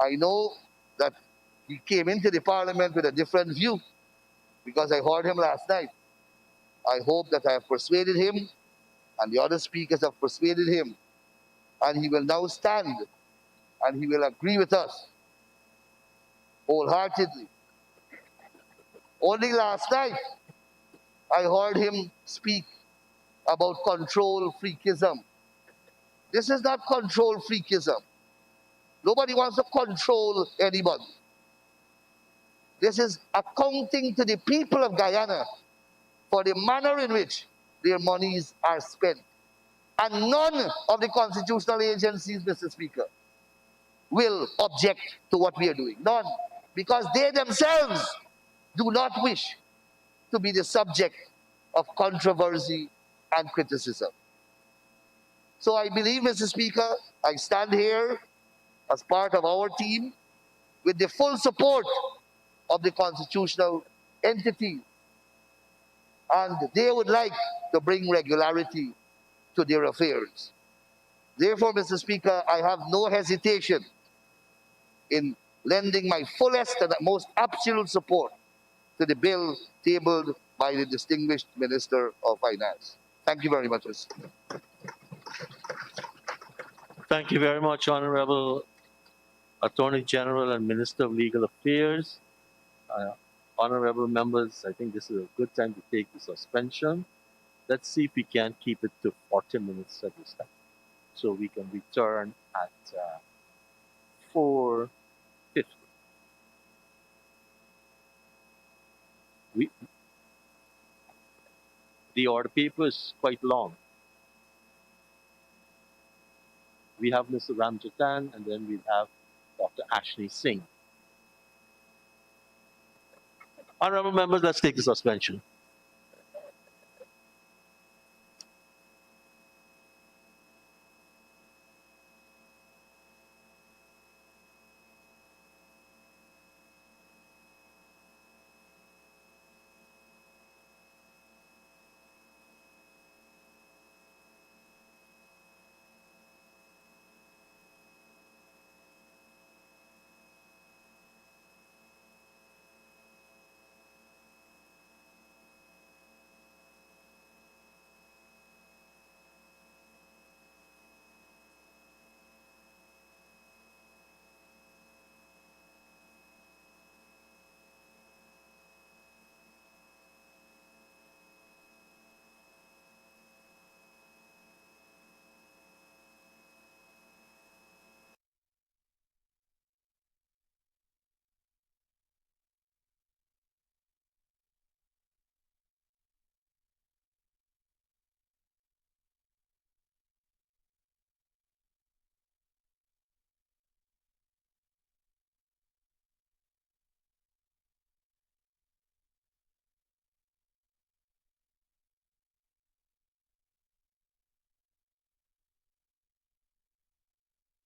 I know that he came into the parliament with a different view because I heard him last night. I hope that I have persuaded him and the other speakers have persuaded him, and he will now stand and he will agree with us wholeheartedly. Only last night, I heard him speak about control freakism. This is not control freakism. Nobody wants to control anybody. This is accounting to the people of Guyana for the manner in which their monies are spent. And none of the constitutional agencies, Mr. Speaker, will object to what we are doing. None. Because they themselves do not wish to be the subject of controversy and criticism. So I believe, Mr. Speaker, I stand here as part of our team with the full support of the constitutional entity, and they would like to bring regularity to their affairs. Therefore, Mr. Speaker, I have no hesitation in lending my fullest and most absolute support to the bill tabled by the distinguished Minister of Finance. Thank you very much, Mr. Speaker. Thank you very much, Honorable Attorney General and Minister of Legal Affairs. Honorable members, I think this is a good time to take the suspension. Let's see if we can keep it to 40 minutes at this time, so we can return at 4:50. The order paper is quite long. We have Mr. Ramjatan, and then we have Dr. Ashley Singh. Honorable members, let's take the suspension.